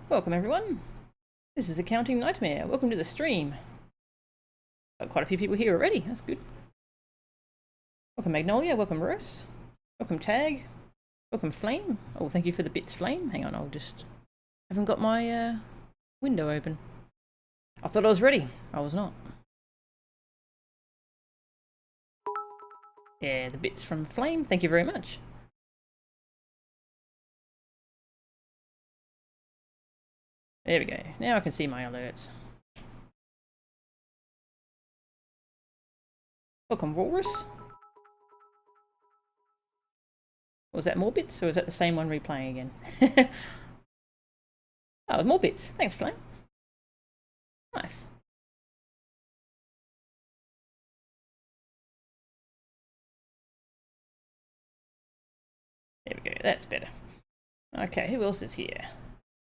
Welcome everyone. This is Accounting Nightmare. Welcome to the stream. Got quite a few people here already. That's good. Welcome Magnolia. Welcome Rose. Welcome Tag. Welcome Flame. Oh, thank you for the bits, Flame. Hang on, I'll just... haven't got my window open. I thought I was ready. I was not. Yeah, the bits from Flame. Thank you very much. There we go. Now I can see my alerts. Welcome Walrus. Was that more bits, or was that the same one replaying again? Oh, more bits. Thanks, Flame. Nice. There we go. That's better. Okay, who else is here?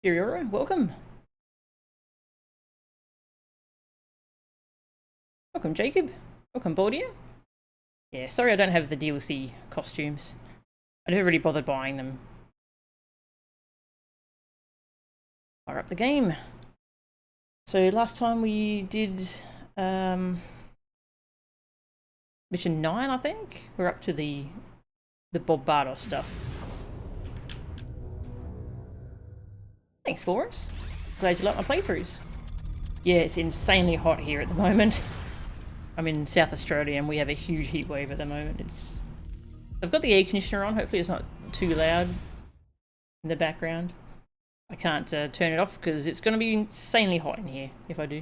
Furiora, welcome. Welcome, Jacob. Welcome, Bordia. Yeah, sorry I don't have the DLC costumes. I never really bothered buying them. Fire up the game. So last time we did mission 9, I think. We're up to the Bob Bardos stuff. Thanks, Forrest. Glad you like my playthroughs. Yeah, it's insanely hot here at the moment. I'm in South Australia and we have a huge heat wave at the moment. I've got the air conditioner on. Hopefully it's not too loud in the background. I can't turn it off because it's going to be insanely hot in here if I do.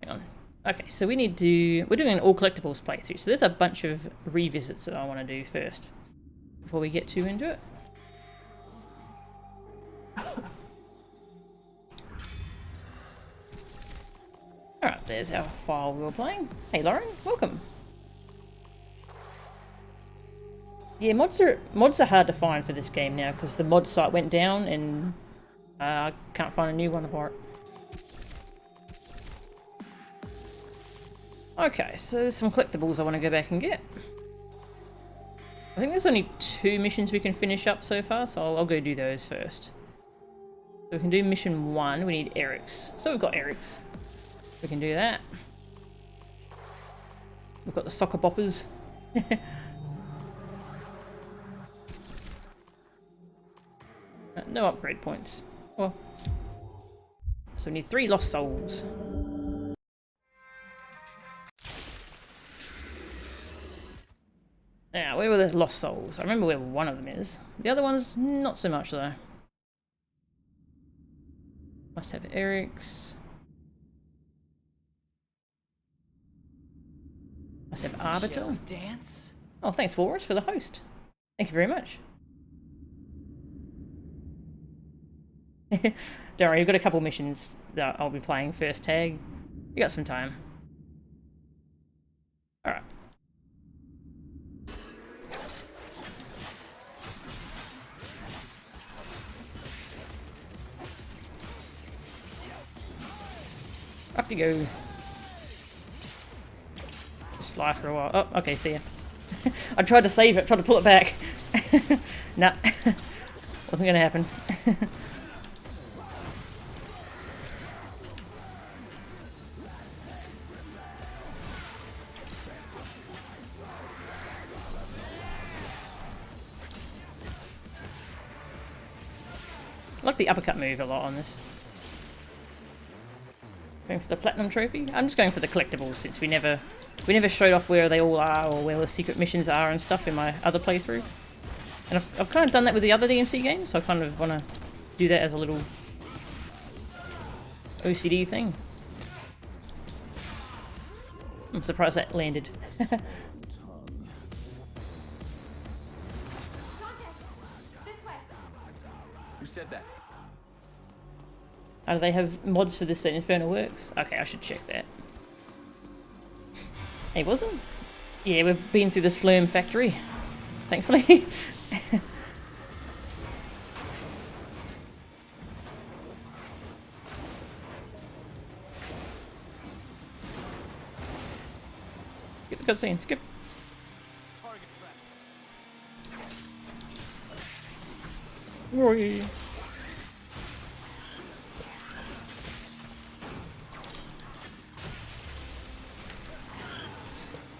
Hang on. Okay, so we're doing an all collectibles playthrough. So there's a bunch of revisits that I want to do first before we get too into it. Alright, there's our file we were playing. Hey Lauren, welcome. Yeah, mods are hard to find for this game now because the mod site went down and I can't find a new one for it. Okay, so there's some collectibles I want to go back and get. I think there's only 2 missions we can finish up so far, so I'll go do those first. So we can do mission 1, we need Eric's. So we've got Eric's. We can do that. We've got the Socker Boppers. No upgrade points. Well, so we need 3 lost souls. Now, where were the lost souls? I remember where one of them is. The other one's not so much though. Must have Eric's. Must have Arbiter. Dance? Oh, thanks, Walrus, for the host. Thank you very much. Don't worry, we've got a couple missions that I'll be playing first tag. You got some time. Alright. Up you go. Just fly for a while. Oh, okay, see ya. I tried to save it, tried to pull it back. Nah. Wasn't gonna happen. I like the uppercut move a lot on this. Going for the platinum trophy? I'm just going for the collectibles since we never showed off where they all are or where the secret missions are and stuff in my other playthrough. And I've kind of done that with the other DmC games, so I kind of want to do that as a little OCD thing. I'm surprised that landed. Dante, this way. Who said that? Do they have mods for this at Inferno Works? Okay, I should check that. Hey, wasn't? Yeah, we've been through the Slurm factory, thankfully. Skip the cutscene, skip. Target Roy.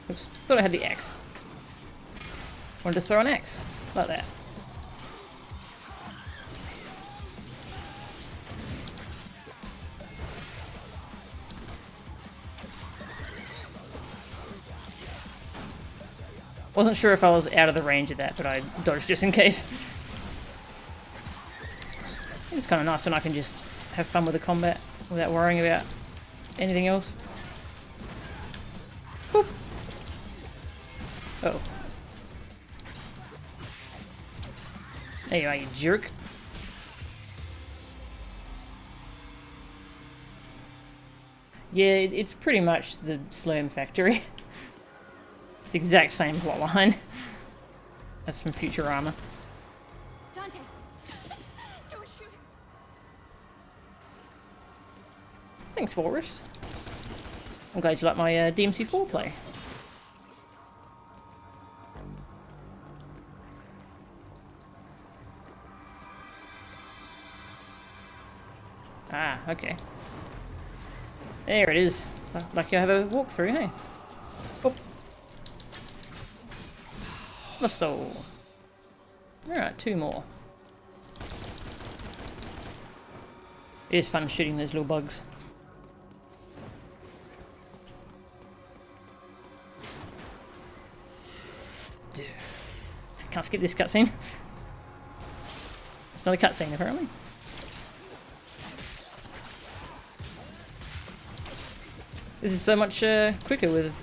Oops, thought I had the axe. Wanted to throw an axe, like that. Wasn't sure if I was out of the range of that, but I dodged just in case. It's kind of nice when I can just have fun with the combat without worrying about anything else. Whoop. Oh. There you are, you jerk. Yeah, it's pretty much the Slurm factory. It's the exact same plotline. That's from Futurama. Dante, don't shoot. Thanks, Forrest. I'm glad you like my DmC 4 play. Ah, okay. There it is. Like you have a walkthrough, hey? Oh. Losto. Alright, 2 more. It is fun shooting those little bugs. Can't skip this cutscene. It's not a cutscene, apparently. This is so much quicker with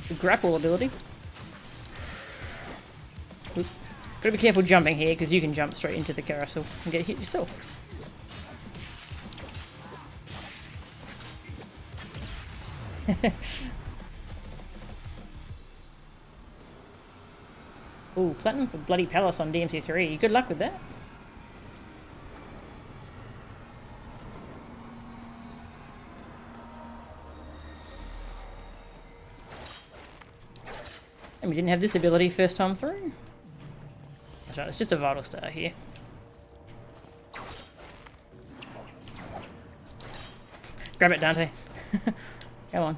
the grapple ability. Oop. Gotta be careful jumping here, because you can jump straight into the carousel and get hit yourself. Ooh, platinum for Bloody Palace on DmC 3. Good luck with that. And we didn't have this ability first time through. That's right, it's just a vital star here. Grab it, Dante. Come on.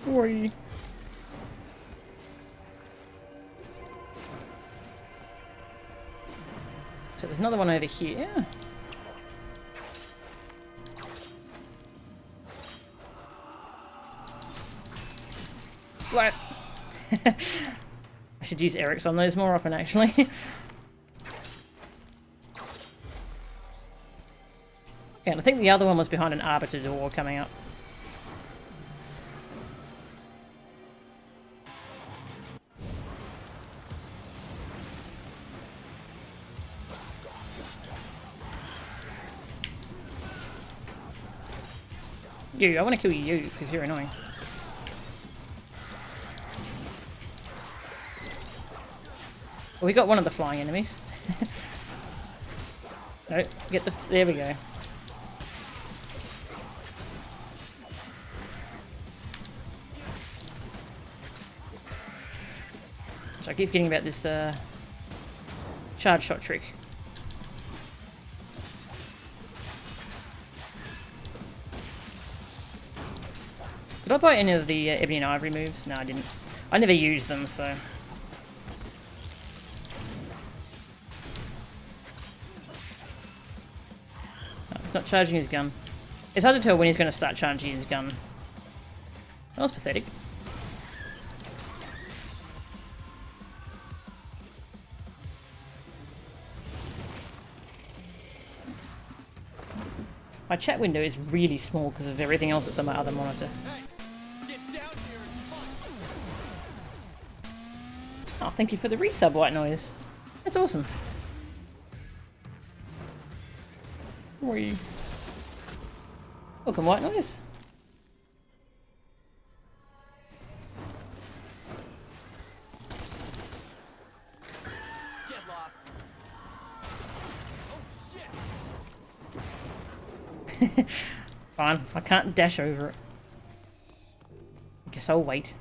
Whee. So there's another one over here. Splat! I should use Eric's on those more often, actually. And I think the other one was behind an arbiter door coming up. I want to kill you because you're annoying. Well, we got one of the flying enemies. No, get the... There we go. So I keep forgetting about this charge shot trick. Did I buy any of the Ebony and Ivory moves? No, I didn't. I never used them, so... No, he's not charging his gun. It's hard to tell when he's going to start charging his gun. That was pathetic. My chat window is really small because of everything else that's on my other monitor. Oh, thank you for the resub, White Noise. That's awesome. Whee. Welcome, White Noise. Get lost. Oh shit. Fine, I can't dash over it. Guess I'll wait.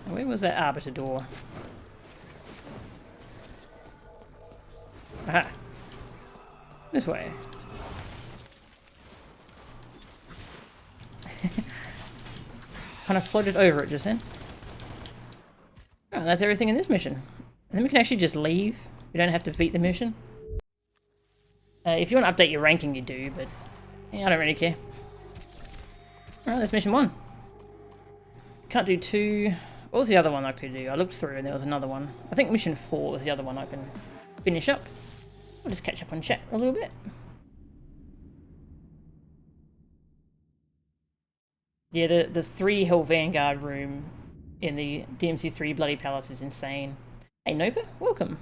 Where was that arbiter door? Aha. This way. Kind of floated over it just then. Oh, that's everything in this mission. And then we can actually just leave. We don't have to beat the mission. If you want to update your ranking, you do, but yeah, I don't really care. Alright, that's mission 1. Can't do 2. What was the other one I could do? I looked through and there was another one. I think mission 4 was the other one I can finish up. I'll just catch up on chat a little bit. Yeah, the 3 Hell Vanguard room in the DmC 3 Bloody Palace is insane. Hey Nopa, welcome.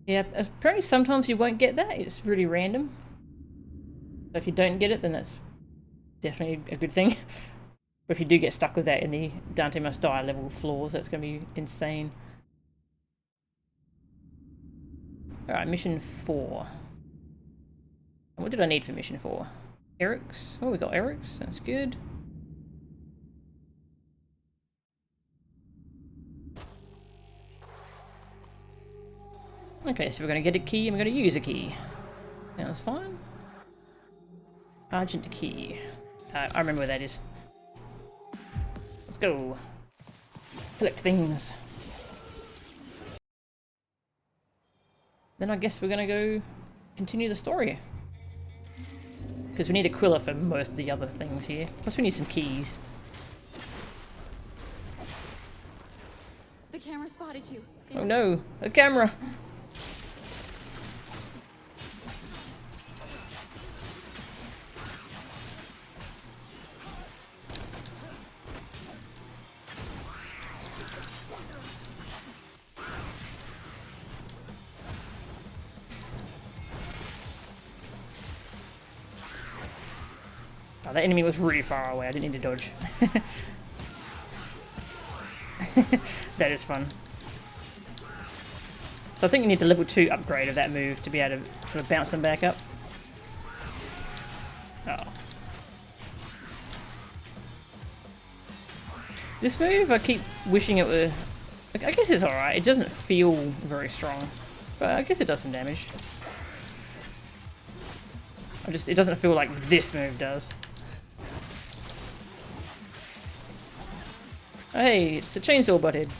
Yeah, apparently sometimes you won't get that. It's really random. So if you don't get it, then that's definitely a good thing. But if you do get stuck with that in the Dante Must Die level floors, that's going to be insane. Alright, mission 4. What did I need for mission 4? Eric's. Oh, we got Eric's. That's good. Okay, so we're going to get a key and we're going to use a key. Sounds fine. Argent key. I remember where that is. Let's go. Collect things. Then I guess we're going to go continue the story. Because we need a quiller for most of the other things here. Plus we need some keys. The camera spotted you. Oh no, a camera! Oh, that enemy was really far away, I didn't need to dodge. That is fun. So I think you need the level 2 upgrade of that move to be able to sort of bounce them back up. Oh. This move, I keep wishing it were... I guess it's alright, it doesn't feel very strong. But I guess it does some damage. It doesn't feel like this move does. Hey, it's a chainsaw butthead.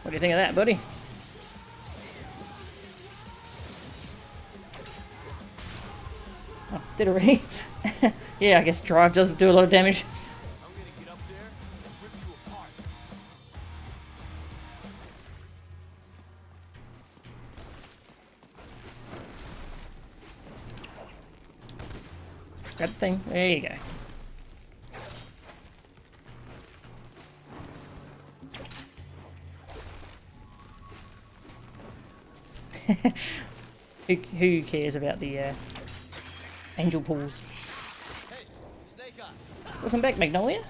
What do you think of that, buddy? Oh, did already? Yeah, I guess drive does do a lot of damage. I'm gonna get up there and rip you apart. Grab the thing. There you go. Who cares about the angel pools? Hey, snake eye. Welcome back, Magnolia.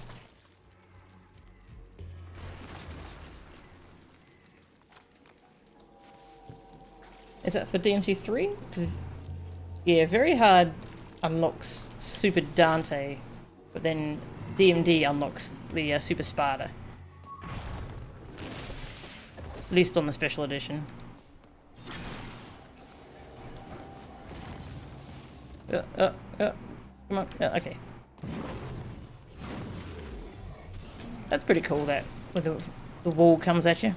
Is that for DmC 3? Because yeah, very hard unlocks Super Dante, but then DMD unlocks the Super Sparta. At least on the special edition. Come on. Okay. That's pretty cool, that when the wall comes at you.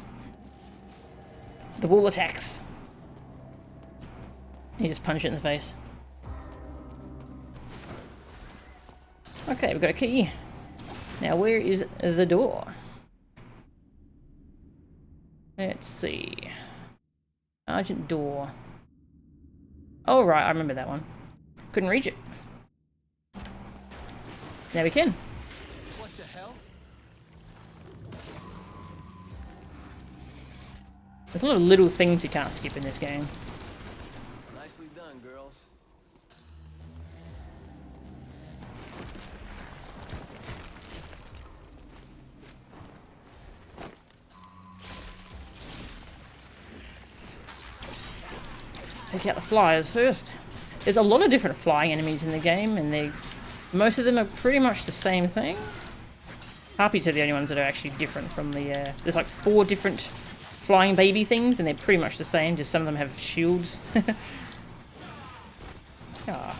The wall attacks. You just punch it in the face. Okay, we've got a key. Now, where is the door? Let's see. Argent door. Oh, right, I remember that one. Couldn't reach it. Now we can. What the hell? There's a lot of little things you can't skip in this game. Nicely done, girls. Take out the flyers first. There's a lot of different flying enemies in the game, and most of them are pretty much the same thing. Harpies are the only ones that are actually different from the... there's like 4 different flying baby things, and they're pretty much the same, just some of them have shields. Ah.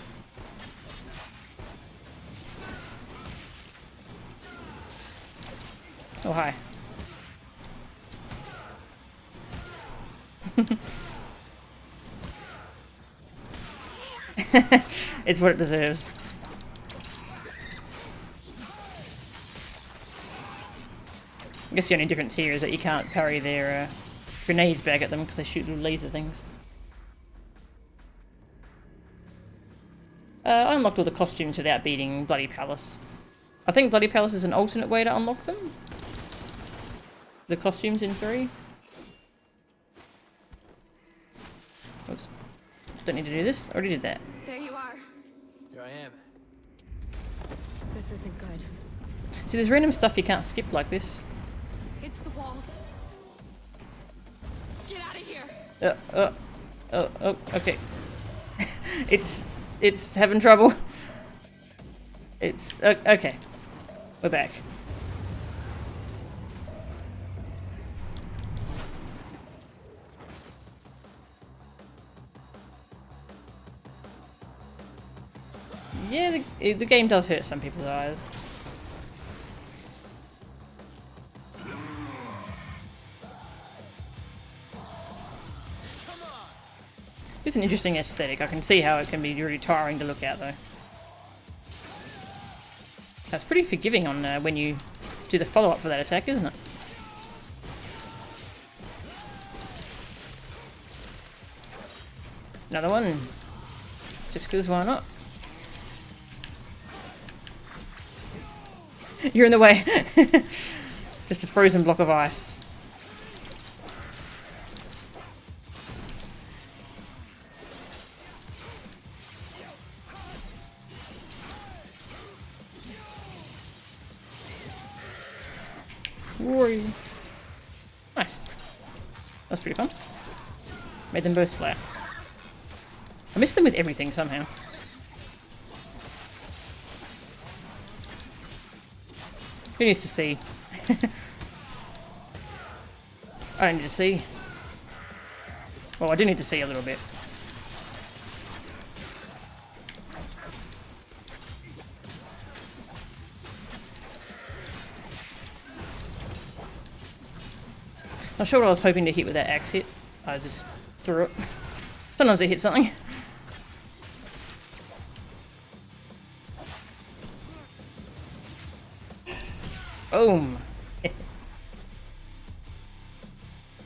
Oh, hi. It's what it deserves. I guess the only difference here is that you can't parry their grenades back at them because they shoot little laser things. I unlocked all the costumes without beating Bloody Palace. I think Bloody Palace is an alternate way to unlock them. The costumes in 3. Oops. Don't need to do this. Already did that. There you are. Here I am. This isn't good. See, there's random stuff you can't skip like this. It's the walls. Get out of here. Oh, okay. It's having trouble. It's okay. We're back. Yeah, the game does hurt some people's eyes. It's an interesting aesthetic. I can see how it can be really tiring to look at, though. That's pretty forgiving on when you do the follow-up for that attack, isn't it? Another one. Just because why not? You're in the way. Just a frozen block of ice. Rory. Nice. That's pretty fun. Made them both splat. I missed them with everything somehow. Who needs to see? I don't need to see. Well, I do need to see a little bit. Not sure what I was hoping to hit with that axe hit. I just threw it. Sometimes it hits something. Boom!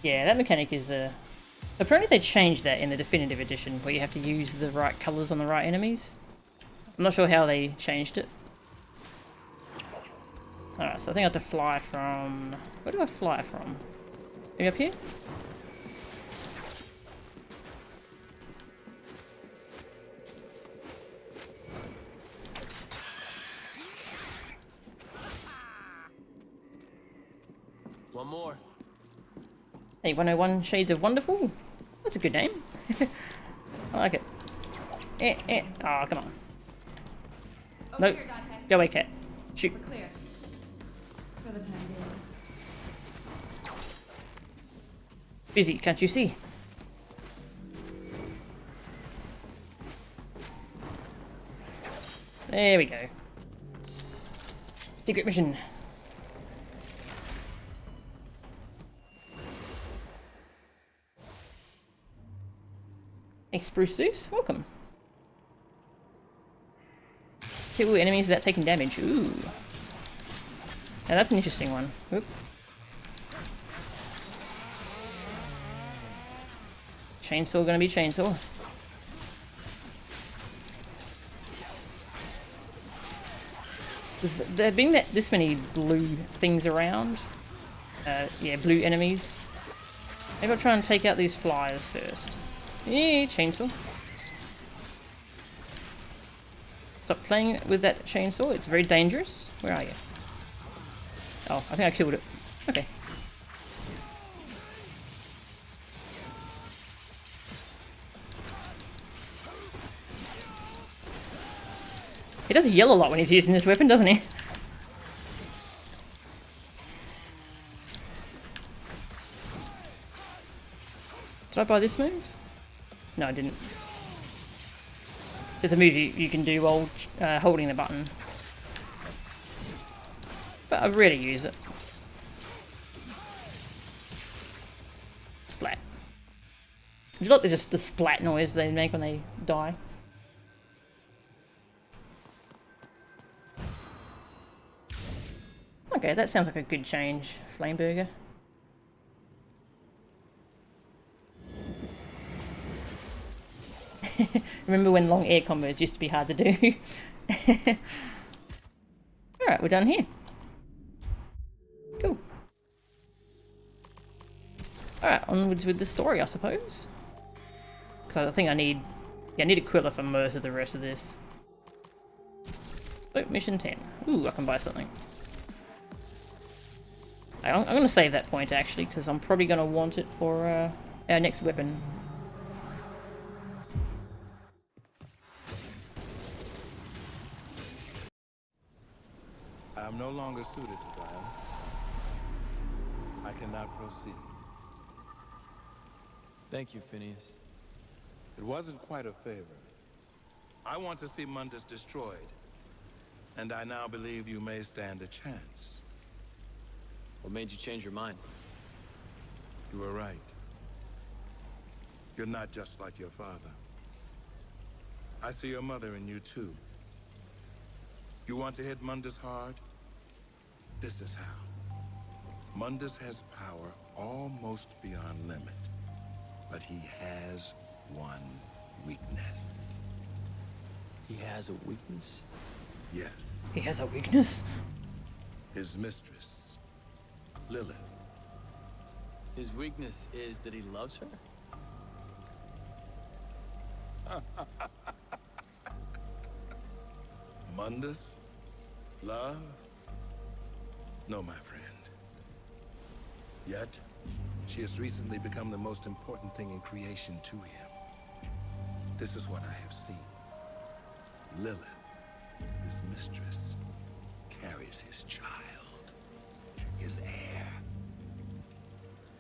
Yeah, that mechanic is apparently they changed that in the definitive edition, where you have to use the right colours on the right enemies. I'm not sure how they changed it. Alright, so I think I have to fly from... Where do I fly from? Maybe up here? One more. Hey, 101 Shades of Wonderful? That's a good name. I like it. Oh, come on. Over Nope. here, Dante. Go away, cat. Shoot. We're clear. For the time being. Busy, can't you see? There we go. Secret mission. Hey, Spruce Zeus, welcome. Kill enemies without taking damage. Ooh. Now that's an interesting one. Oop. Chainsaw gonna be chainsaw. There have been this many blue things around. Yeah, blue enemies. Maybe I'll try and take out these flyers first. Yeah, chainsaw. stop playing with that chainsaw. It's very dangerous. Where are you? Oh, I think I killed it. Okay. He does yell a lot when he's using this weapon, doesn't he? Did I buy this move? No, I didn't. There's a move you can do while holding the button. But I rarely use it. Splat. It's not just the splat noise they make when they die. Okay, that sounds like a good change, Flameburger. Remember when long air combos used to be hard to do? Alright, we're done here. Cool. Alright, onwards with the story, I suppose. Because I think I need a Quilla for most of the rest of this. Oh, mission 10. Ooh, I can buy something. I'm going to save that point, actually, because I'm probably going to want it for our next weapon. I am no longer suited to violence. I cannot proceed. Thank you, Phineas. It wasn't quite a favor. I want to see Mundus destroyed, and I now believe you may stand a chance. What made you change your mind? You were right. You're not just like your father. I see your mother in you, too. You want to hit Mundus hard? This is how. Mundus has power almost beyond limit, but he has one weakness. He has a weakness? Yes. He has a weakness? His mistress, Lilith. His weakness is that he loves her? Mundus? Love? No, my friend. Yet, she has recently become the most important thing in creation to him. This is what I have seen. Lilith, his mistress, carries his child, his heir.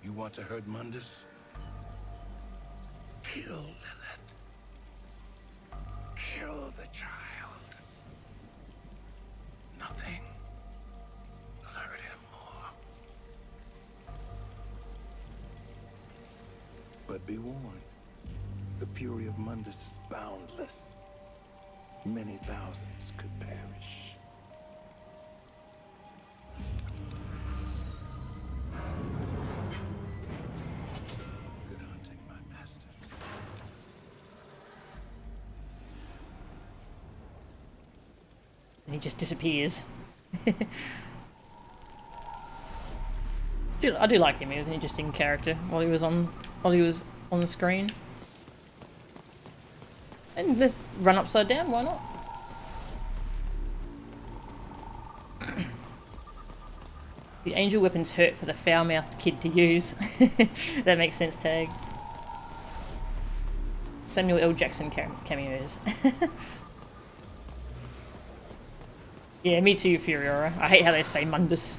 You want to hurt Mundus? Kill Lilith. Kill the child. Nothing will hurt him more. But be warned, the fury of Mundus is boundless. Many thousands could perish. Good hunting, my master. And he just disappears. I do like him. He was an interesting character while he was on the screen. And let's run upside down. Why not? The angel weapons hurt for the foul-mouthed kid to use. That makes sense. Tag. Samuel L. Jackson cameos. Yeah, me too, Furiora. I hate how they say Mundus.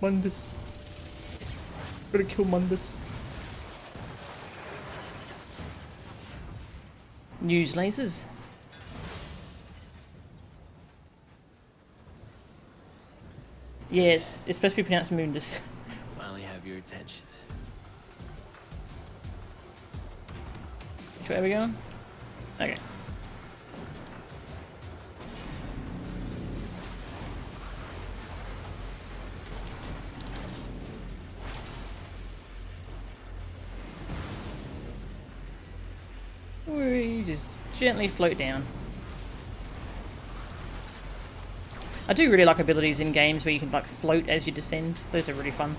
Mundus. Gotta kill Mundus. News lasers. Yes, it's supposed to be pronounced Mundus. Finally have your attention. Which way are we going? Okay. We just gently float down. I do really like abilities in games where you can like float as you descend. Those are really fun.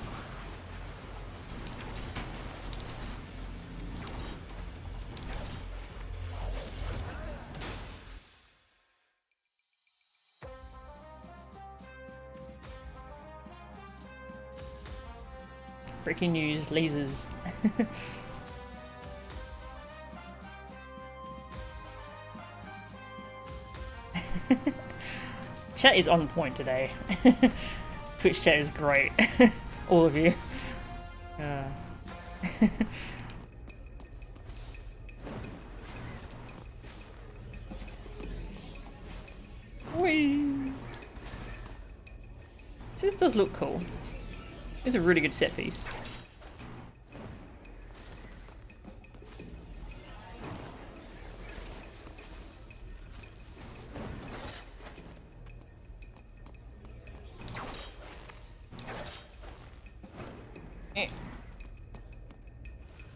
Breaking news, lasers. Chat is on point today. Twitch chat is great. All of you. Whee! This does look cool. It's a really good set piece.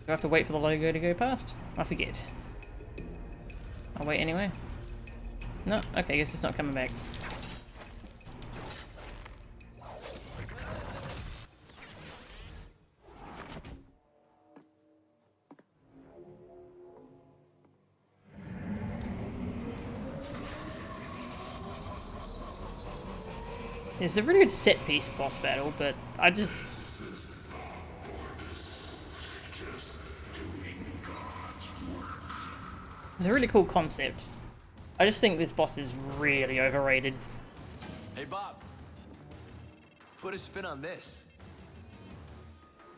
Do I have to wait for the logo to go past? I forget. I'll wait anyway. No? Okay, I guess it's not coming back. It's a really good set piece boss battle, but I just... It's a really cool concept. I just think this boss is really overrated. Hey, Bob. Put a spin on this.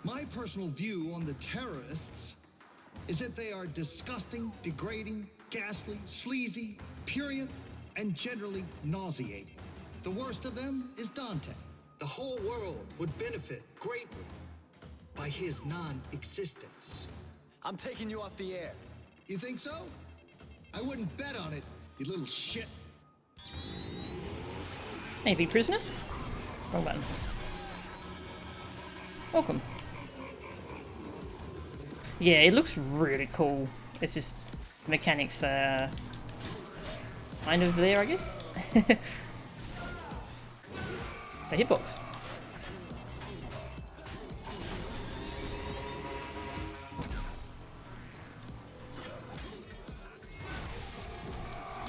My personal view on the terrorists is that they are disgusting, degrading, ghastly, sleazy, purient, and generally nauseating. The worst of them is Dante. The whole world would benefit greatly by his non-existence. I'm taking you off the air. You think so? I wouldn't bet on it, you little shit. Navy prisoner? Wrong button. Welcome. Yeah, it looks really cool. It's just mechanics kind of there, I guess. The hitbox.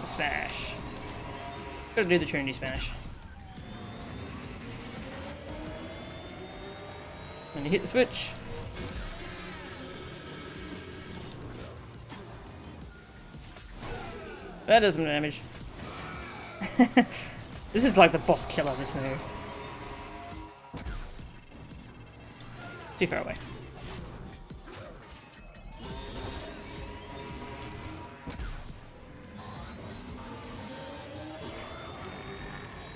Smash. Gotta do the Trinity smash. When you hit the switch. That does some damage. This is like the boss killer, this move. Too far away.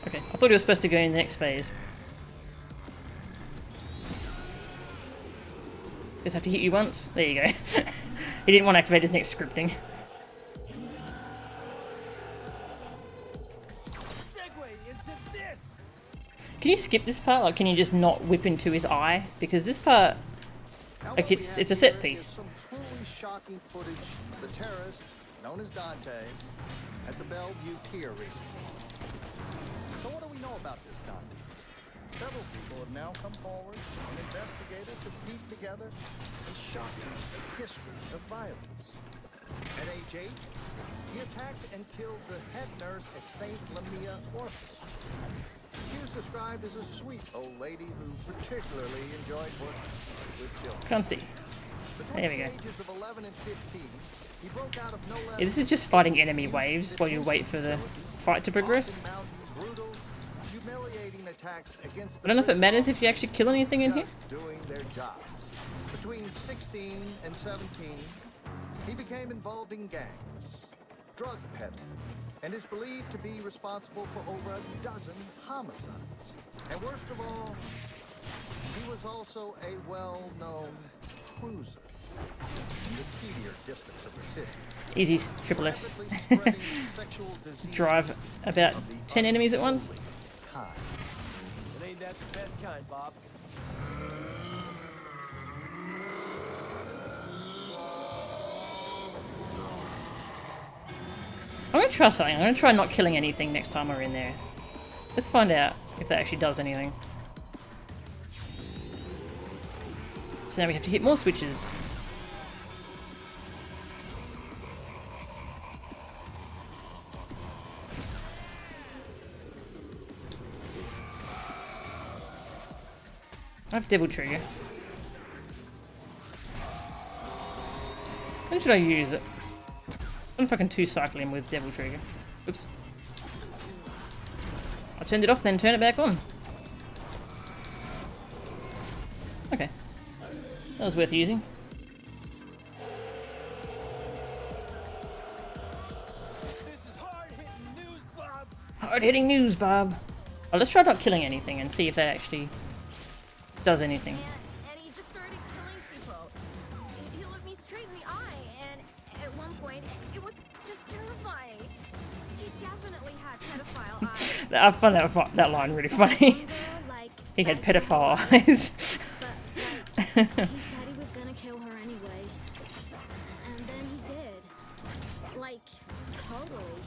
Okay, I thought he was supposed to go in the next phase. Just have to hit you once. There you go. He didn't want to activate his next scripting. Segue into this. Can you skip this part? Like, can you just not whip into his eye? Because this part, like, it's a set piece. Some truly shocking footage of the terrorist, known as Dante, at the Bellevue Pier recently. So what do we know about this Dante? Several people have now come forward, and investigators have pieced together a shocking history of violence. At age 8, he attacked and killed the head nurse at St. Lamia Orphanage. She was described as a sweet old lady who particularly enjoyed working with children. Can't see. Between There we the go. ages of 11 and 15, he broke out of no less Yeah, this is just fighting enemy waves while you wait for the fight to progress. often mounting brutal, humiliating attacks against I don't know if it matters if you actually kill anything in here. just doing their jobs. Between 16 and 17, he became involved in gangs, drug peddling, and is believed to be responsible for over a dozen homicides. And worst of all, he was also a well-known cruiser in the seedier districts of the city. Easy, triple S. Rapidly spreading sexual disease Drive about of the 10 enemies at once. kind. It ain't that the best kind, Bob. I'm gonna try something. I'm gonna try not killing anything next time we're in there. Let's find out if that actually does anything. So now we have to hit more switches. I have Devil Trigger. When should I use it? I don't know if I can two-cycle him with Devil Trigger. Oops. I turned it off, then turn it back on. Okay. That was worth using. This is hard-hitting news, Bob. Hard-hitting news, Bob. Oh, let's try not killing anything and see if that actually does anything. And he just started killing people. He looked me straight in the eye, and at one point, it was just terrifying. He definitely had pedophile eyes. I found that line really funny. Like, He had pedophile eyes. but he said he was gonna kill her anyway. And then he did. Like, totally.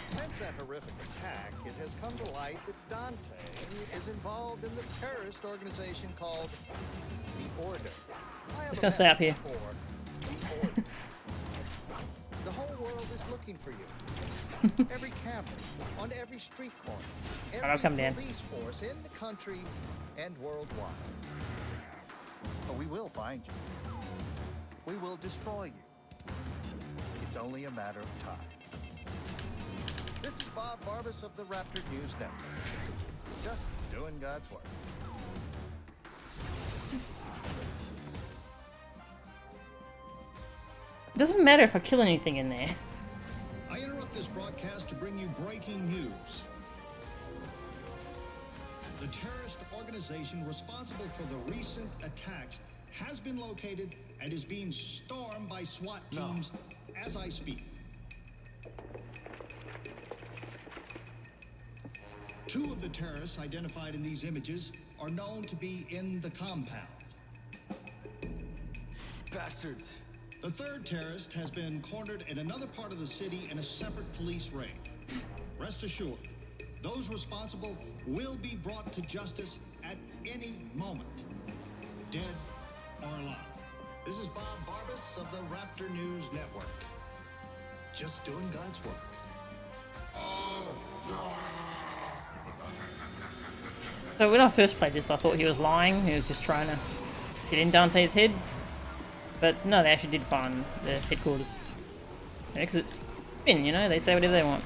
Since that horrific attack, it has come to light that Dante is involved in the terrorist organization called the Order. Just gonna stay up here. For the Order. The whole world is looking for you. Every camera, on every street corner, I'll every come down. police force in the country and worldwide. But we will find you. We will destroy you. It's only a matter of time. This is Bob Barbas of the Raptor News Network. Just doing God's work. It doesn't matter if I kill anything in there. I interrupt this broadcast to bring you breaking news. The terrorist organization responsible for the recent attacks has been located and is being stormed by SWAT teams as I speak. 2 of the terrorists identified in these images are known to be in the compound. Bastards. The 3rd terrorist has been cornered in another part of the city in a separate police raid. Rest assured, those responsible will be brought to justice at any moment, dead or alive. This is Bob Barbas of the Raptor News Network. Just doing God's work. So when I first played this, I thought he was lying. He was just trying to get in Dante's head. But no, they actually did find the headquarters. Yeah, because it's Finn, you know, they say whatever they want.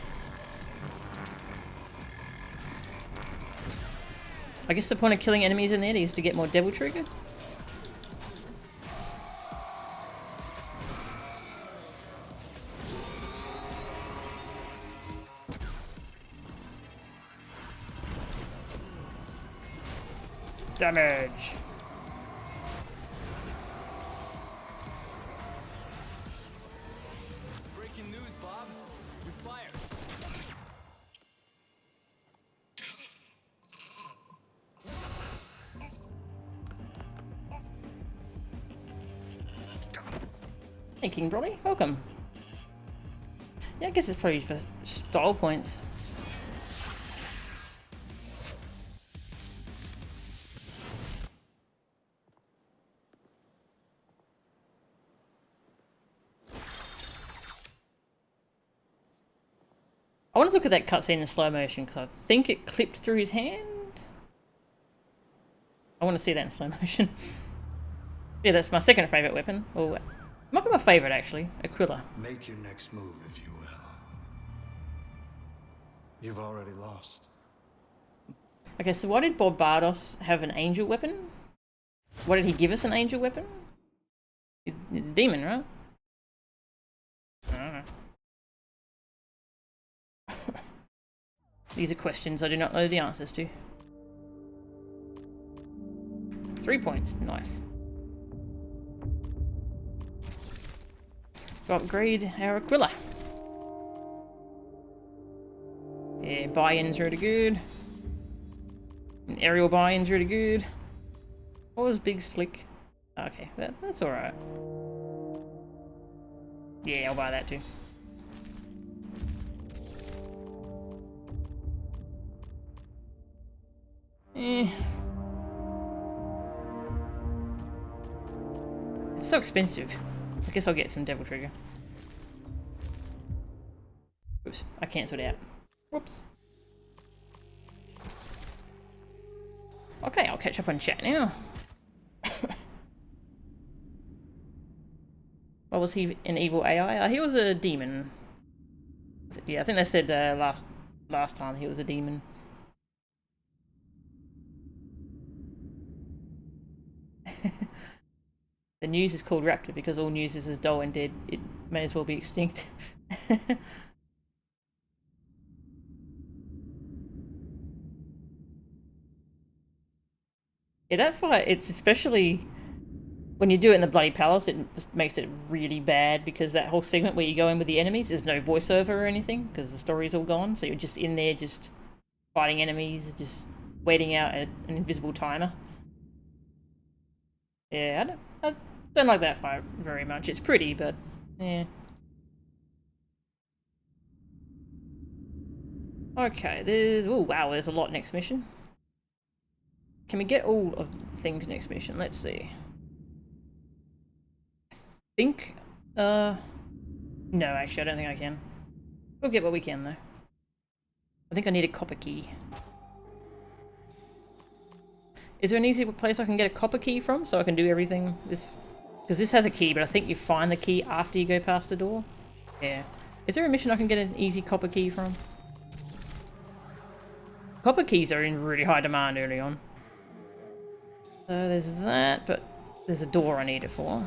I guess the point of killing enemies in there is to get more Devil Trigger. Damage. Breaking news, Bob. You're fired. Hey King Brolly, welcome. Yeah, I guess it's probably for style points. I want to look at that cutscene in slow motion because I think it clipped through his hand. I want to see that in slow motion. Yeah, that's my second favourite weapon. Or might be my favourite actually, Aquila. Make your next move, if you will. You've already lost. Okay, so why did Bob Bardos have an angel weapon? Why did he give us an angel weapon? He's a demon, right? I don't know. These are questions I do not know the answers to. 3 points, nice. Go upgrade our Aquila. Yeah, buy-in's really good. And aerial buy-in's really good. What was Big Slick? Okay, that's alright. Yeah, I'll buy that too. It's so expensive. I guess I'll get some Devil Trigger. Oops, I cancelled out. Whoops. Okay, I'll catch up on chat now. What was he? An evil AI? He was a demon. Yeah, I think they said last time he was a demon. The news is called Raptor because all news is as dull and dead. It may as well be extinct. Yeah, that fight, it's especially when you do it in the Bloody Palace, it makes it really bad because that whole segment where you go in with the enemies, there's no voiceover or anything because the story's all gone. So you're just in there, just fighting enemies, just waiting out an invisible timer. Yeah, I don't like that fight very much. It's pretty, but yeah. Okay, there's... oh wow, there's a lot next mission. Can we get all of the things next mission? Let's see. I think... no, actually, I don't think I can. We'll get what we can, though. I think I need a copper key. Is there an easy place I can get a copper key from so I can do everything? This... because this has a key, but I think you find the key after you go past the door. Yeah. Is there a mission I can get an easy copper key from? Copper keys are in really high demand early on. So there's that, but there's a door I need it for.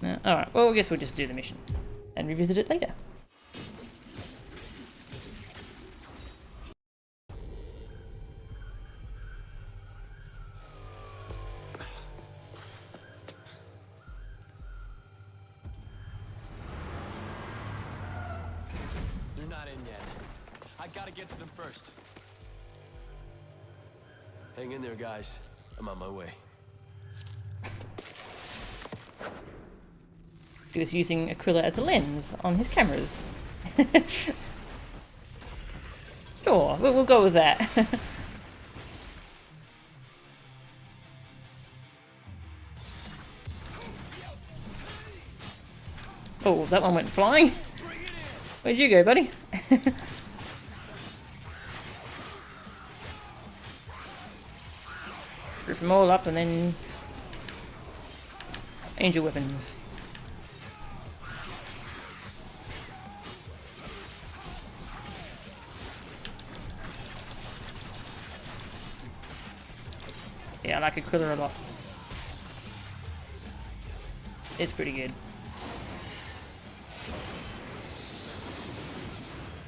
Alright, well I guess we'll just do the mission and revisit it later. They're not in yet. I gotta get to them first. Hang in there, guys. I'm on my way. He was using Aquila as a lens on his cameras. Sure, we'll go with that. Oh, that one went flying. Where'd you go, buddy? Rip them all up and then... angel weapons. Yeah, I like Aquila a lot. It's pretty good.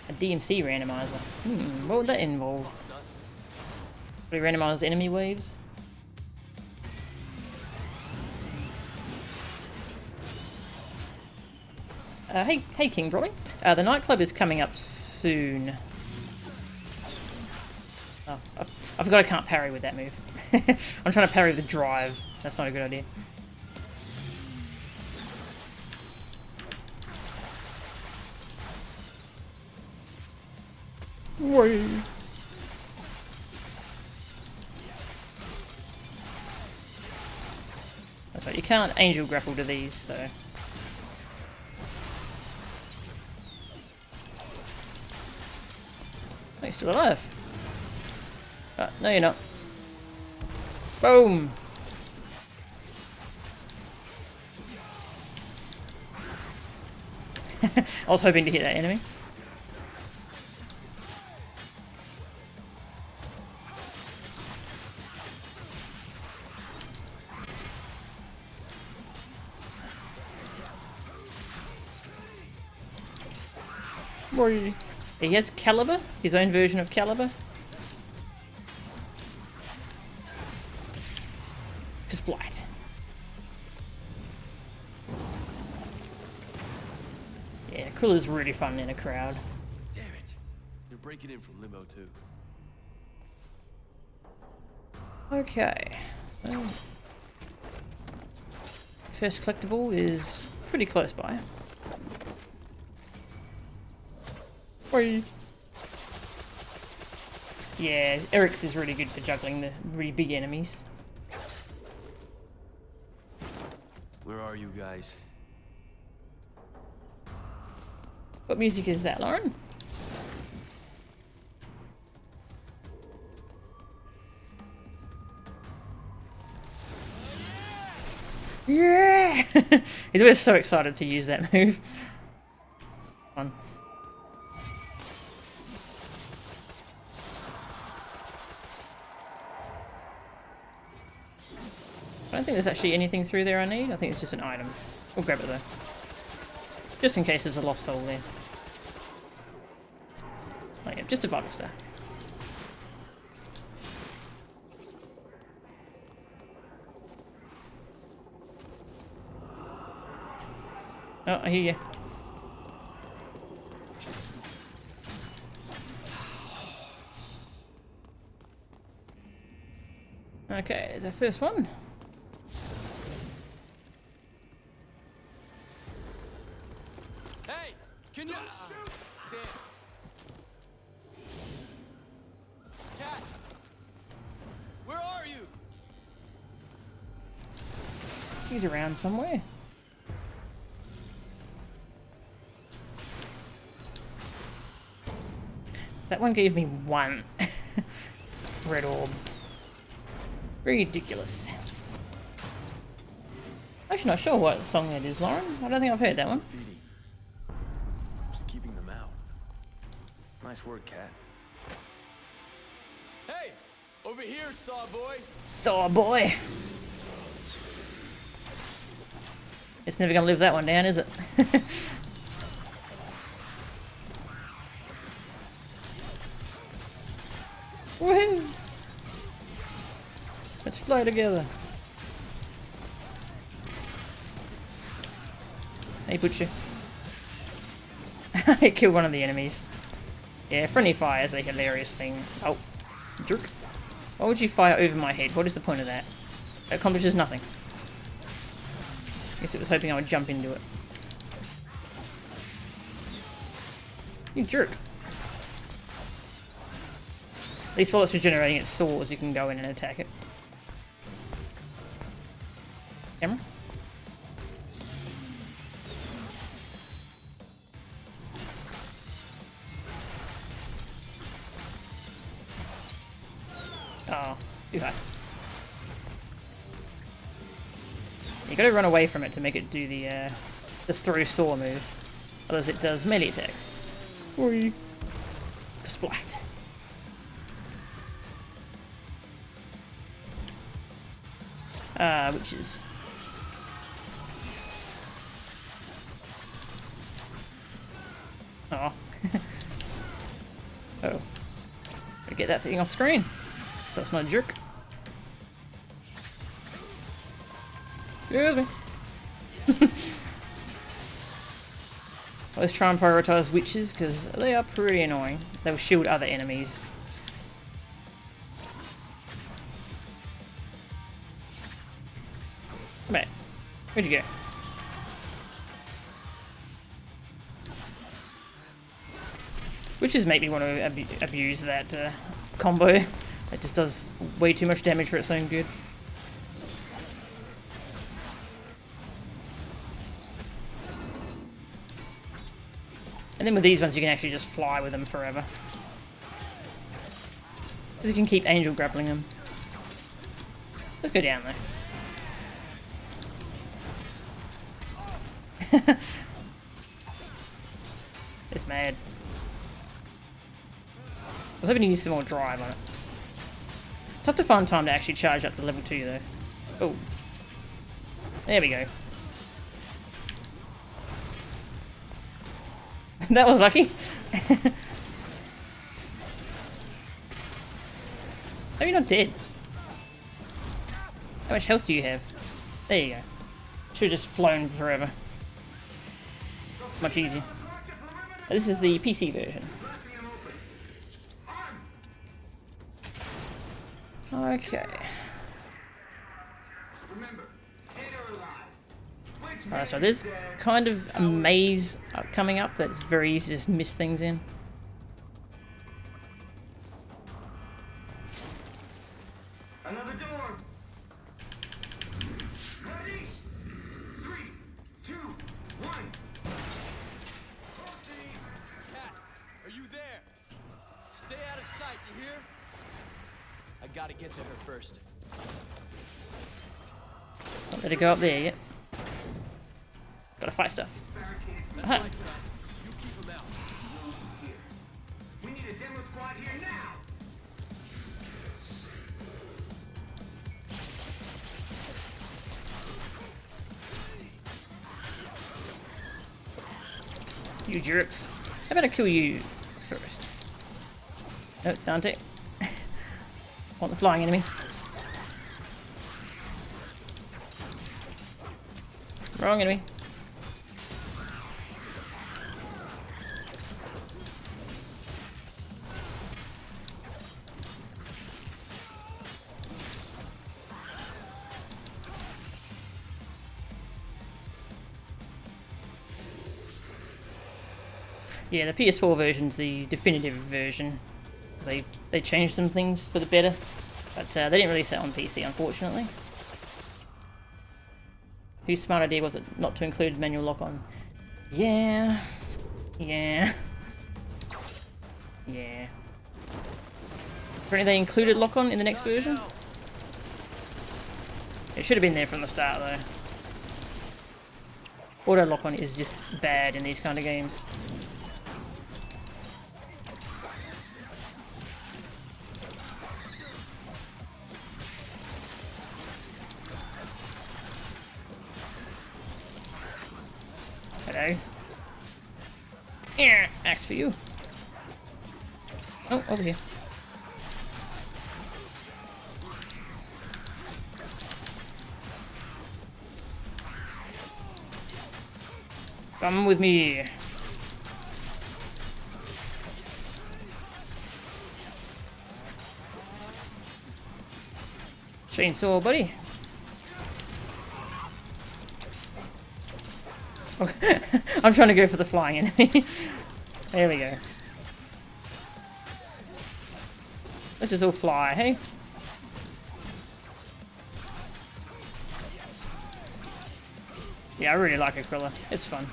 A DmC randomizer. What would that involve? Would it randomize enemy waves? Hey King Brolly. The nightclub is coming up soon. Oh, I forgot I can't parry with that move. I'm trying to parry with the drive. That's not a good idea. Whee. That's right, you can't angel grapple to these, so... Oh, you're still alive. No, you're not. Boom! I was hoping to hit that enemy. Boy. He has Caliber, his own version of Caliber. Just blight. Yeah, Aquila's really fun in a crowd. Damn it. They're breaking in from Limbo too. Okay. Well, first collectible is pretty close by. Whee. Yeah, Eric's is really good for juggling the really big enemies. Where are you guys? What music is that, Lauren? Yeah! fire! He's always so excited to use that move. Fun. I don't think there's actually anything through there I need. I think it's just an item. We'll grab it though. Just in case there's a lost soul there. Oh yeah, just a vital star. Oh, I hear you. Okay, there's our first one. Hey, can you shoot? Damn. Cat, where are you? He's around somewhere. That one gave me one red orb. Ridiculous. Actually not sure what song that is, Lauren. I don't think I've heard that one. Just keeping them out. Nice work, Cat. Hey, over here, Saw Boy. Saw boy. It's never gonna live that one down, is it? Woohoo! Let's fly together. Hey, Butcher. I killed one of the enemies. Yeah, friendly fire is a hilarious thing. Oh, jerk. Why would you fire over my head? What is the point of that? It accomplishes nothing. Guess it was hoping I would jump into it. You jerk. At least while it's regenerating its swords, you can go in and attack it. Camera? Oh, too high. You gotta run away from it to make it do the throw saw move. Otherwise it does melee attacks. Whee! Splat. Witches. Oh. Oh. Gotta get that thing off screen. So it's not a jerk. Excuse me. Let's try and prioritize witches because they are pretty annoying. They will shield other enemies. Come back. Where'd you go? Witches make me want to abuse that combo. It just does way too much damage for its own good. And then with these ones you can actually just fly with them forever. Because you can keep angel grappling them. Let's go down though. It's mad. I was hoping to use some more drive on it. Tough to find time to actually charge up to level 2 though. Oh. There we go. That was lucky. Are you not dead? How much health do you have? There you go. Should have just flown forever. Much easier. This is the PC version. Okay. Alright, so there's kind of a maze coming up that's very easy to just miss things in. Another door. Ready? 3, 2, 1. Cat, are you there? Stay out of sight, you hear? I gotta get to her first. Don't let it go up there yet. fight stuff. That's Aha. my job. You keep him out. We need a demo squad here now. You jerks. I better kill you first. Oh, Dante. Want the flying enemy. Wrong enemy. Yeah, the PS4 version's the definitive version. They changed some things for the better, but they didn't release it on PC, unfortunately. Whose smart idea was it not to include manual lock-on? Yeah. Yeah. Yeah. Apparently they included lock-on in the next version. It should have been there from the start, though. Auto lock-on is just bad in these kind of games. Hello. Yeah, axe for you. Oh, over here. Come with me. Chainsaw, buddy. I'm trying to go for the flying enemy. There we go. Let's just all fly, hey? Yeah, I really like Aquila. It's fun.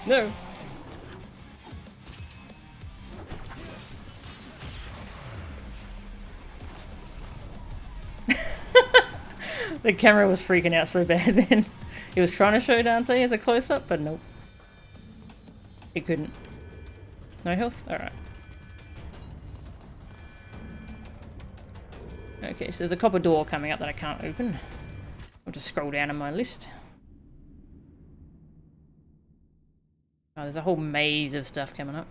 No. The camera was freaking out so bad then. He was trying to show Dante as a close-up, but nope. He couldn't. No health? Alright. Okay, so there's a copper door coming up that I can't open. I'll just scroll down on my list. Oh, there's a whole maze of stuff coming up.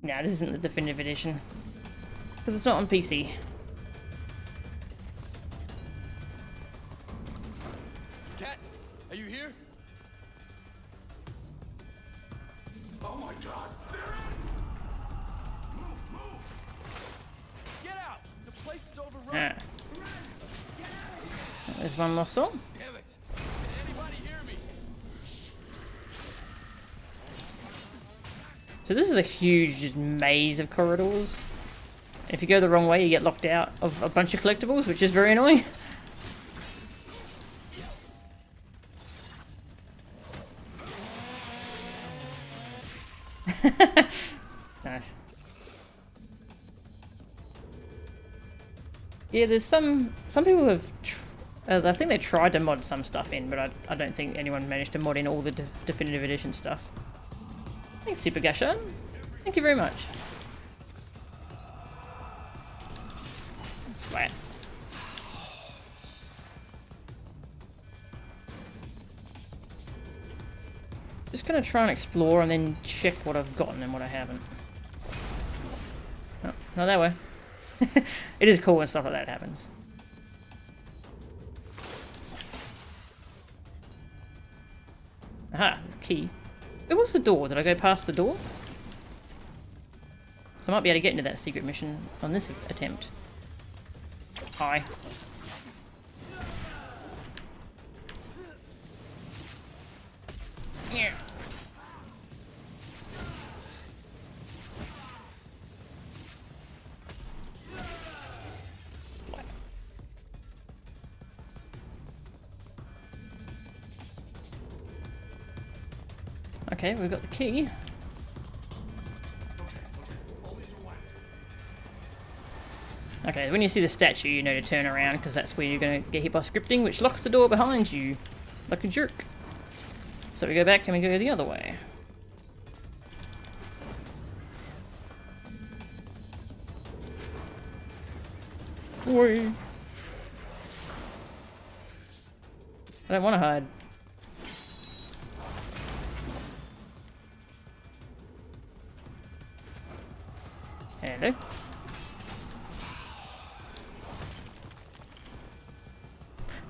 Nah, this isn't the definitive edition. Because it's not on PC. Cat, are you here? Oh my God! Move! Get out! The place is overrun. Ah. There's one more soul. Damn it! Can anybody hear me? So this is a huge maze of corridors. If you go the wrong way, you get locked out of a bunch of collectibles, which is very annoying. Nice. Yeah, there's some people have. I think they tried to mod some stuff in, but I don't think anyone managed to mod in all the definitive edition stuff. Thanks, Super Gasha. Thank you very much. Splat. Just gonna try and explore and then check what I've gotten and what I haven't. Oh, not that way. It is cool when stuff like that happens. Aha, key. Where was the door? Did I go past the door? So I might be able to get into that secret mission on this attempt. Hi. Yeah. Okay, we've got the key. Okay, when you see the statue, you know to turn around because that's where you're going to get hit by scripting, which locks the door behind you like a jerk. So we go back and we go the other way. Whee. I don't want to hide. Hello.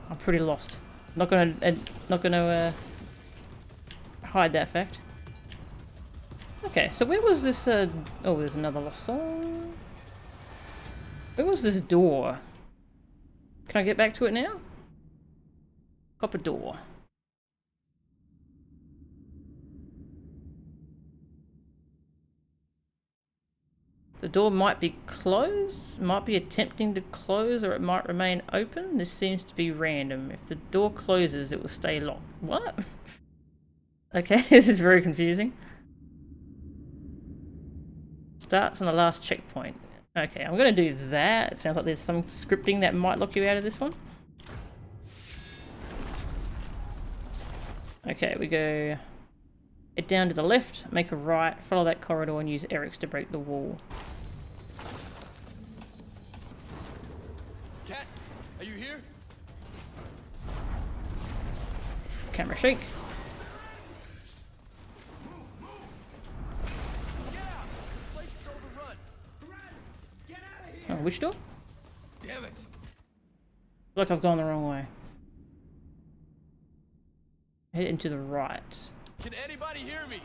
I'm pretty lost. Not gonna hide that fact. Okay, so where was this? Oh, there's another lost soul. Where was this door? Can I get back to it now? Copper door. The door might be closed, might be attempting to close, or it might remain open. This seems to be random. If the door closes, it will stay locked. What? Okay, this is very confusing. Start from the last checkpoint. Okay, I'm going to do that. It sounds like there's some scripting that might lock you out of this one. Okay, we go head down to the left, make a right, follow that corridor and use Eric's to break the wall. Cat, are you here? Camera shake. Get out! The place is overrun. Run! Get out of here! Oh, which door? Damn it! Look, I've gone the wrong way. Head into the right. Can anybody hear me?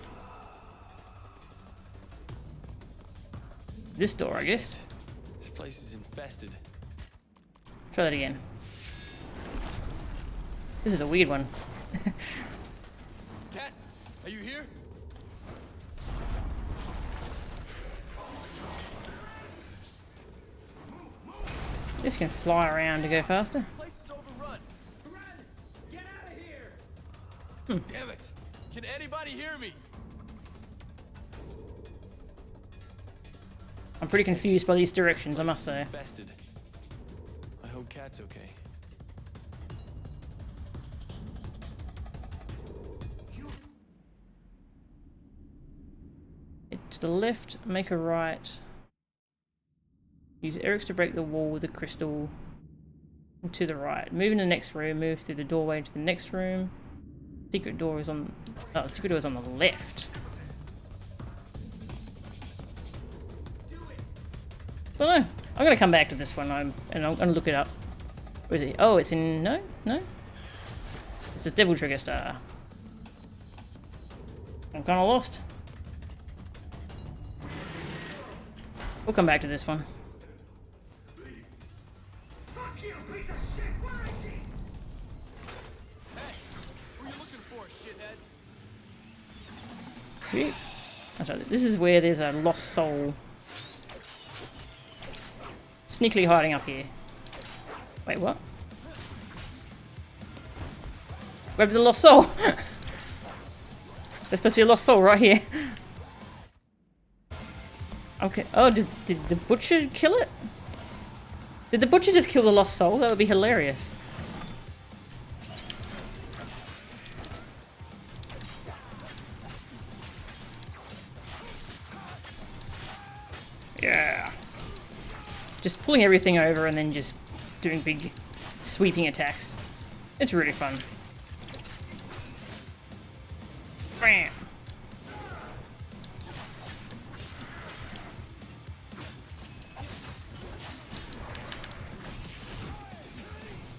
This door, I guess. This place is infested. Try that again. This is a weird one. Cat, are you here? This can fly around to go faster. The place is overrun. Run! Get out of here! Damn it! Can anybody hear me? I'm pretty confused by these directions, I must say. Infested. I hope Cat's okay. Head to the left, make a right. Use Eric's to break the wall with the crystal. And to the right. Move in the next room, move through the doorway to the next room. Secret door is on... Oh, the secret door is on the left. Don't know. I'm gonna come back to this one and I'm gonna look it up. Where is it? Oh, it's in... No? No? It's a Devil Trigger Star. I'm kinda lost. We'll come back to this one. Fuck you, piece of shit! Where is she? Hey, who are you looking for, shitheads? Sweet. That's right. This is where there's a lost soul. Sneakily hiding up here. Wait, what? Grab the lost soul! There's supposed to be a lost soul right here. Okay. Oh, did the butcher kill it? Did the butcher just kill the lost soul? That would be hilarious. Yeah. Just pulling everything over and then just doing big sweeping attacks. It's really fun. Bam.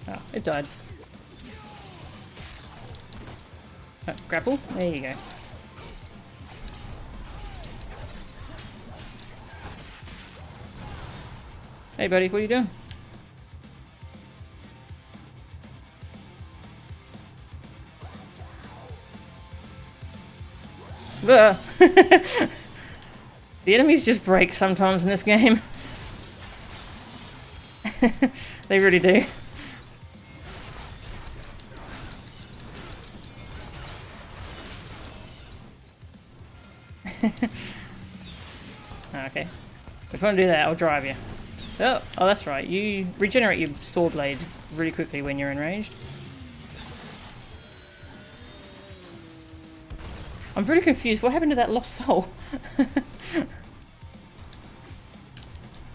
Oh, it died. Oh, grapple? There you go. Hey buddy, what are you doing? The enemies just break sometimes in this game. They really do. Okay. If you want to do that, I'll drive you. Oh, that's right. You regenerate your sword blade really quickly when you're enraged. I'm really confused. What happened to that lost soul?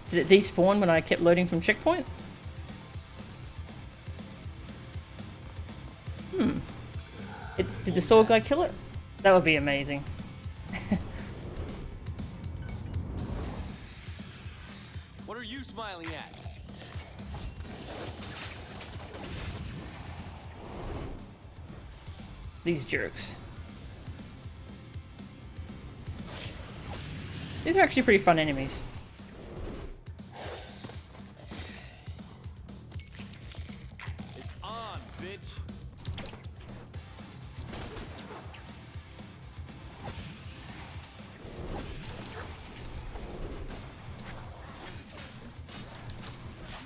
Did it despawn when I kept loading from checkpoint? Did the sword guy kill it? That would be amazing. What are you smiling at? These jerks. These are actually pretty fun enemies. It's on, bitch.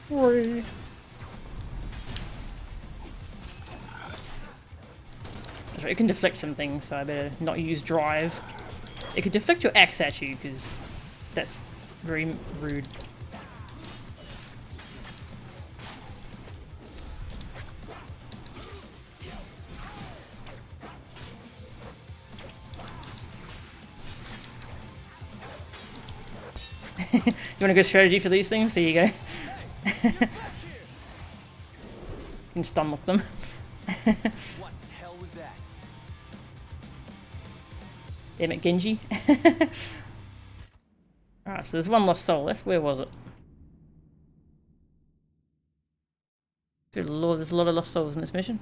Sorry. That's right, it can deflect some things, so I better not use drive. It could deflect your axe at you, because that's very rude. You want a good strategy for these things? There you go. You can stun lock them. What the hell was that? Damn it, Genji. Alright, so there's one lost soul left. Where was it? Good lord, there's a lot of lost souls in this mission.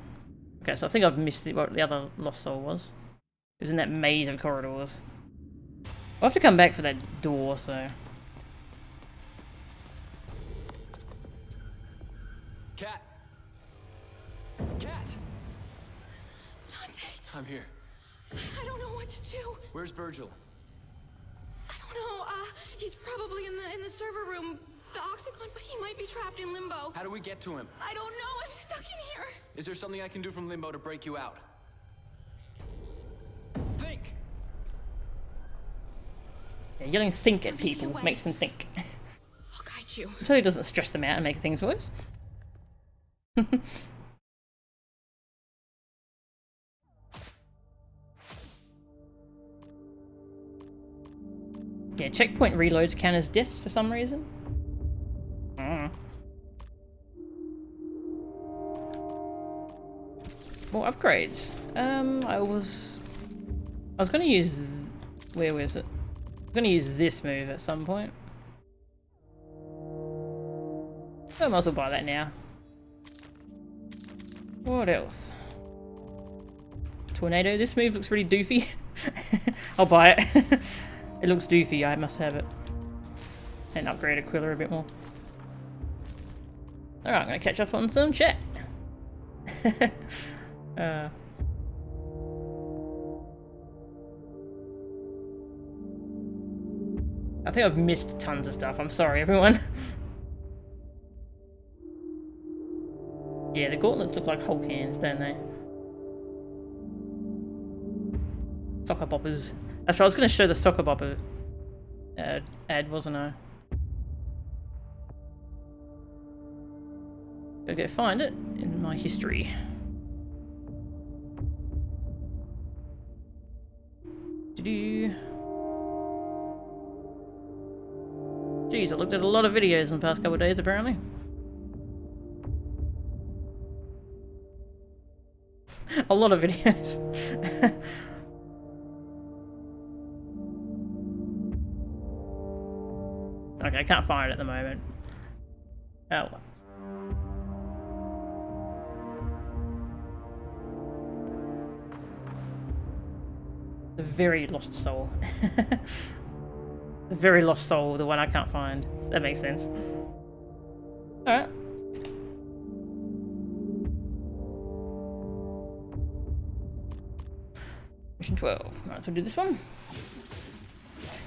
Okay, so I think I've missed what the other lost soul was. It was in that maze of corridors. I'll have to come back for that door, so... Cat! Cat! Dante, I'm here. I don't know what to do. Where's Virgil? I don't know. He's probably in the server room, the Octagon, but he might be trapped in limbo. How do we get to him? I don't know. I'm stuck in here. Is there something I can do from limbo to break you out? Think! Yeah, yelling think at people makes them think. I'll guide you. Until it doesn't stress them out and make things worse. Yeah, checkpoint reloads count as deaths for some reason. More upgrades. I was gonna use... Where was it? I was gonna use this move at some point. I might as well buy that now. What else? Tornado. This move looks really doofy. I'll buy it. It looks doofy, I must have it. And upgrade Aquila a bit more. Alright, I'm gonna catch up on some chat. I think I've missed tons of stuff. I'm sorry, everyone. Yeah, the gauntlets look like Hulk hands, don't they? Socker Boppers. That's right, I was going to show the Socker Bopper ad, wasn't I? Gotta go find it in my history. Jeez, I looked at a lot of videos in the past couple of days, apparently. A lot of videos. Okay, I can't find it at the moment. Oh. The very lost soul. The very lost soul, the one I can't find. That makes sense. Alright. Mission 12. Alright, so we'll do this one.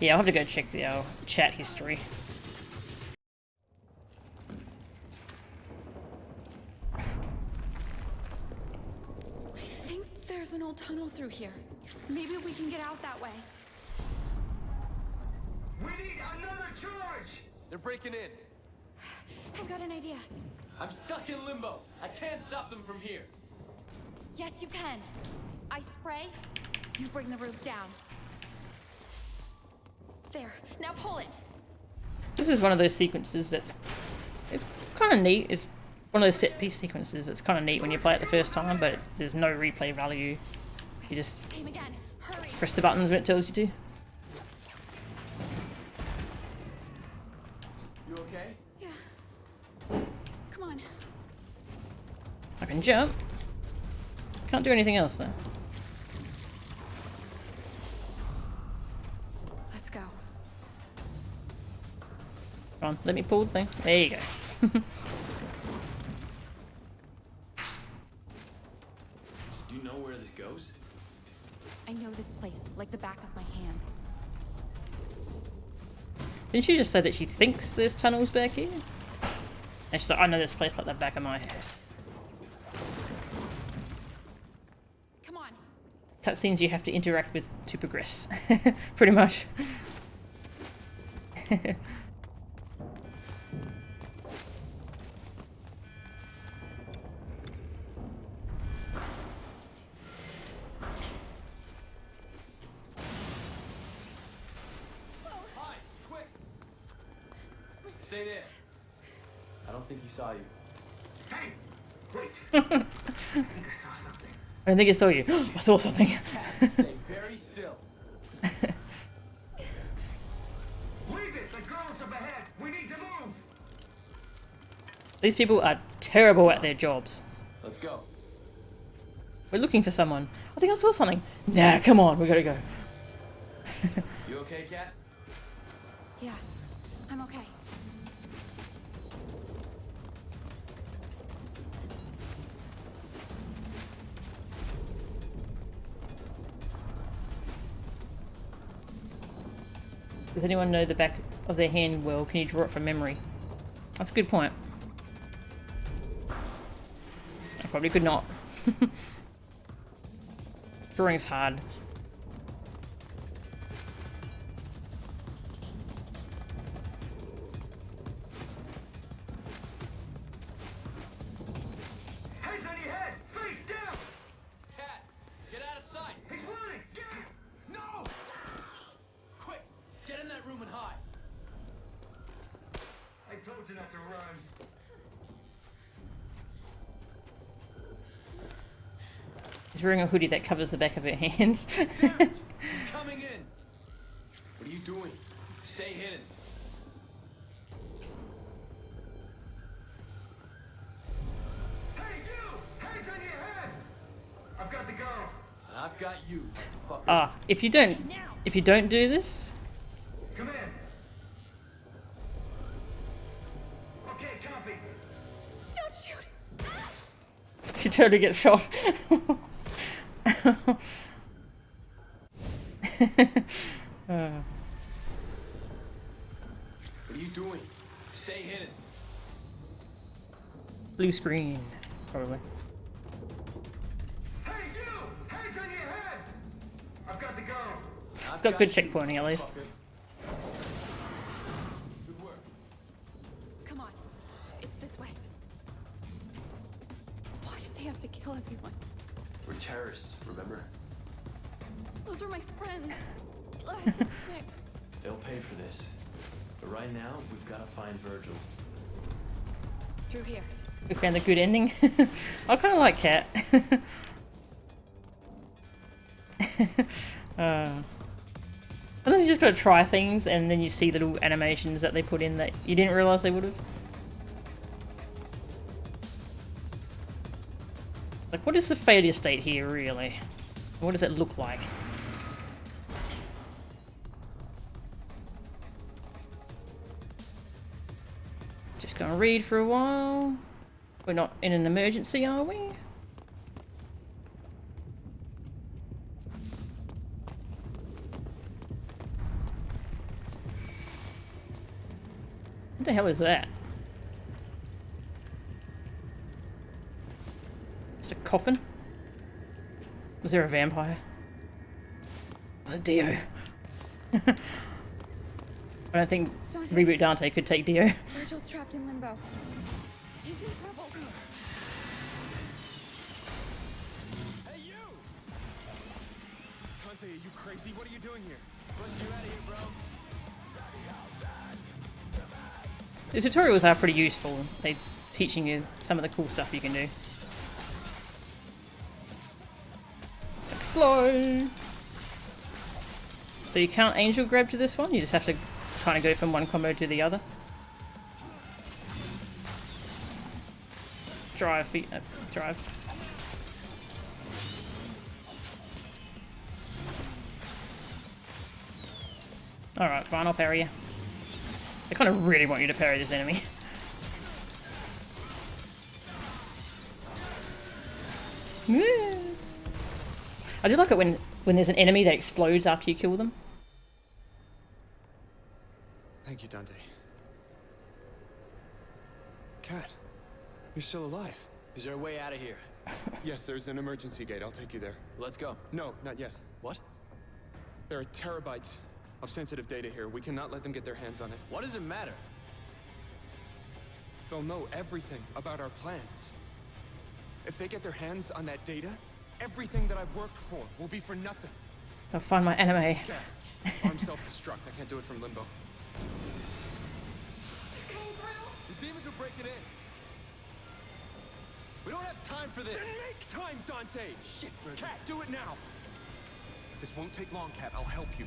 Yeah, I'll have to go check the chat history. I think there's an old tunnel through here. Maybe we can get out that way. We need another charge! They're breaking in. I've got an idea. I'm stuck in limbo. I can't stop them from here. Yes, you can. I spray, you bring the roof down. There, now pull it. This is one of those sequences it's kind of neat. It's one of those set piece sequences that's kind of neat when you play it the first time, but there's no replay value. You just Same again. Hurry. press the buttons when it tells you to. You okay? Yeah. Come on. I can jump. Can't do anything else though. Let's go. Come on, let me pull the thing. There you go. Do you know where this goes? I know this place like the back of my hand. Didn't she just say that she thinks there's tunnels back here? And she's like, I know this place like the back of my head. Come on. Cutscenes you have to interact with to progress. Pretty much. Hi, quick! Stay there. I don't think he saw you. Hey! Wait! I think I saw something. I don't think I saw you. I saw something. Cat, stay very still. Leave it! The girls up ahead! We need to move! These people are terrible at their jobs. Let's go. We're looking for someone. I think I saw something. Nah, come on, we gotta go. You okay, Cat? Yeah, I'm okay. Does anyone know the back of their hand well? Can you draw it from memory? That's a good point. I probably could not. Drawing's hard. Heads on your head! Face down! Cat, get out of sight! He's running! Get! No! Quick, get in that room and hide. I told you not to run. She's wearing a hoodie that covers the back of her hands. Damn it! He's coming in. What are you doing? Stay hidden. Hey, you! Heads on your head! I've got the girl. And I've got you, fucker. Ah, if you don't do this, Come in. Okay, copy. Don't shoot! you totally get shot. What are you doing? Stay hidden. Blue screen, probably. Hey, you! Heads on your head! I've got the girl. It's got good checkpointing at least. Good work. Come on. It's this way. Why did they have to kill everyone? We're terrorists, remember? Those are my friends. Elias is sick. They'll pay for this. But right now, we've got to find Virgil. Through here. We found a good ending. I kind of like Cat. Unless you just gotta try things and then you see little animations that they put in that you didn't realize they would have. Like, what is the failure state here, really? What does it look like? Just gonna read for a while. We're not in an emergency, are we? What the hell is that? Is it a coffin? Was there a vampire? Was it Dio? I don't think Dante. Reboot Dante could take Dio. Virgil's trapped in limbo. He's in trouble. Hey, you! Dante, are you crazy? What are you doing here? Bust you out of here, bro. The tutorials are pretty useful. They're teaching you some of the cool stuff you can do. Like fly! So you can't angel grab to this one, you just have to kind of go from one combo to the other. Drive, feet, drive. Alright, fine, I'll parry you. I kind of really want you to parry this enemy. I do like it when there's an enemy that explodes after you kill them. Thank you, Dante. Cat, you're still alive. Is there a way out of here? Yes, there's an emergency gate. I'll take you there. Let's go. No, not yet. What? There are terabytes of sensitive data here. We cannot let them get their hands on it. What does it matter? They'll know everything about our plans. If they get their hands on that data, everything that I've worked for will be for nothing. I'll find my anime. Cat, arm self-destruct. I can't do it from limbo. The demons are breaking in. We don't have time for this. Then make time, Dante! Shit, Virgil. Cat, do it now! This won't take long, Cat. I'll help you.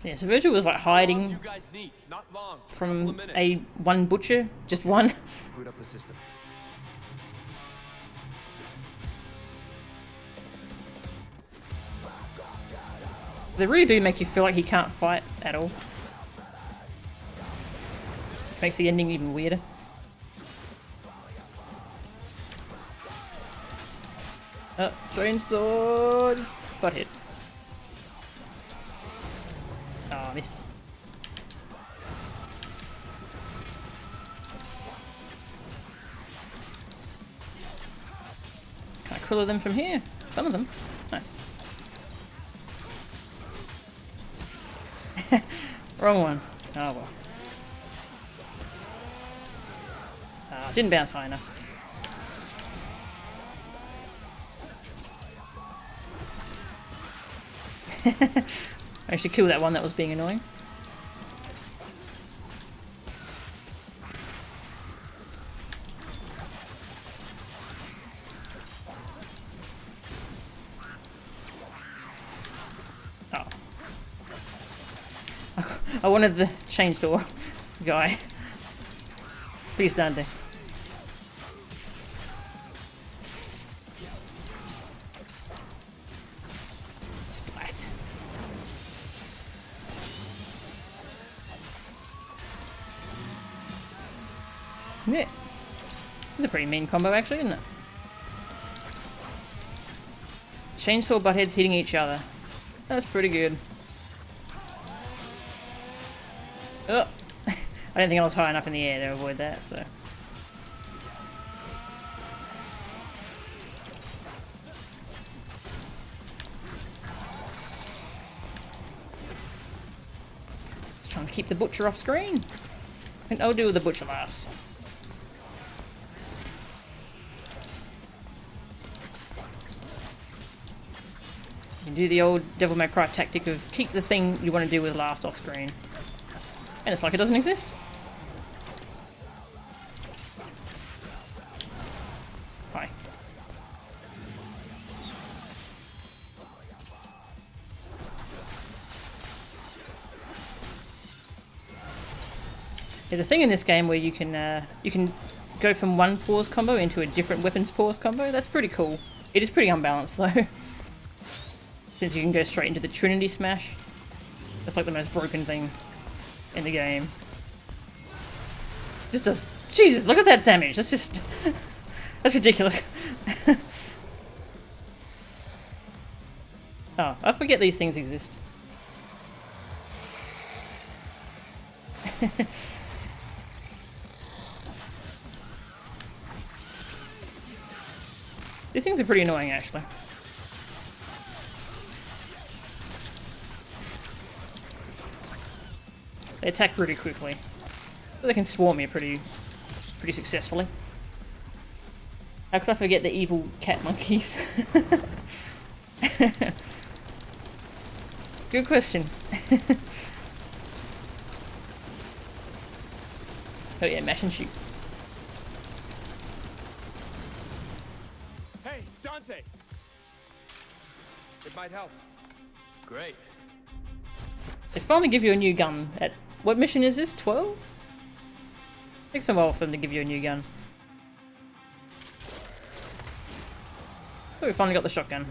Yeah, so Virgil was like How long do hiding you guys need? Not long. Couple from of minutes. a one butcher, just one. Boot up the system. They really do make you feel like he can't fight at all. Makes the ending even weirder. Chainsword! Got hit. Oh, I missed. Can I quiller them from here? Some of them. Nice. Wrong one. Oh well. Didn't bounce high enough. I should kill that one that was being annoying. Oh. I wanted the chainsaw guy. Please, Dante. Splat. Yeah. It's a pretty mean combo actually, isn't it? Chainsaw buttheads hitting each other. That's pretty good. Oh. I don't think I was high enough in the air to avoid that, so. Just trying to keep the butcher off screen. I think I'll do the butcher last. You can do the old Devil May Cry tactic of keep the thing you want to do with last off screen. And it's like it doesn't exist. Hi. There's a thing in this game where you can go from one pause combo into a different weapons pause combo. That's pretty cool. It is pretty unbalanced though. Since you can go straight into the Trinity Smash. That's like the most broken thing in the game. Just does. Jesus, look at that damage. That's just. That's ridiculous. Oh, I forget these things exist. These things are pretty annoying, actually. They attack really quickly. So they can swarm me pretty successfully. How could I forget the evil cat monkeys? Good question. Oh yeah, mash and shoot. Hey, Dante! It might help. Great. They finally give you a new gun at... What mission is this? 12? Takes a while for them to give you a new gun. Oh, we finally got the shotgun.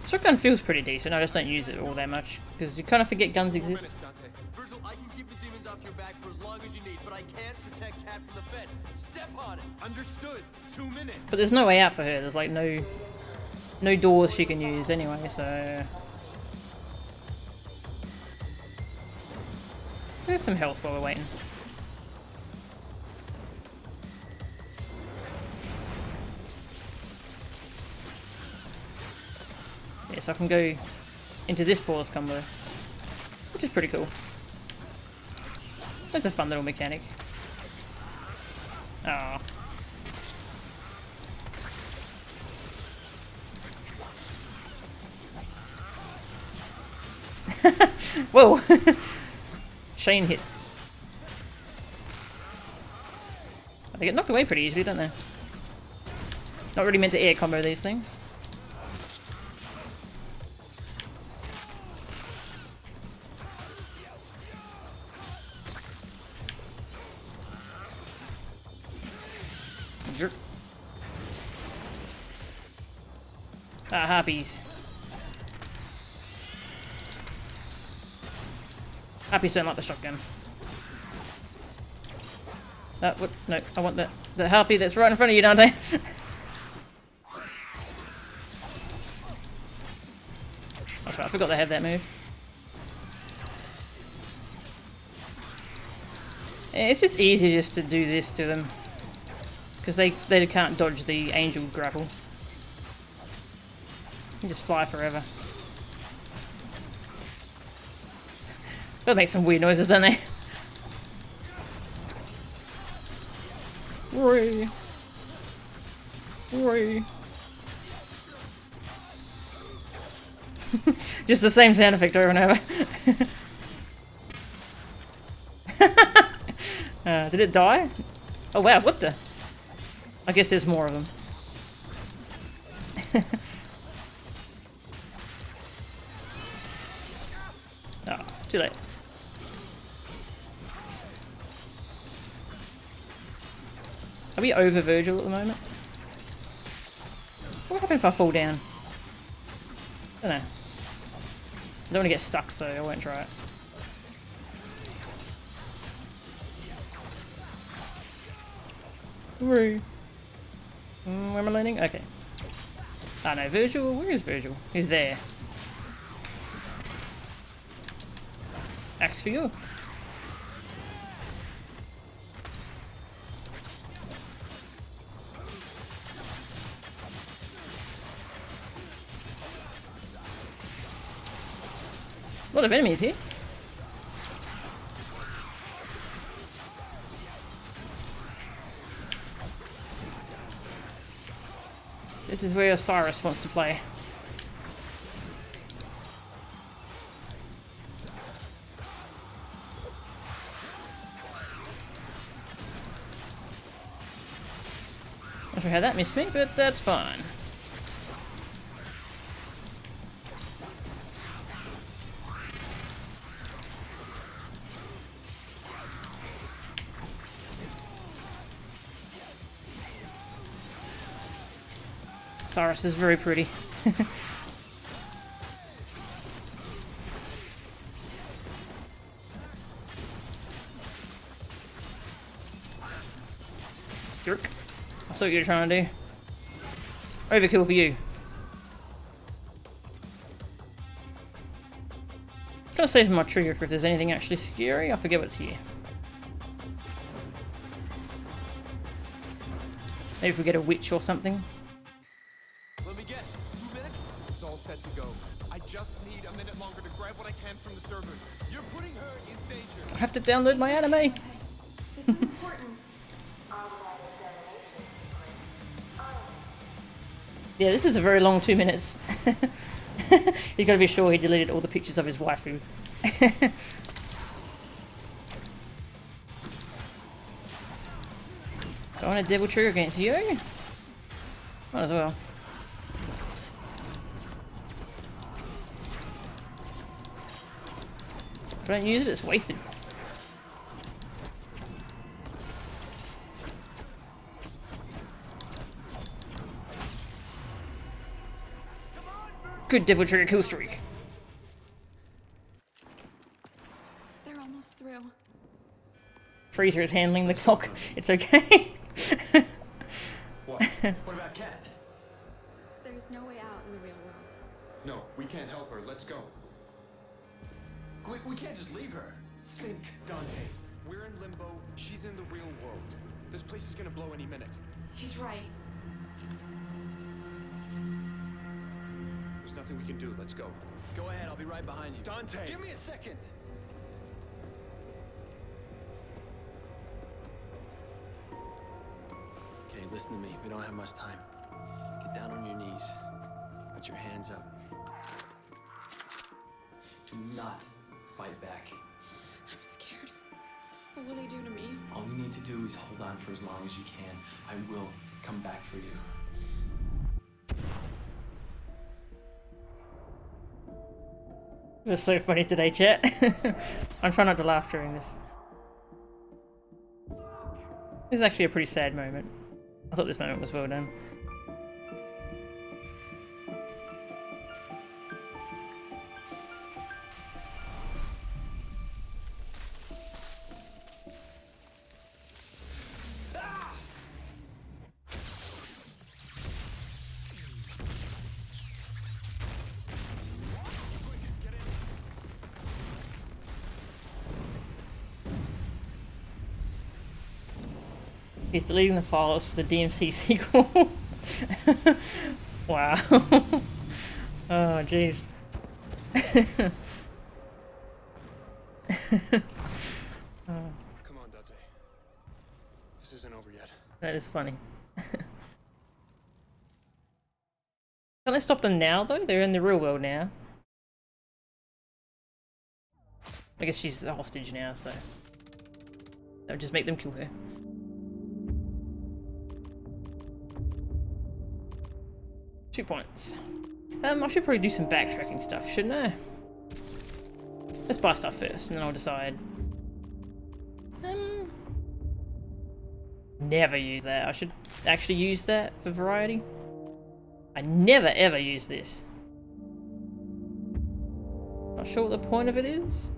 Shotgun feels pretty decent, I just don't use it all that much. Because you kind of forget guns exist. Minutes, Dante. Virgil, I can keep the demons off your back for as long as you need, but I can't protect Cat from the feds. Step on it. Understood. 2 minutes. But there's no way out for her, there's like no doors she can use anyway, so... There's some health while we're waiting. Yes, I can go into this pause combo, which is pretty cool. That's a fun little mechanic. Ah. Whoa! Shane hit. They get knocked away pretty easily, don't they? Not really meant to air combo these things. Jerk. Ah, harpies. Harpies don't like the shotgun. What? No, I want the harpy that's right in front of you, Dante. That's right, I forgot they have that move. Yeah, it's just easier just to do this to them. Because they can't dodge the angel grapple. You just fly forever. They'll make some weird noises, don't they? Roy. Roy. Just the same sound effect over and over. Did it die? Oh wow, what the? I guess there's more of them. Oh, too late. Are we over Virgil at the moment? What happens if I fall down? I don't know. I don't want to get stuck, so I won't try it. Where am I landing? Okay. Ah no, Virgil? Where is Virgil? He's there. Axe for you. A lot of enemies here. This is where Osiris wants to play. Not sure how that missed me, but that's fine. Osiris is very pretty. Jerk. I saw what you were trying to do. Overkill for you. Gotta save my trigger for if there's anything actually scary. I forget what's here. Maybe if we get a witch or something. Let me guess. 2 minutes? It's all set to go. I just need a minute longer to grab what I can from the servers. You're putting her in danger. I have to download my anime. This is important. Yeah, this is a very long 2 minutes. You gotta be sure he deleted all the pictures of his waifu. Don't want a devil trigger against you? Might as well. If I don't use it, it's wasted. Good devil trigger kill streak. They're almost through. Freezer is handling the clock. It's okay. What? What about Kat? There's no way out in the real world. No, we can't help her. Let's go. We can't just leave her. Think, Dante. We're in limbo. She's in the real world. This place is gonna blow any minute. He's right. There's nothing we can do. Let's go. Go ahead, I'll be right behind you. Dante! Give me a second. Okay, listen to me. We don't have much time. Get down on your knees. Put your hands up. Do not fight back. I'm scared. What will they do to me? All you need to do is hold on for as long as you can. I will come back for you. It was so funny today, chat. I'm trying not to laugh during this. This is actually a pretty sad moment. I thought this moment was well done. He's deleting the files for the DmC sequel. Wow. Oh, jeez. Come on, Dante. This isn't over yet. That is funny. Can I stop them now, though? They're in the real world now. I guess she's a hostage now, so... I'll just make them kill her. .2 points. I should probably do some backtracking stuff, shouldn't I? Let's buy stuff first, and then I'll decide. Never use that. I should actually use that for variety. I never ever use this. Not sure what the point of it is.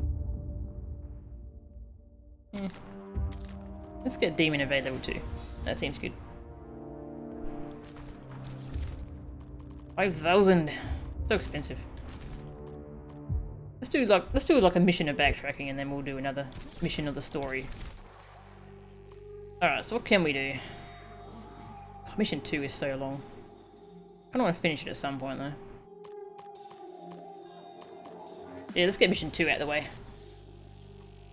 Let's get Demon available too. That seems good. 5,000. So expensive. Let's do like a mission of backtracking, and then we'll do another mission of the story. Alright, so what can we do? God, mission 2 is so long. I don't want to finish it at some point though. Yeah, let's get mission 2 out of the way.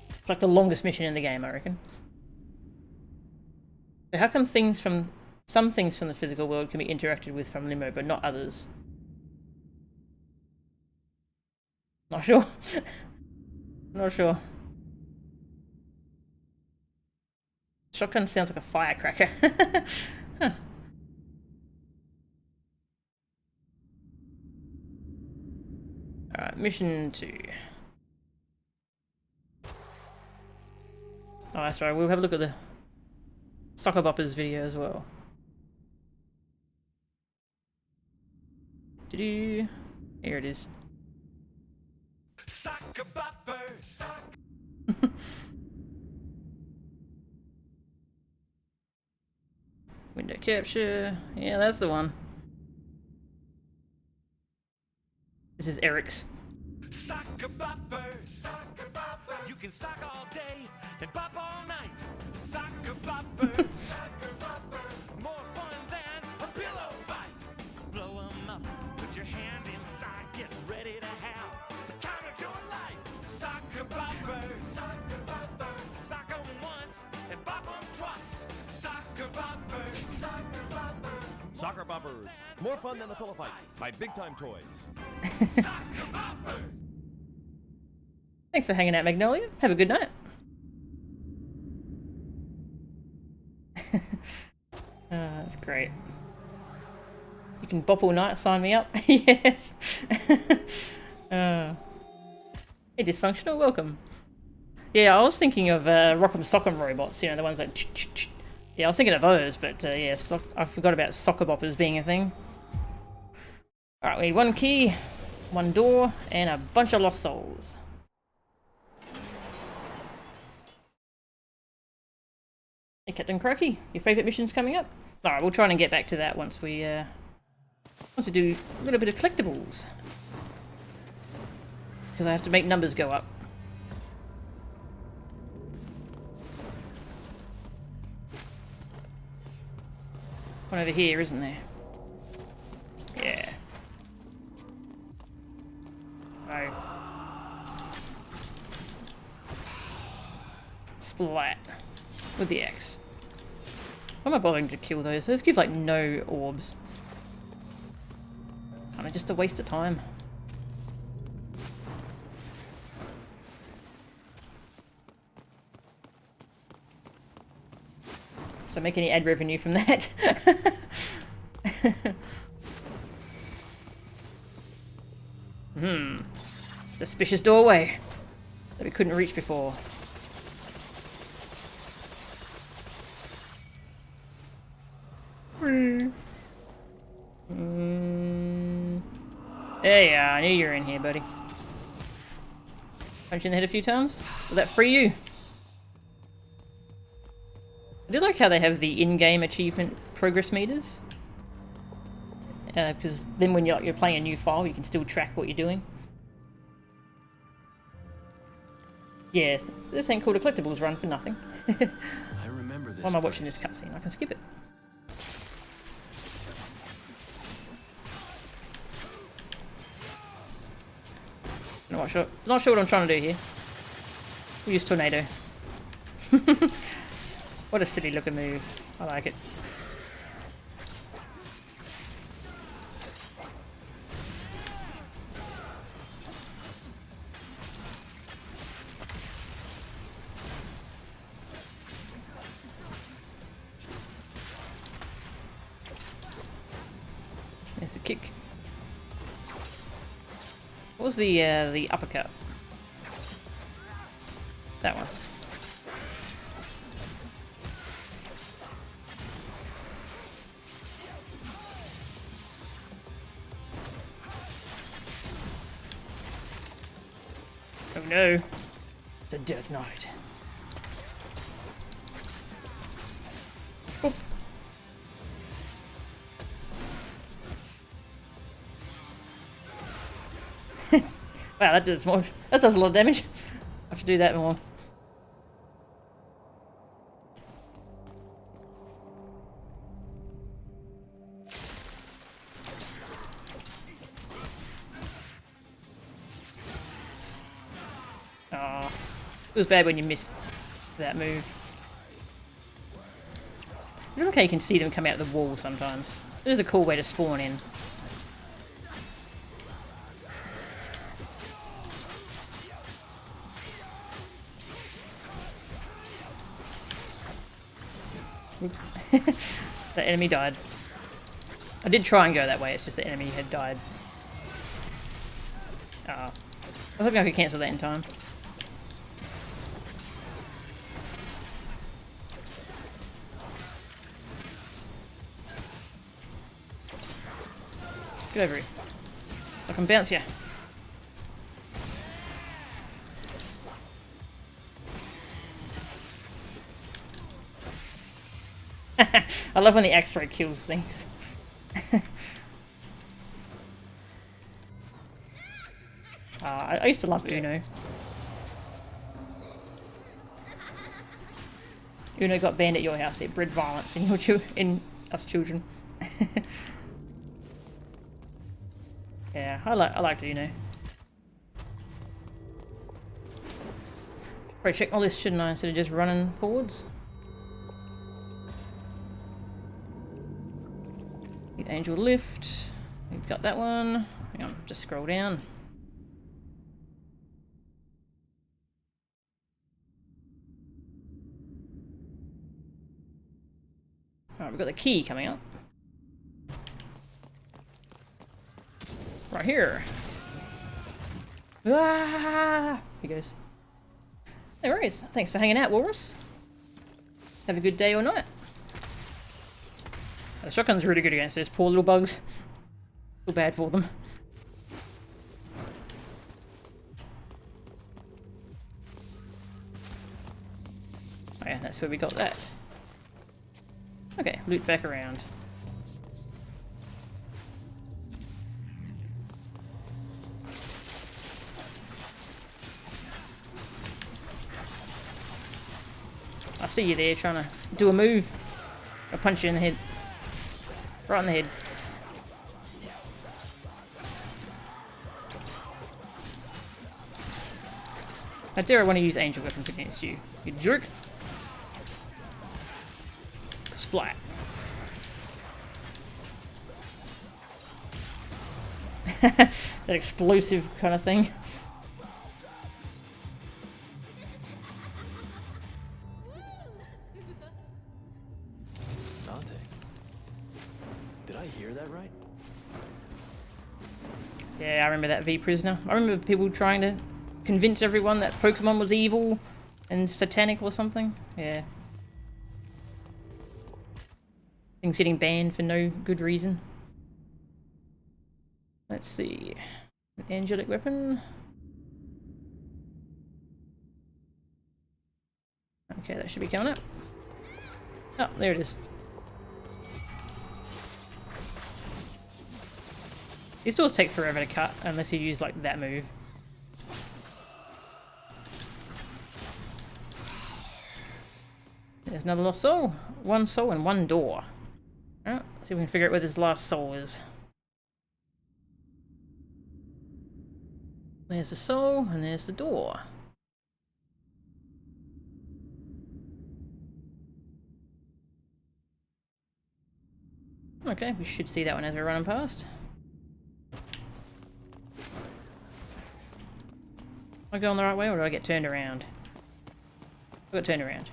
It's like the longest mission in the game, I reckon. So how come some things from the physical world can be interacted with from Limbo, but not others? Not sure. Not sure. Shotgun sounds like a firecracker. Huh. Alright, mission 2. Oh, that's right, we'll have a look at the Socker Boppers video as well. Here it is. Socker Boppers! Window capture. Yeah, that's the one. This is Eric's. Socker Boppers! Socker Boppers! You can sock all day and bop all night. Socker Boppers! Socker Boppers! More fun than a pillow fight. Blow 'em up, put your hand inside, get ready to have the time of your life. Socker Boppers, Socker Boppers. Sock 'em once and bop 'em twice. Socker Boppers, Socker Boppers. Socker Boppers, more fun than a pillow fight by Big Time Toys. Socker Boppers. Thanks for hanging out, Magnolia. Have a good night. That's great. You can bop all night, sign me up. Yes. Hey, Dysfunctional, welcome. Yeah, I was thinking of Rock'em Sock'em robots, you know, the ones that... Yeah, I was thinking of those, but yeah, I forgot about Socker Boppers being a thing. Alright, we need one key, one door, and a bunch of lost souls. Hey, Captain Croaky, your favourite mission's coming up? Alright, we'll try and get back to that once we do a little bit of collectibles. Because I have to make numbers go up. One over here, isn't there? Yeah. Oh. Splat. With the X. Why am I bothering to kill those? Those give like no orbs. Kinda just a waste of time. Don't make any ad revenue from that. Suspicious doorway that we couldn't reach before. There you are. I knew you were in here, buddy. Punch you in the head a few times? Will that free you? I do like how they have the in-game achievement progress meters. Because then when you're playing a new file, you can still track what you're doing. Yes, this ain't called a collectibles run for nothing. I remember this. Why am I watching this cutscene? I can skip it. Not sure what I'm trying to do here. We'll use Tornado. What a silly looking move. I like it. There's a kick. What was the uppercut? That one. Oh no. The Death Knight. Oh. Wow, that does more. That does a lot of damage. I have to do that more. Aw. It was bad when you missed that move. I look how you can see them come out of the wall sometimes. It is a cool way to spawn in. The enemy died. I did try and go that way, it's just the enemy had died. I was hoping I could cancel that in time. Get over here. I can bounce you. I love when the axe throw kills things. I used to love Uno. Uno got banned at your house. It bred violence in us children. Yeah, I like to, you know. Probably check my list, shouldn't I, instead of just running forwards? The Angel Lift. We've got that one. Hang on, just scroll down. Alright, we've got the key coming up. Right here. Ah! Here goes. No worries. Thanks for hanging out, Walrus. Have a good day or night. The shotgun's really good against those poor little bugs. Feel bad for them. Oh yeah, that's where we got that. Okay, loop back around. I see you there trying to do a move. I'll punch you in the head. Right in the head. How dare I want to use angel weapons against you, you jerk. Splat. That explosive kind of thing. Dante. Did I hear that right? Yeah, I remember that V Prisoner. I remember people trying to convince everyone that Pokemon was evil and satanic or something. Yeah. Things getting banned for no good reason. Let's see. An angelic weapon. Okay, that should be coming up. Oh, there it is. These doors take forever to cut unless you use like that move. There's another lost soul. One soul and one door. Alright, see if we can figure out where this last soul is. There's the soul, and there's the door. Okay, we should see that one as we're running past. Am I going the right way, or do I get turned around? I got turned around.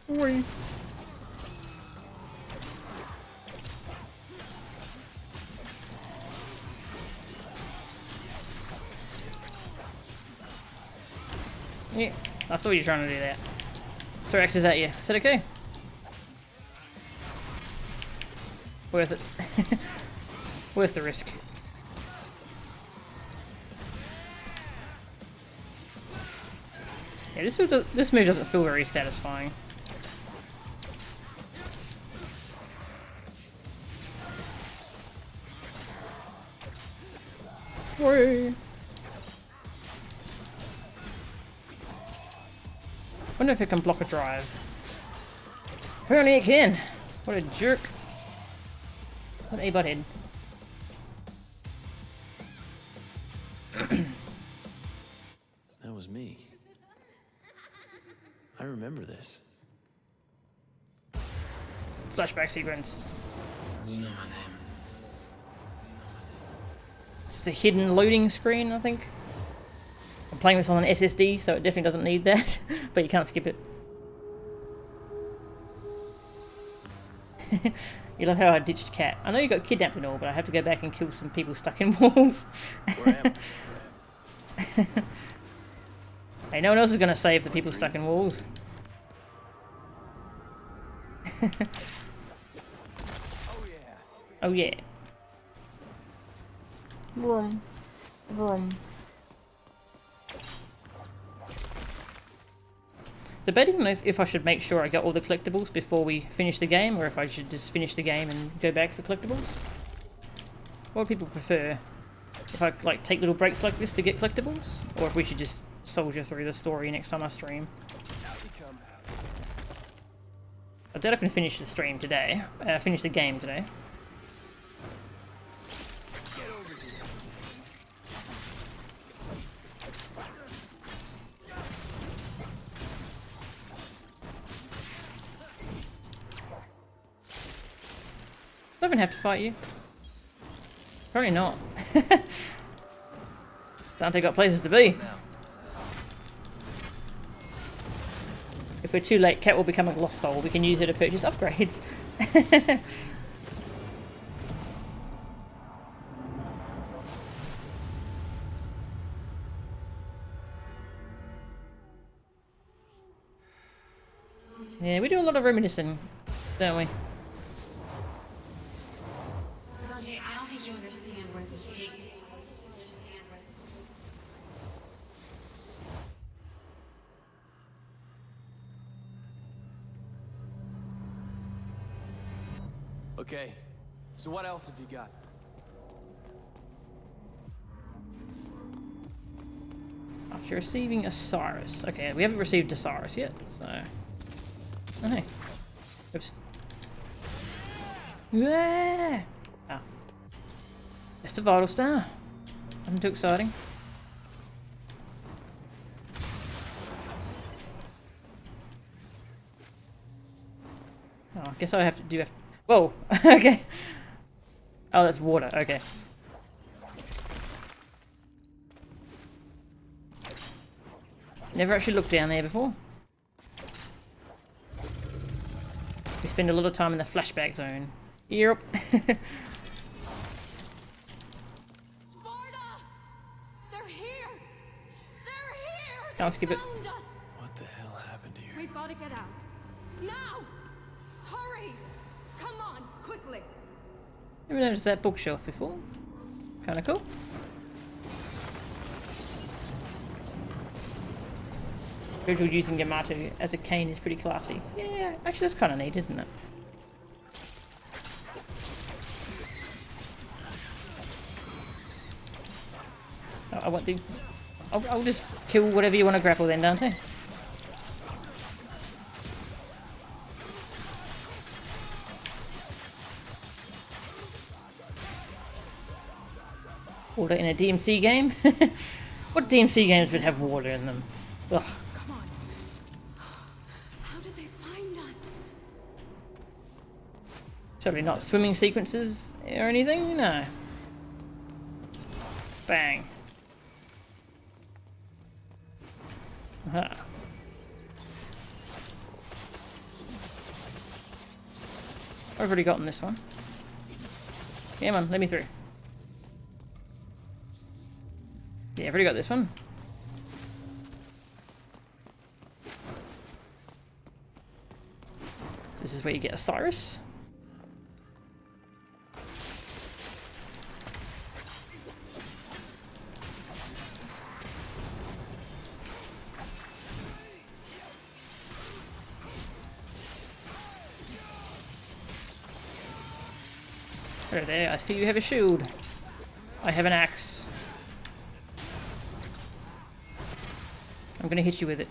Oi. Yeah, I saw you trying to do that. Throw axes at you. Is that okay? Worth it. Worth the risk. Yeah, this move doesn't feel very satisfying. Whee! Wonder if it can block a drive. Apparently it can. What a jerk. What a butthead. That was me. I remember this. Flashback sequence. You know my name. It's a hidden loading screen, I think. I'm playing this on an SSD, so it definitely doesn't need that, but you can't skip it. You love how I ditched Cat. I know you got kidnapped and all, but I have to go back and kill some people stuck in walls. Where am I? Hey, no one else is going to save the people stuck in walls. Oh yeah. Oh yeah. Vroom. Vroom. Debating if I should make sure I get all the collectibles before we finish the game, or if I should just finish the game and go back for collectibles. What do people prefer? If I like take little breaks like this to get collectibles, or if we should just soldier through the story next time I stream. Out you come. some. I doubt I can finish the stream today. Finish the game today. Get over here. Do I even have to fight you? Probably not. Dante got places to be. If we're too late, Cat will become a lost soul. We can use her to purchase upgrades. Yeah, we do a lot of reminiscing, don't we? Dante, I don't think you understand what's at stake. Okay, so what else have you got? After receiving Osiris. Okay, we haven't received Osiris yet, so... Oh, hey. Oops. Yeah! Ah. Just a vital star. Nothing too exciting. Oh, I guess I have to do... Whoa! Okay. Oh, that's water. Okay. Never actually looked down there before. We spend a lot of time in the flashback zone. Yep. Sparta! They're here! They're here! Can't skip it. Found us. What the hell happened here? We've got to get out. Now! Hurry! Come on, quickly! Never noticed that bookshelf before. Kinda cool. Virgil using Yamato as a cane is pretty classy. Yeah, actually that's kinda neat, isn't it? Oh, I want the... I'll just kill whatever you want to grapple then, Dante. Water in a DmC game? What DmC games would have water in them? Ugh. Come on. How did they find us? Surely not swimming sequences or anything? No. Bang. Aha. I've already gotten this one. Come on, let me through. Yeah, I've already got this one. This is where you get Osiris. Hello there, I see you have a shield. I have an axe. I'm gonna hit you with it.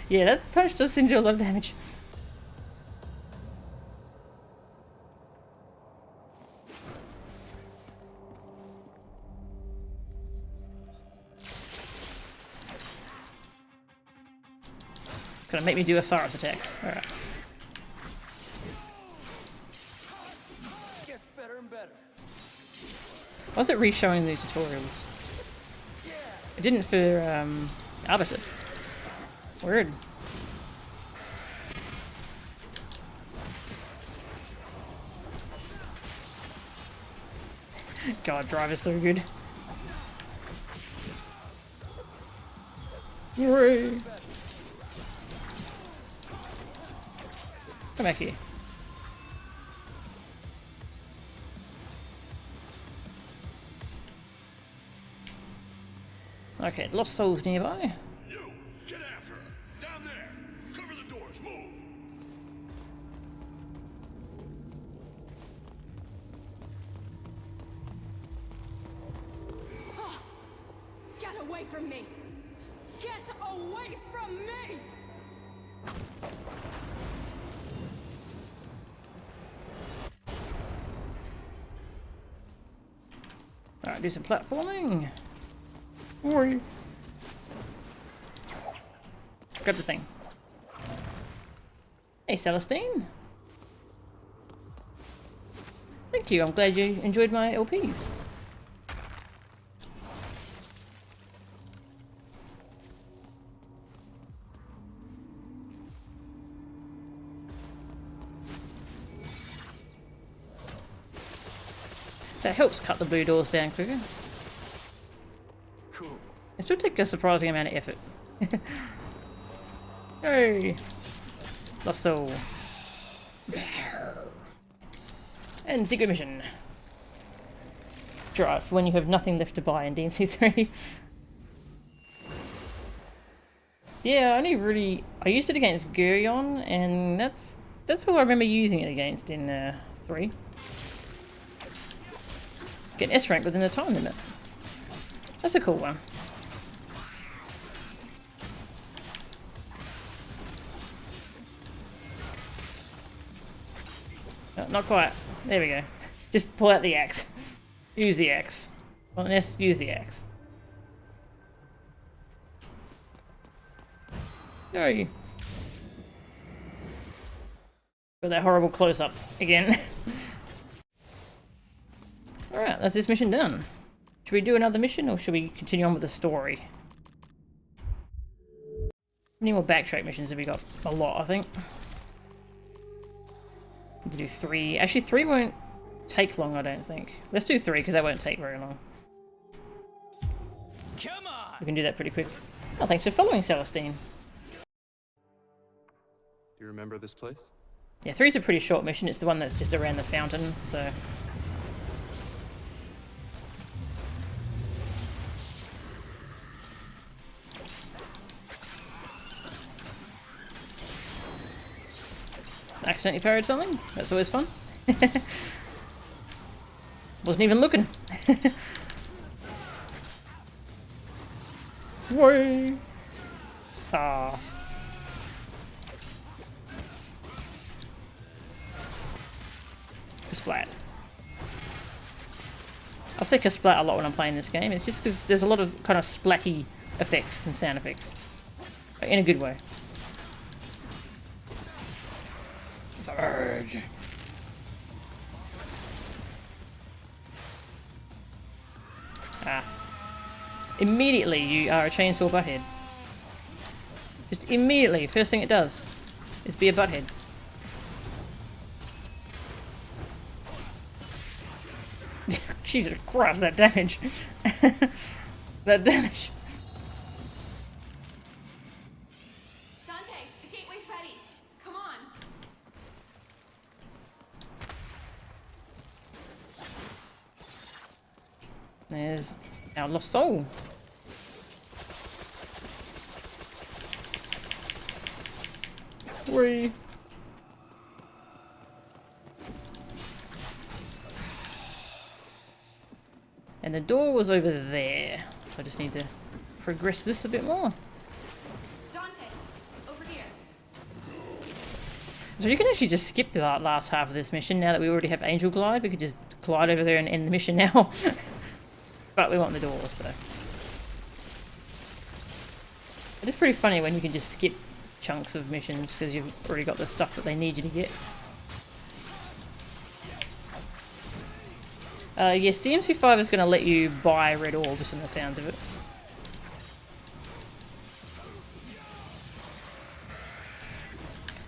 Yeah, that punch does seem to do a lot of damage. It's gonna make me do Osiris attacks. Alright. Gets better and better. Why is it re-showing these tutorials? It didn't for Arbiter. Weird. God, Drive is so good. Hooray! Come back here. Okay, Lost Souls nearby. You, get after her. Down there. Cover the doors. Move. away from me! Get away from me! Alright, do some platforming. Oi. Grab the thing. Hey, Celestine. Thank you, I'm glad you enjoyed my LPs. That helps cut the blue doors down quicker. Cool. It still takes a surprising amount of effort. Hey! Lost soul. And secret mission. Drive when you have nothing left to buy in DmC 3. Yeah, I used it against Gurion, and that's all I remember using it against in 3. Get an S rank within the time limit. That's a cool one. No, not quite. There we go. Just pull out the axe. Use the axe. On an S, use the axe. No. Got that horrible close-up again. Alright, that's this mission done. Should we do another mission, or should we continue on with the story? How many more backtrack missions have we got? A lot, I think. To do 3. Actually, 3 won't take long, I don't think. Let's do 3, because that won't take very long. Come on! We can do that pretty quick. Oh, thanks for following, Celestine. Do you remember this place? Yeah, 3's a pretty short mission. It's the one that's just around the fountain, so... Accidentally parried something? That's always fun. Wasn't even looking. Way. Ah. Splat. I say splat a lot when I'm playing this game. It's just because there's a lot of kind of splatty effects and sound effects. In a good way. Surge. Ah. Immediately you are a chainsaw butthead. Just immediately, first thing it does is be a butthead. Jesus Christ, that damage. That damage. Dante, the gateway's ready. Come on. There's our lost soul. Whee! And the door was over there. So I just need to progress this a bit more. Dante, over here. So you can actually just skip the last half of this mission now that we already have Angel Glide. We could just glide over there and end the mission now. But we want the door, so. It is pretty funny when you can just skip chunks of missions because you've already got the stuff that they need you to get. Yes, DmC 5 is going to let you buy red orbs from the sounds of it.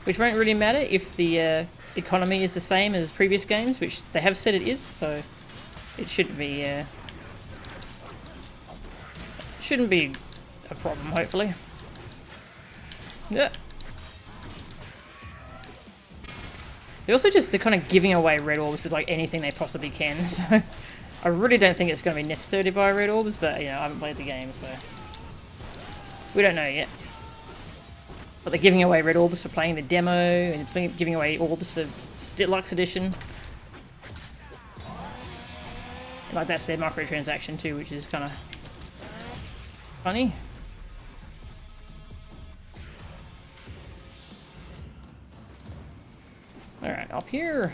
Which won't really matter if the economy is the same as previous games, which they have said it is, so it shouldn't be a problem, hopefully. Yeah. They're also just kind of giving away red orbs with like anything they possibly can, so I really don't think it's going to be necessary to buy red orbs, but you know, I haven't played the game, so we don't know yet. But they're giving away red orbs for playing the demo, and giving away orbs for Deluxe Edition. Like that's their microtransaction too, which is kind of Funny. Alright, up here.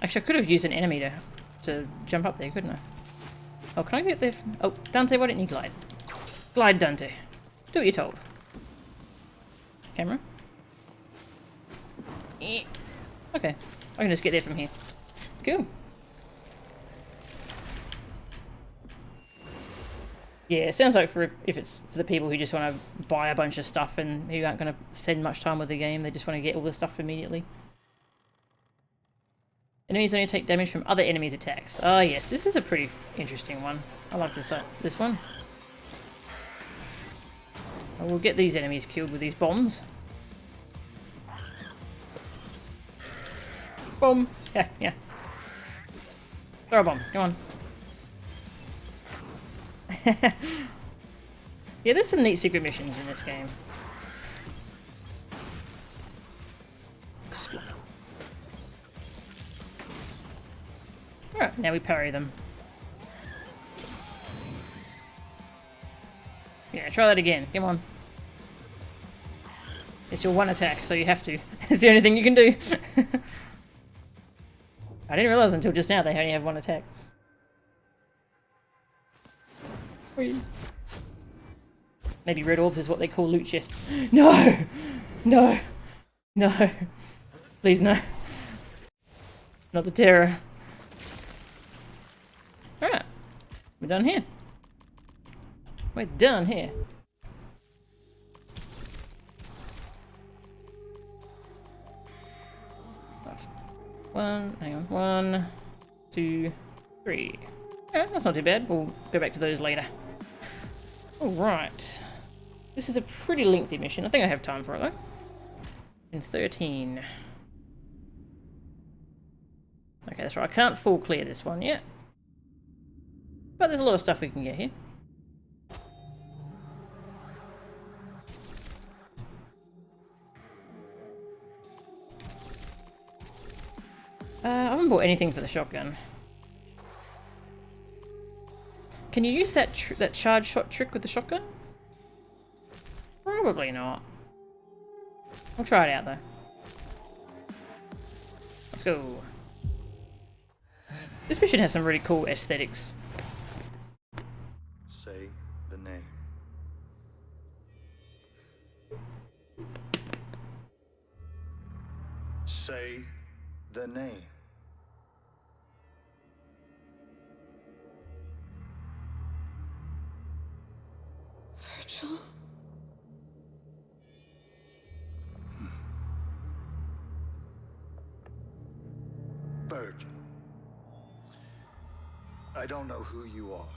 Actually, I could have used an enemy to jump up there, couldn't I? Oh, can I get there? Oh, Dante, why didn't you glide? Glide, Dante. Do what you're told. Camera. Eh. Okay, I can just get there from here. Cool. Yeah, it sounds like if it's for the people who just want to buy a bunch of stuff and who aren't going to spend much time with the game, they just want to get all the stuff immediately. Enemies only take damage from other enemies' attacks. Oh yes, this is a pretty interesting one. I like this one. I will get these enemies killed with these bombs. Bomb! Yeah, yeah. Throw a bomb, come on. Yeah, there's some neat secret missions in this game. Alright, now we parry them. Yeah, try that again. Come on. It's your one attack, so you have to. It's the only thing you can do. I didn't realize until just now they only have one attack. Maybe red orbs is what they call loot chests. No! No! No! Please, no. Not the terror. Alright. We're done here. We're done here. That's hang on. 1, 2, 3. Yeah, that's not too bad. We'll go back to those later. Alright. This is a pretty lengthy mission. I think I have time for it though. In 13. Okay, that's right. I can't full clear this one yet. But there's a lot of stuff we can get here. I haven't bought anything for the shotgun. Can you use that charge shot trick with the shotgun? Probably not. I'll try it out though. Let's go. This mission has some really cool aesthetics. Say the name. Say the name. Virgil? Virgil. I don't know who you are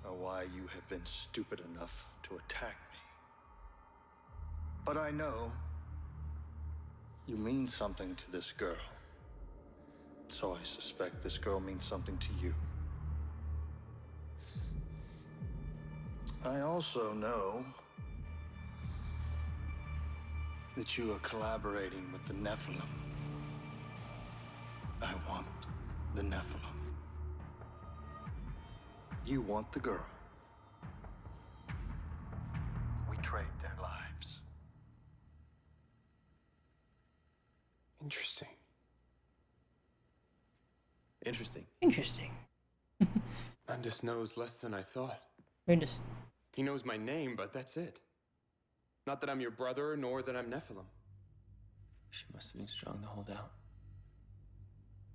or why you have been stupid enough to attack me. But I know you mean something to this girl. So I suspect this girl means something to you. I also know that you are collaborating with the Nephilim. I want the Nephilim. You want the girl. We trade their lives. Interesting. Interesting. Interesting. Mundus knows less than I thought. Mundus. He knows my name, but that's it. Not that I'm your brother, nor that I'm Nephilim. She must have been strong to hold out.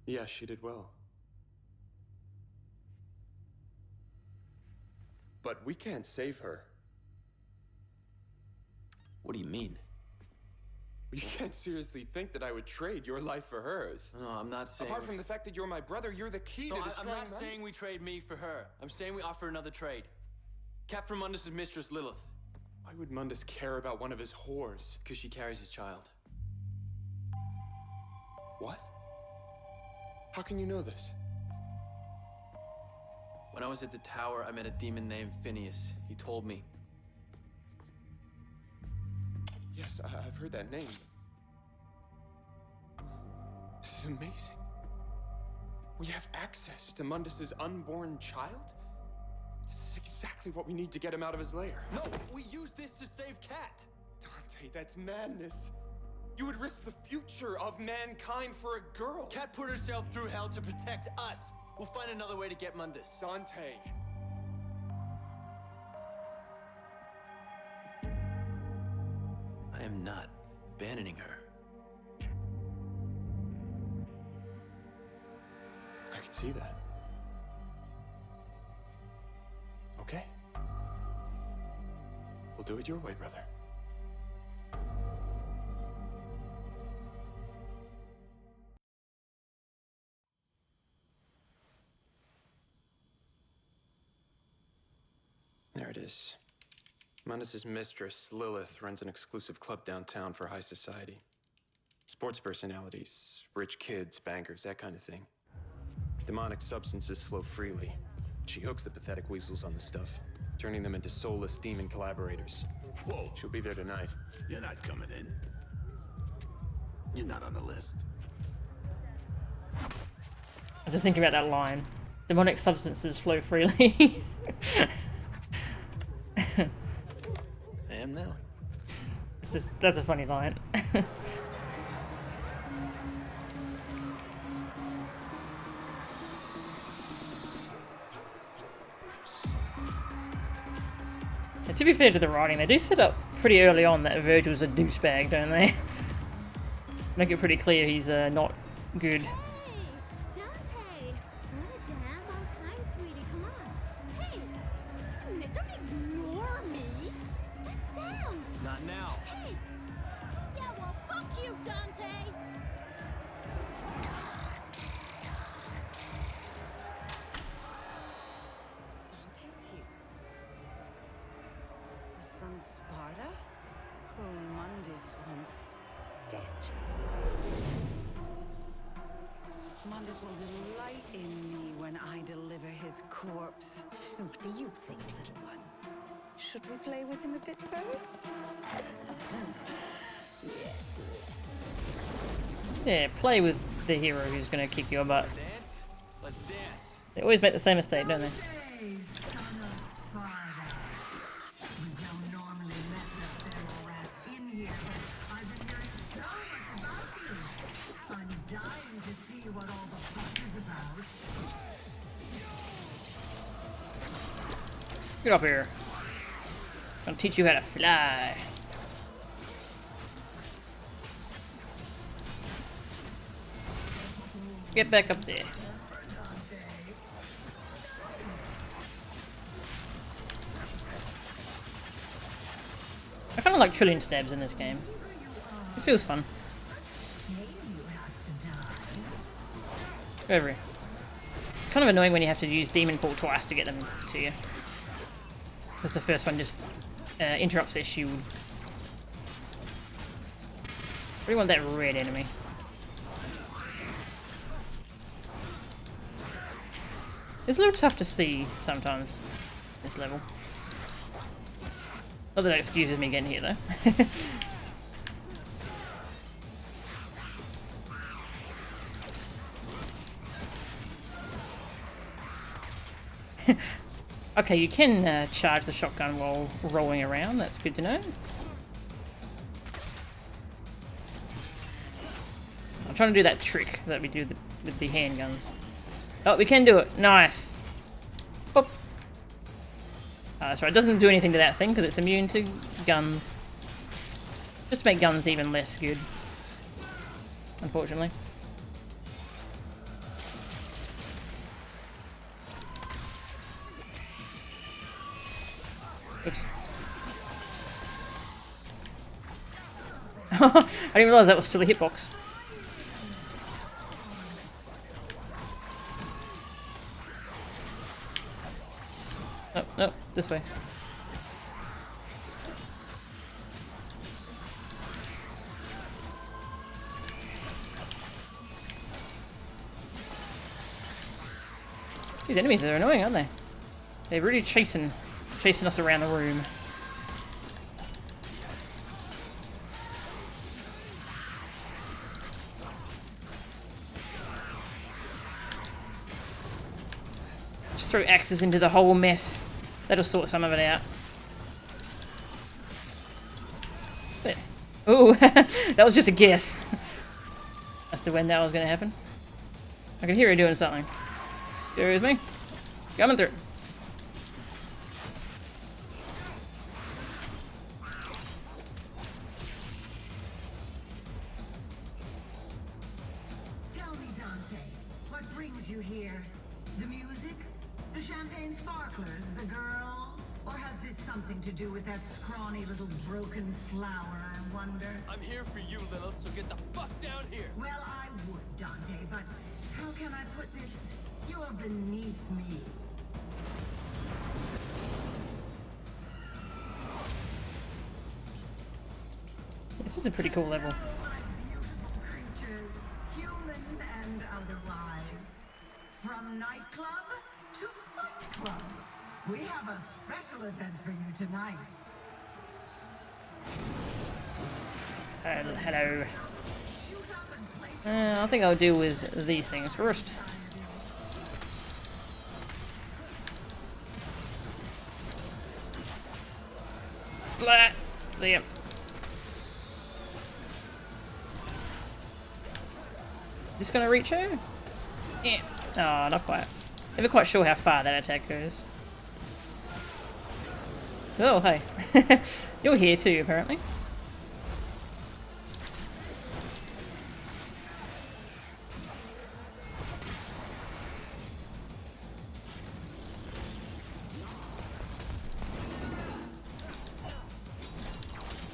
Yeah, she did well. But we can't save her. What do you mean? You can't seriously think that I would trade your life for hers. No, I'm not saying... Apart from the fact that you're my brother, you're the key to destroying... I'm not them. saying we trade me for her. I'm saying we offer another trade. Captain Mundus' mistress, Lilith. Why would Mundus care about one of his whores? Because she carries his child. What? How can you know this? When I was at the tower, I met a demon named Phineas. He told me. Yes, I've heard that name. This is amazing. We have access to Mundus' unborn child? exactly what we need to get him out of his lair. No, we use this to save Cat. Dante, that's madness. You would risk the future of mankind for a girl. Cat put herself through hell to protect us. We'll find another way to get Mundus. Dante. I am not abandoning her. I could see that. Okay. We'll do it your way, brother. There it is. Mundus's mistress, Lilith, runs an exclusive club downtown for high society. Sports personalities, rich kids, bankers, that kind of thing. Demonic substances flow freely. She hooks the pathetic weasels on the stuff, turning them into soulless demon collaborators. Whoa. She'll be there tonight. You're not coming in. You're not on the list. I just think about that line. Demonic substances flow freely. I am now. It's just, that's a funny line. And to be fair to the writing, they do set up pretty early on that Virgil's a douchebag, don't they? Make it pretty clear he's not good. Dante! Wanna dance on time, sweetie? Come on. Hey! Don't ignore me! Let's dance! Not now. Hey! Yeah, well, fuck you, Dante! Dante's here. The son of Sparta, whom Mundus once dead. Mundus will delight in me when I deliver his corpse. What do you think, little one? Should we play with him a bit first? Yes. Yeah, play with the hero who's gonna kick your butt. Dance? Let's dance. They always make the same mistake, don't they? Get up here. I'll teach you how to fly. Get back up there. I kind of like trillion stabs in this game. It feels fun. Go over here. It's kind of annoying when you have to use Demon Pull twice to get them to you. Because the first one just interrupts their shield. Really want that red enemy. It's a little tough to see sometimes, this level. Not that that excuses me getting here though. Okay, you can charge the shotgun while rolling around, that's good to know. I'm trying to do that trick that we do with the handguns. Oh, we can do it. Nice. Boop. That's right. It doesn't do anything to that thing because it's immune to guns. Just to make guns even less good. Unfortunately. Oops. I didn't realise that was still a hitbox. Oh, no, this way. These enemies are annoying, aren't they? They're really chasing us around the room. Just throw axes into the whole mess That'll sort some of it out. There. Ooh, that was just a guess as to when that was going to happen. I can hear her doing something. Excuse me. Coming through. Tell me, Dante, what brings you here? The music? The champagne sparklers? The girls? Or has this something to do with that scrawny little broken flower, I wonder? I'm here for you, Lilith, so get the fuck down here! Well, I would, Dante, but how can I put this? You're beneath me. This is a pretty cool level. Beautiful creatures, human and otherwise. From nightclub to fight club. We have a special event for you tonight. Hello. I think I'll deal with these things first. Splat! See ya. Is this gonna reach her? Yeah. Oh, not quite. Never quite sure how far that attack goes. Oh, hey. You're here too, apparently.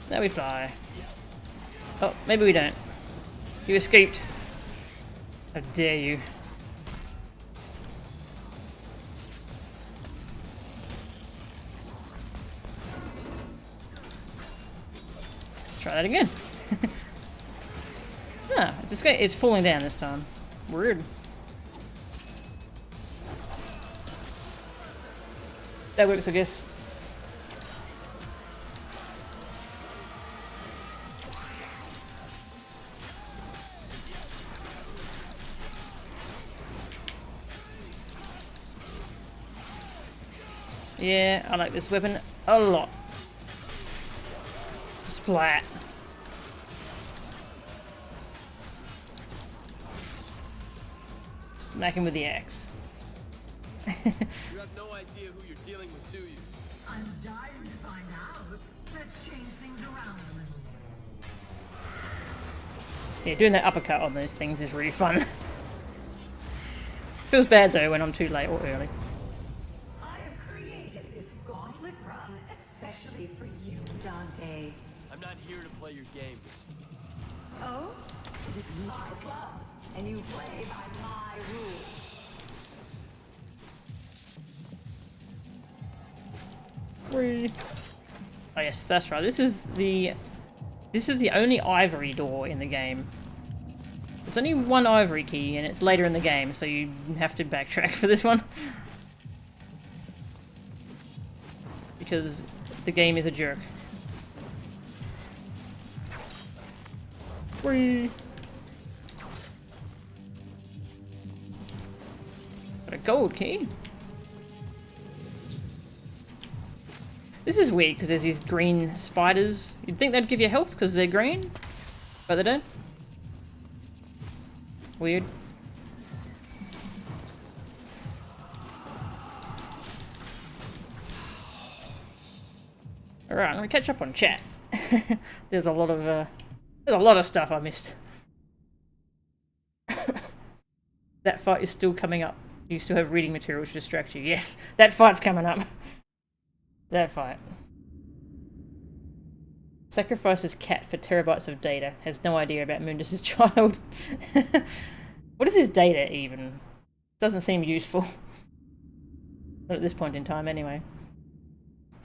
There we fly. Oh, maybe we don't. You escaped. How dare you. Try that again. Ah, it's falling down this time. Weird. That works, I guess. Yeah, I like this weapon a lot. Splat. Smack him with the axe. You have no idea who you're dealing with, do you? I'm dying to find out. Let's change things around a little. Yeah, doing that uppercut on those things is really fun. Feels bad though when I'm too late or early. I have created this gauntlet run especially for you, Dante. I'm not here to play your games. Oh? This is my club, and you play by my rules. Oh yes, that's right. This is the only ivory door in the game. It's only one ivory key, and it's later in the game, so you have to backtrack for this one. Because the game is a jerk. Whee! Got a gold key. This is weird because there's these green spiders. You'd think they'd give you health because they're green, but they don't. Weird. Alright, I'm gonna catch up on chat. There's a lot of stuff I missed. That fight is still coming up. You still have reading material to distract you. Yes, that fight's coming up. That fight. Sacrifices cat for terabytes of data. Has no idea about Mundus's child. What is his data even? Doesn't seem useful. Not at this point in time anyway.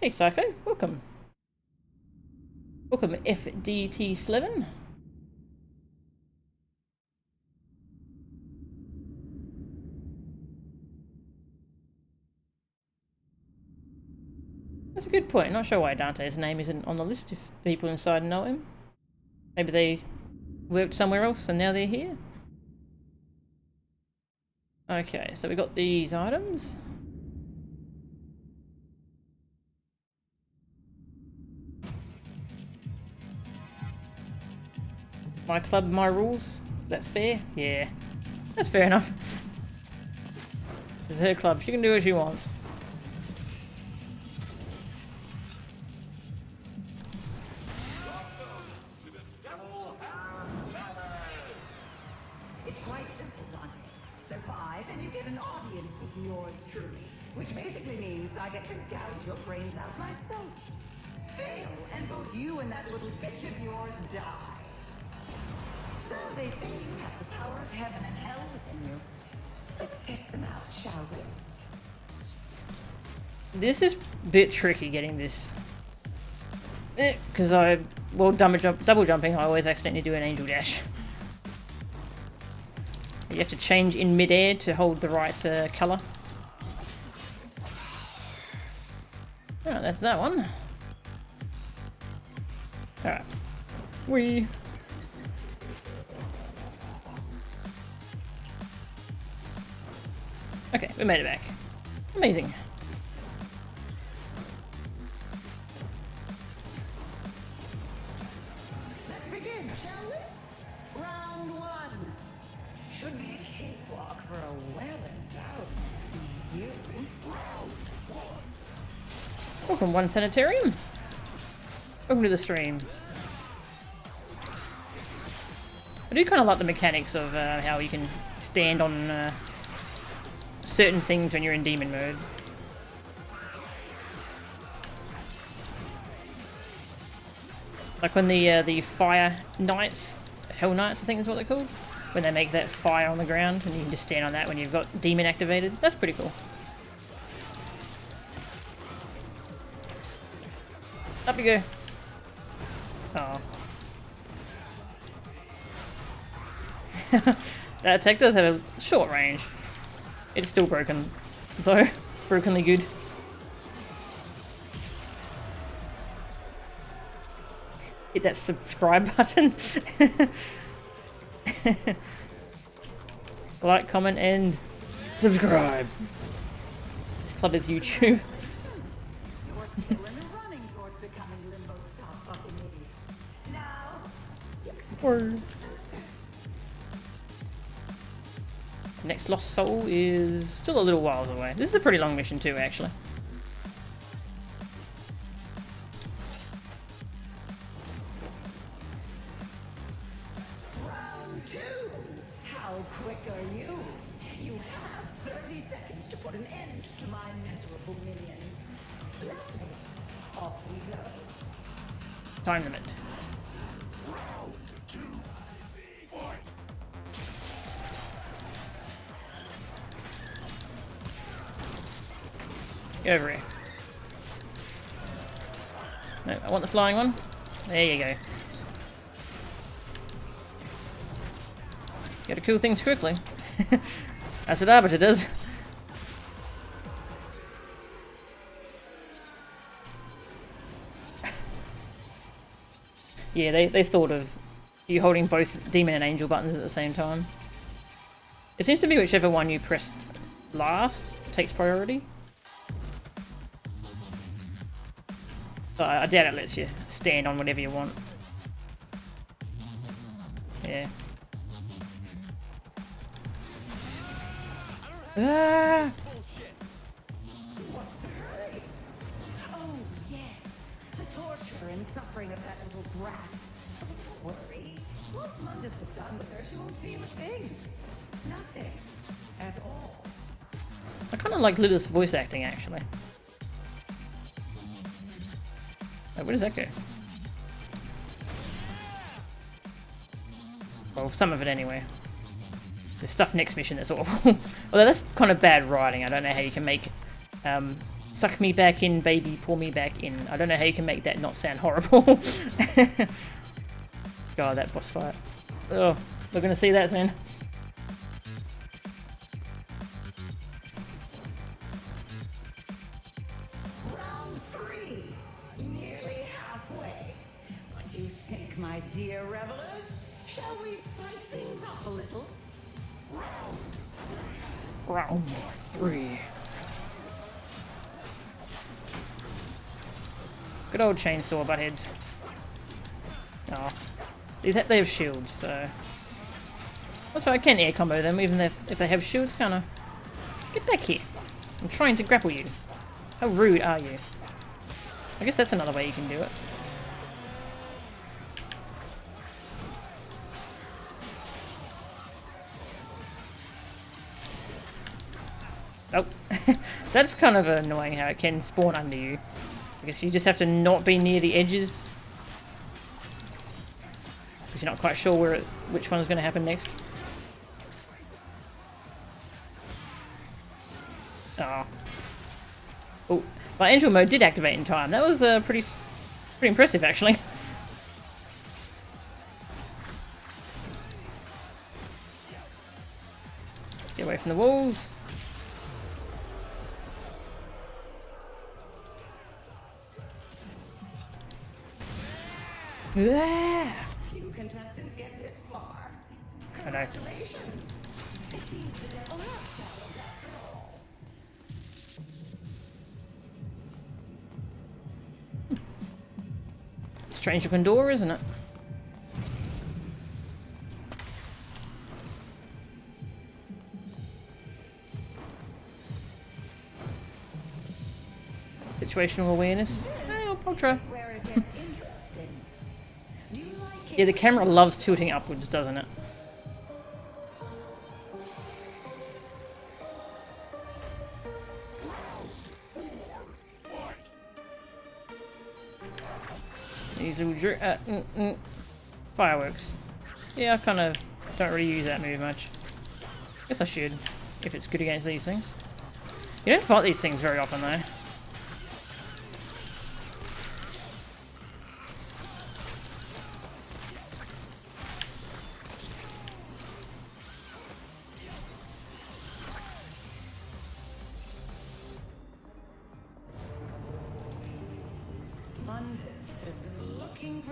Hey Psycho, welcome. Welcome FDT Slevin. That's a good point. Not sure why Dante's name isn't on the list if people inside know him. Maybe they worked somewhere else and now they're here. Okay, so we got these items. My club, my rules. That's fair? Yeah. That's fair enough. It's her club. She can do what she wants. It's quite simple, Dante. Survive and you get an audience with yours truly. Which basically means I get to gouge your brains out myself. Fail, and both you and that little bitch of yours die. So they say you have the power of heaven and hell within you. Let's test them out, shall we? This is a bit tricky getting this. Because double jumping, I always accidentally do an angel dash. You have to change in mid-air to hold the right colour. Alright, that's that one. Alright. Whee! Okay, we made it back. Amazing. Let's begin, shall we? Round one. Should be a cakewalk for a well-endowed you. Welcome, One Sanitarium. Welcome to the stream. I do kind of like the mechanics of how you can stand on certain things when you're in demon mode. Like when the fire knights, hell knights I think is what they're called, when they make that fire on the ground and you can just stand on that when you've got demon activated. That's pretty cool. Up you go. Oh. That attack does have a short range. It's still broken, though. Brokenly good. Hit that subscribe button. Like, comment, and subscribe. This club is YouTube. Or next lost soul is still a little while away. This is a pretty long mission too, actually. Round two. How quick are you? You have 30 seconds to put an end to my miserable minions. Lovely. Off we go. Time limit. Go over here. No, I want the flying one. There you go. Gotta kill things quickly. That's what Arbiter does. Yeah, they thought of you holding both demon and angel buttons at the same time. It seems to be whichever one you pressed last takes priority. I doubt it lets you stand on whatever you want. Yeah. Ah! What's the hurry? Oh, yes. The torture and suffering of that little brat. But don't worry. Once Mundus is done with her, she won't feel a thing. Nothing. At all. I kind of like Lilith's voice acting, actually. Oh, where does that go? Well, some of it anyway. The stuff next mission that's awful. Although that's kind of bad writing. I don't know how you can make suck me back in, baby, pull me back in. I don't know how you can make that not sound horrible. God, that boss fight. Oh, we're gonna see that soon. Round three. Nearly halfway. What do you think, my dear revelers? Shall we spice things up a little? Round three. Good old chainsaw butt heads. Oh. They have shields, so that's why I can air combo them, even if they have shields. Kinda get back here. I'm trying to grapple you. How rude are you? I guess that's another way you can do it. Oh, that's kind of annoying how it can spawn under you. I guess you just have to not be near the edges. Because you're not quite sure which one is going to happen next. Oh. Oh, my angel mode did activate in time. That was pretty impressive, actually. Get away from the walls. Yeah. Few contestants get this far. I know. Congratulations. It seems the devil has talent after all. Strange looking door, isn't it? Situational awareness. I'll try. Yeah, the camera loves tilting upwards, doesn't it? These little fireworks. Yeah, I kind of don't really use that move much. Guess I should, if it's good against these things. You don't fight these things very often, though.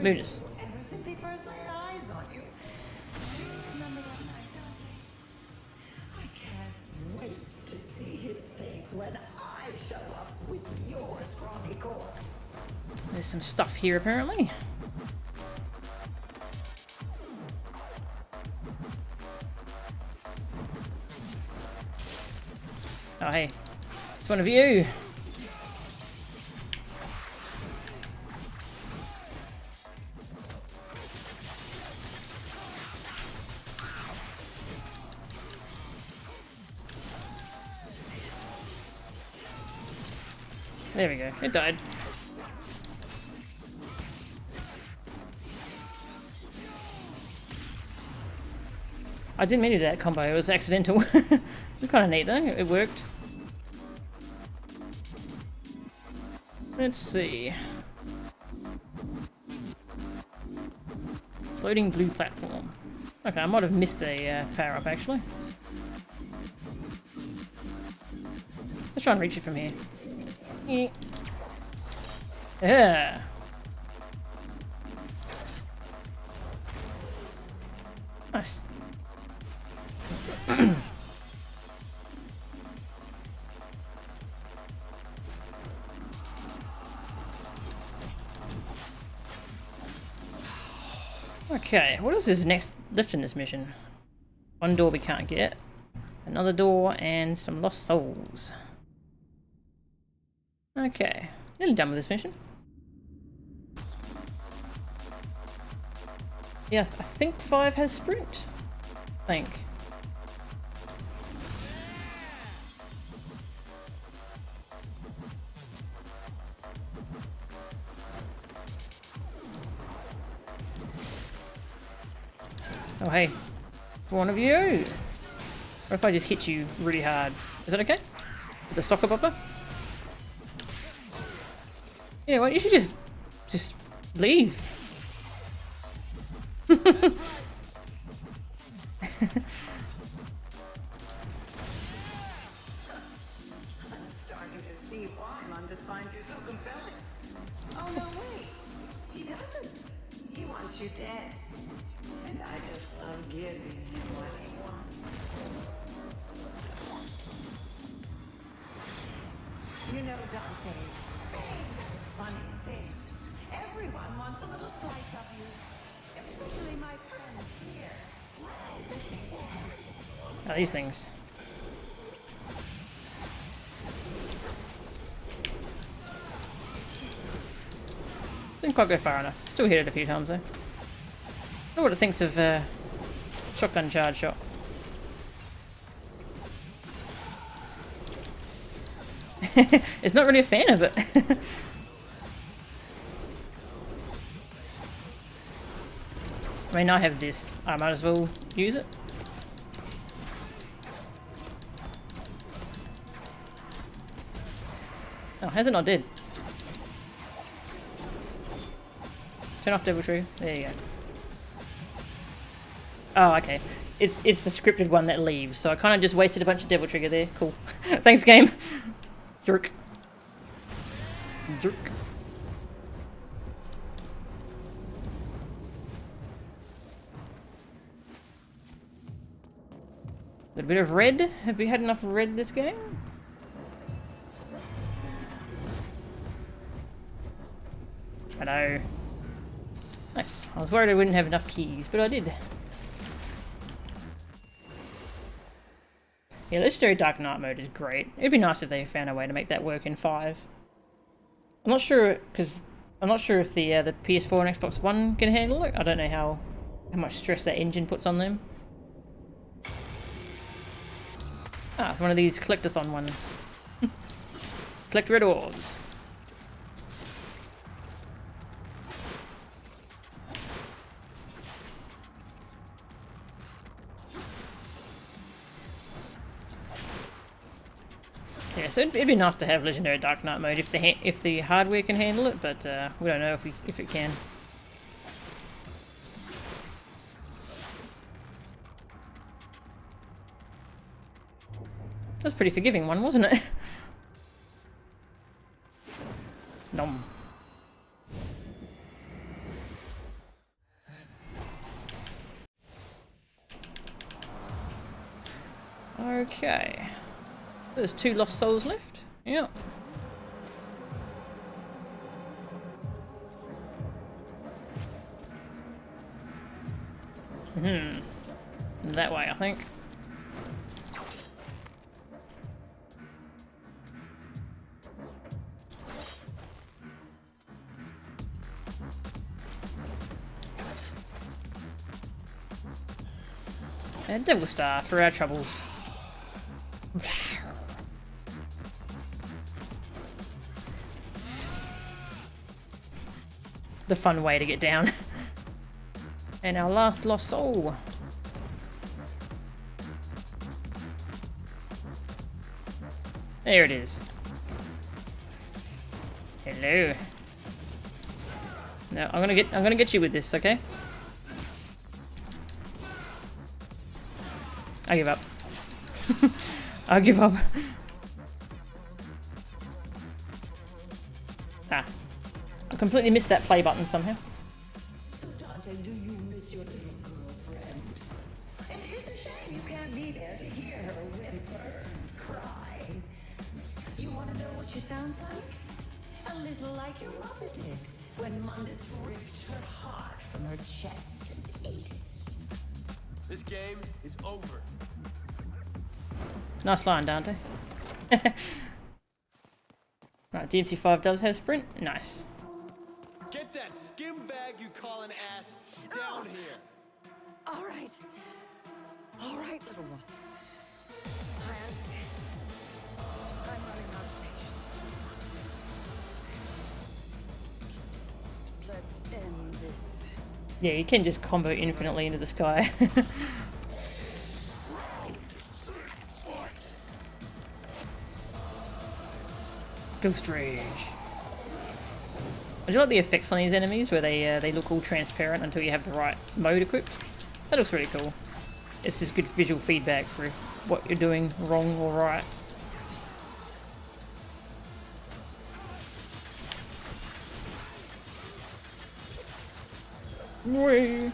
Moonus. Ever since he first laid eyes on you. Remember that night, Dante? I can't wait to see his face when I show up with your scrawny corpse. There's some stuff here, apparently. Oh, hey. It's one of you. There we go. It died. I didn't mean to do that combo. It was accidental. It was kind of neat though. It worked. Let's see. Floating blue platform. Okay, I might have missed a power up actually. Let's try and reach it from here. Yeah. Nice. Okay, what else is next left in this mission? One door we can't get, another door, and some lost souls. Okay, nearly done with this mission. Yeah, I think 5 has sprint. I think. Oh hey, one of you. Or if I just hit you really hard. Is that okay? With the Socker Bopper? You know what, you should just leave. I'm starting to see why Mundus finds you so compelling. Oh no, wait. He doesn't. He wants you dead. And I just love giving him what he wants. You know, Dante, fame is a funny thing. Everyone wants a little slice of you. Especially my friends here. Oh, these things. Didn't quite go far enough. Still hit it a few times though. I don't know what it thinks of shotgun charge shot. It's not really a fan of it. I mean, I have this. I might as well use it. Oh, how's it not dead? Turn off Devil Trigger. There you go. Oh, okay. It's the scripted one that leaves, so I kind of just wasted a bunch of Devil Trigger there. Cool. Thanks, game. Jerk. Jerk. A little bit of red. Have we had enough red this game? Hello. Nice. I was worried I wouldn't have enough keys, but I did. Yeah, Legendary Dark Knight mode is great. It'd be nice if they found a way to make that work in 5. I'm not sure, because I'm not sure if the PS4 and Xbox One can handle it. I don't know how much stress that engine puts on them. Ah, one of these collectathon ones. Collect red orbs. Yeah, so it'd be nice to have Legendary Dark Knight mode if the hardware can handle it, but we don't know if it can. That was a pretty forgiving one, wasn't it? Nom. Okay. There's 2 lost souls left. Yeah. That way, I think. And Devil Star for our troubles. The fun way to get down. And our last lost soul. There it is. Hello. No, I'm gonna get you with this, okay? I give up. I give up. Ah. I completely missed that play button somehow. So Dante, do you miss your little girlfriend? And it is a shame you can't be there to hear her whimper and cry. You want to know what she sounds like? A little like your mother did when Mundus ripped her heart from her chest and ate it. This game is over. Nice line, Dante. Right, DmC 5 does have sprint. Nice. Get that skim bag you call an ass down here. All right. All right, little one. I understand. I'm running out of patience. Let's end this. Yeah, you can just combo infinitely into the sky. Ghost Rage. I do like the effects on these enemies where they look all transparent until you have the right mode equipped. That looks really cool. It's just good visual feedback for what you're doing wrong or right. Whee!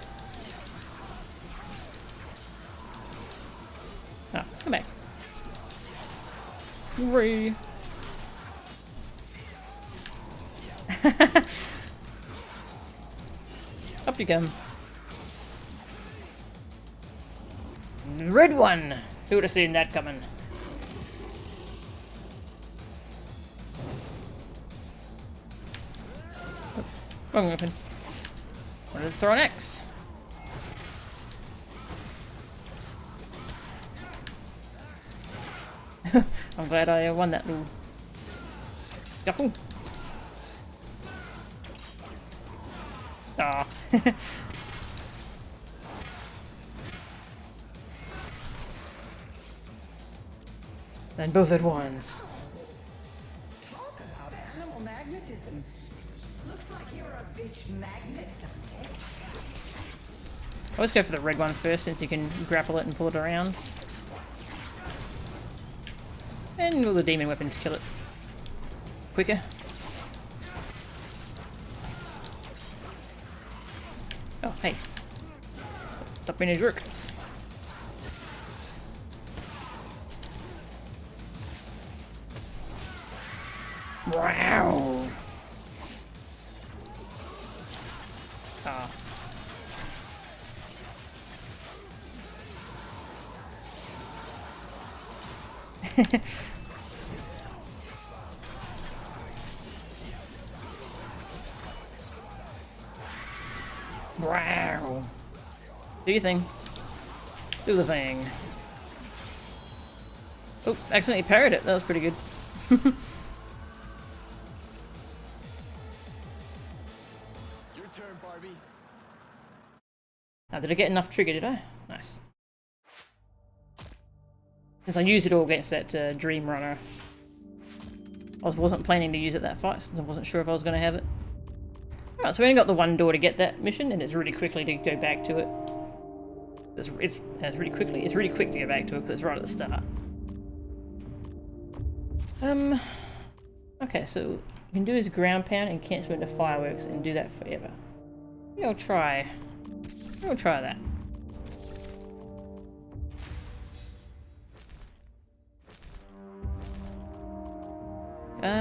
Ah, come back. Whee! Up you come. red one! Who would have seen that coming? Oh, wrong weapon. Wanted to throw an axe. I'm glad I won that little scuffle. Ah. And both at once. Talk about animal magnetism. Looks like you're a bitch magnet, Dante. I always go for the red one first since you can grapple it and pull it around. And all the demon weapons kill it quicker. Oh, hey. Stop being a jerk. Wow. Ah. Wow. Do your thing. Do the thing. Oh, accidentally parried it. That was pretty good. Your turn, Barbie. Now, did I get enough trigger, did I? Nice. Since I used it all against that Dream Runner, I wasn't planning to use it that fight, since I wasn't sure if I was going to have it. Alright, so we only got the one door to get that mission, and it's really quickly to go back to it. It's really quick to go back to it, because it's right at the start. Okay, so you can do is ground pound and cancel into fireworks and do that forever. Maybe I'll try that.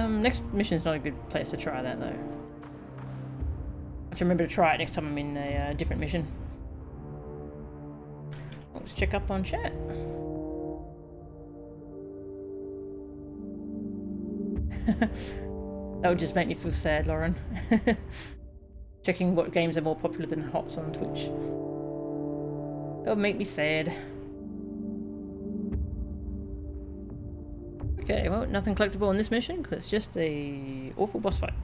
Next mission's not a good place to try that though. I have to remember to try it next time I'm in a different mission. Let's check up on chat. That would just make me feel sad, Lauren. Checking what games are more popular than HOTS on Twitch. That would make me sad. Okay, well, nothing collectible in this mission because it's just a awful boss fight.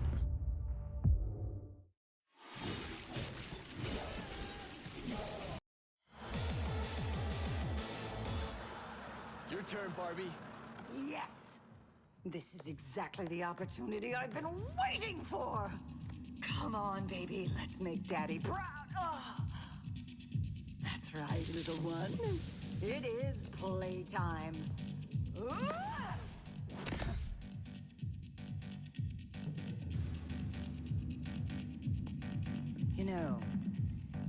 Your turn, Barbie. Yes! This is exactly the opportunity I've been waiting for! Come on, baby, let's make Daddy proud! Oh. That's right, little one. It is playtime. You know,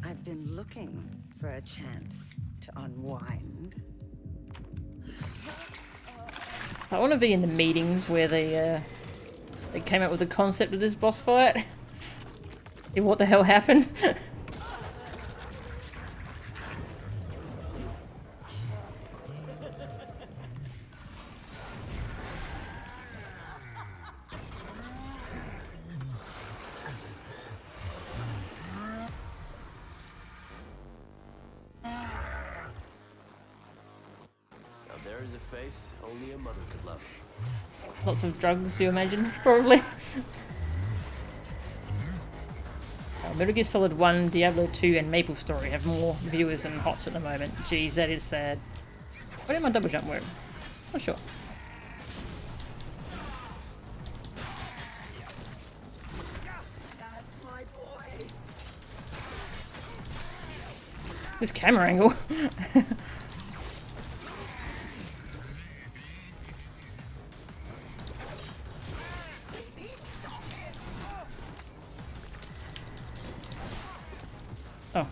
I've been looking for a chance to unwind. I want to be in the meetings where they came up with the concept of this boss fight. What the hell happened? There's a face only a mother could love. Lots of drugs, you imagine, probably. Metal Gear Solid 1, Diablo 2, and Maple Story have more viewers than HOTS at the moment. Jeez, that is sad. Why did my double jump work? Not sure. That's my boy. This camera angle. Oh.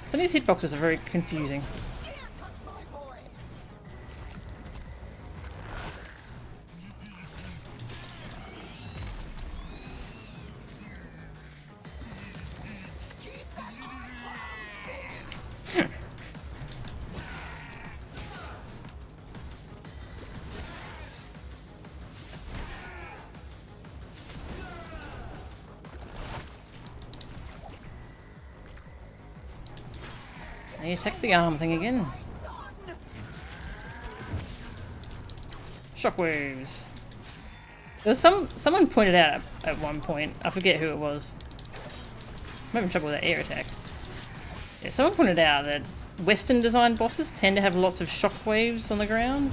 Some of these hitboxes are very confusing. He attacked the arm thing again. Shockwaves. There was someone pointed out at one point, I forget who it was. I'm having trouble with that air attack. Yeah, someone pointed out that Western designed bosses tend to have lots of shockwaves on the ground.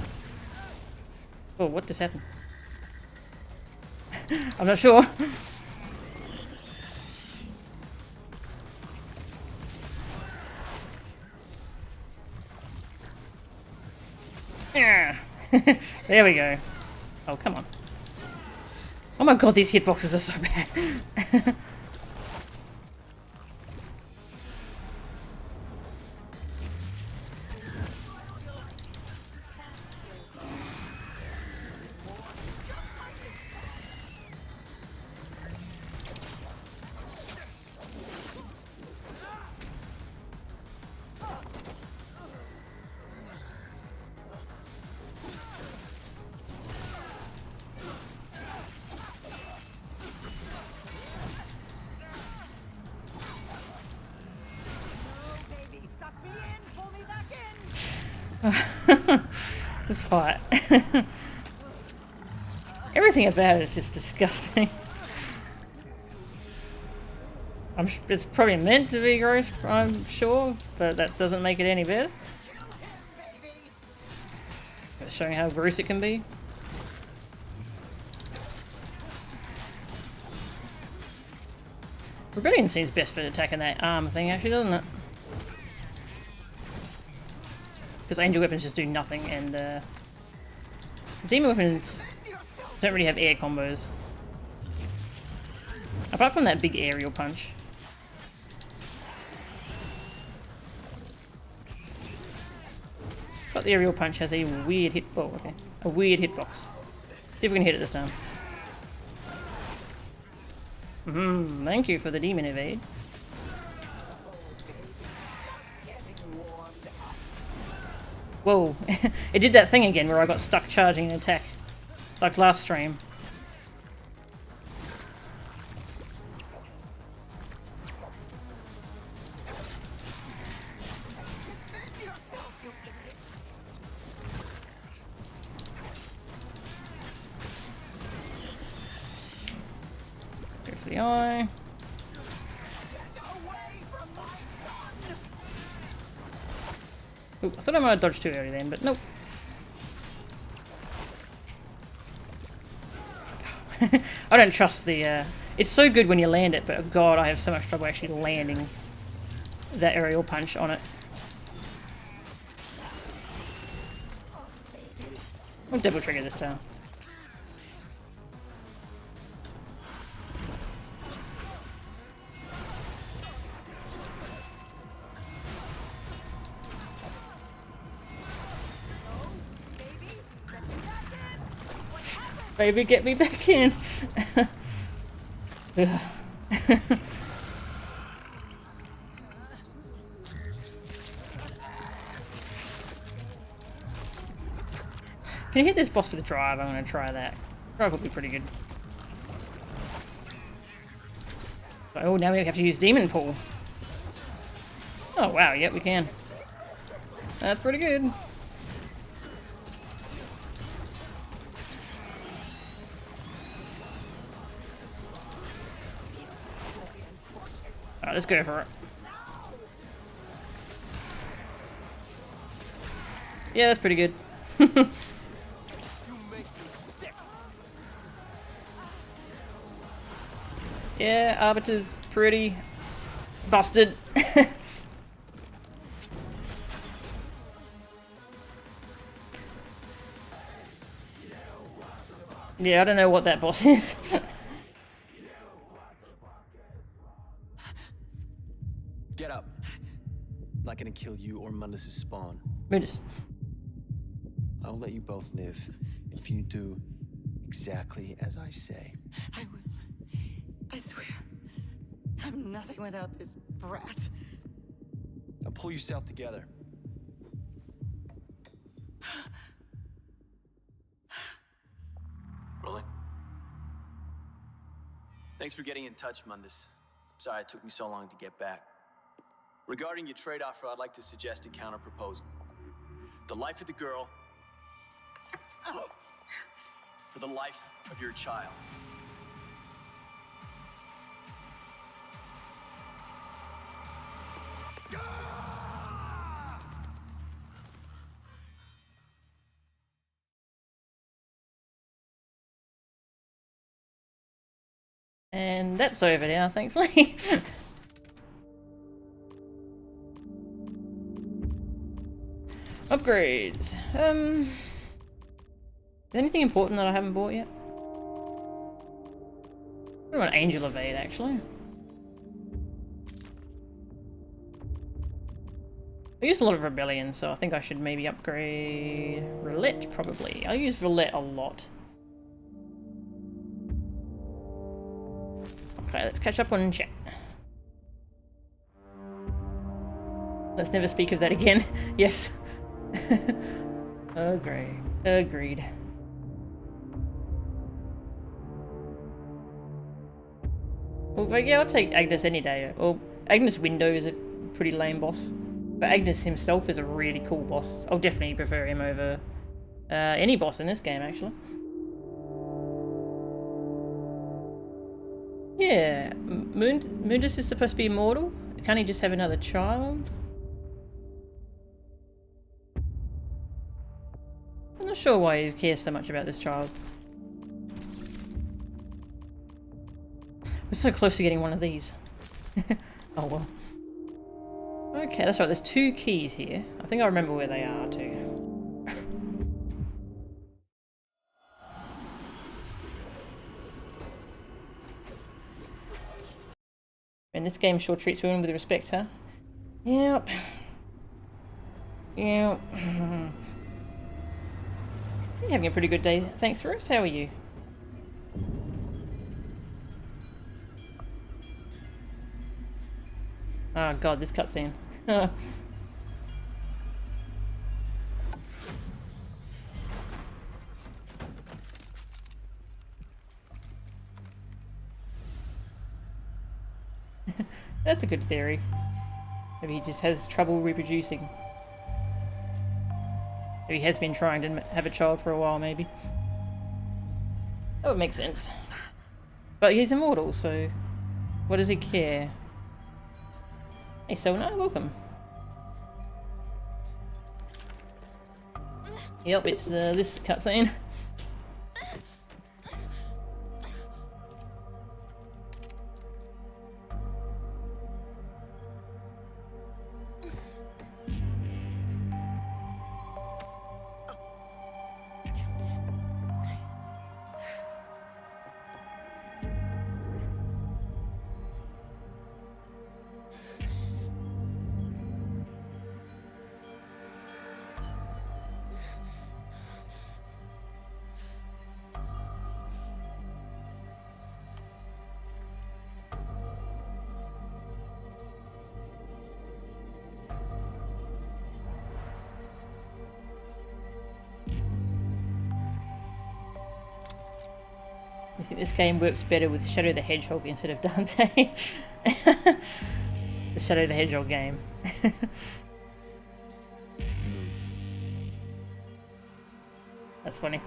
Oh, what just happened? I'm not sure. Yeah. There we go. Oh, come on. Oh my god, these hitboxes are so bad. This fight. Everything about it is just disgusting. It's probably meant to be gross, I'm sure, but that doesn't make it any better. It's showing how gross it can be. Rebellion seems best for attacking that arm thing, actually, doesn't it? Because angel weapons just do nothing, and demon weapons don't really have air combos. Apart from that big aerial punch. But the aerial punch has a weird hit. Oh, okay. A weird hitbox. See if we can hit it this time. Thank you for the demon evade. Whoa, it did that thing again where I got stuck charging an attack, like last stream. Go for the eye. Ooh, I thought I might have dodged too early then, but nope. I don't trust the, it's so good when you land it, but god, I have so much trouble actually landing that aerial punch on it. I'll double trigger this time. Baby, get me back in. Can you hit this boss with a drive? I'm going to try that. Drive will be pretty good. Oh, now we have to use Demon Pool. Oh, wow. Yep, we can. That's pretty good. Alright, let's go for it. Yeah, that's pretty good. Yeah, Arbiter's pretty busted. Yeah, I don't know what that boss is. Get up. I'm not gonna kill you or Mundus' spawn. Mundus. I'll let you both live if you do exactly as I say. I will. I swear. I'm nothing without this brat. Now pull yourself together. Rolling. Thanks for getting in touch, Mundus. Sorry it took me so long to get back. Regarding your trade offer, I'd like to suggest a counter proposal. The life of the girl for the life of your child. And that's over now, thankfully. Upgrades. Is there anything important that I haven't bought yet? I want Angel Evade, actually. I use a lot of Rebellion, so I think I should maybe upgrade Roulette, probably. I use Roulette a lot. Okay, let's catch up on chat. Let's never speak of that again. Yes. Agreed. Agreed. Well, but yeah, I'll take Agnes any day. Well, Agnes Window is a pretty lame boss. But Agnes himself is a really cool boss. I'll definitely prefer him over any boss in this game, actually. Yeah, Mundus is supposed to be immortal. Can't he just have another child? I'm not sure why he cares so much about this child. We're so close to getting one of these. Oh well. Okay, that's right, there's 2 keys here. I think I remember where they are too. And this game sure treats women with respect, huh? Yep. Yep. You're having a pretty good day. Thanks, Rose. How are you? Oh god, this cutscene. That's a good theory. Maybe he just has trouble reproducing. Maybe he has been trying to have a child for a while, maybe. That would make sense. But he's immortal, so what does he care? Hey, Sona, welcome. Yep, it's this cutscene. I think this game works better with Shadow the Hedgehog instead of Dante. The Shadow the Hedgehog game. That's funny.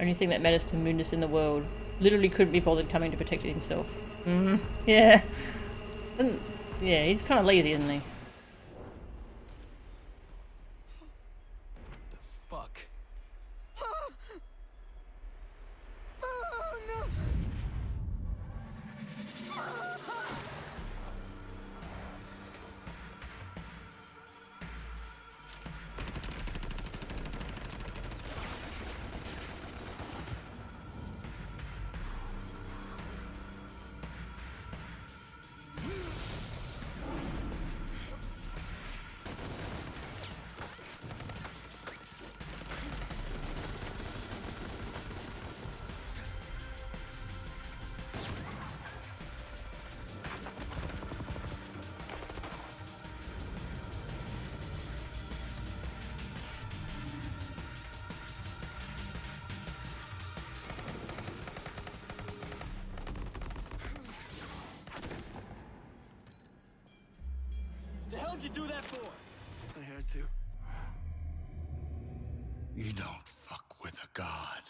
Only thing that matters to Mundus in the world. Literally couldn't be bothered coming to protect himself. Yeah. Yeah, he's kind of lazy, isn't he? The fuck? hell'd you do that for? I had to. You don't fuck with a god.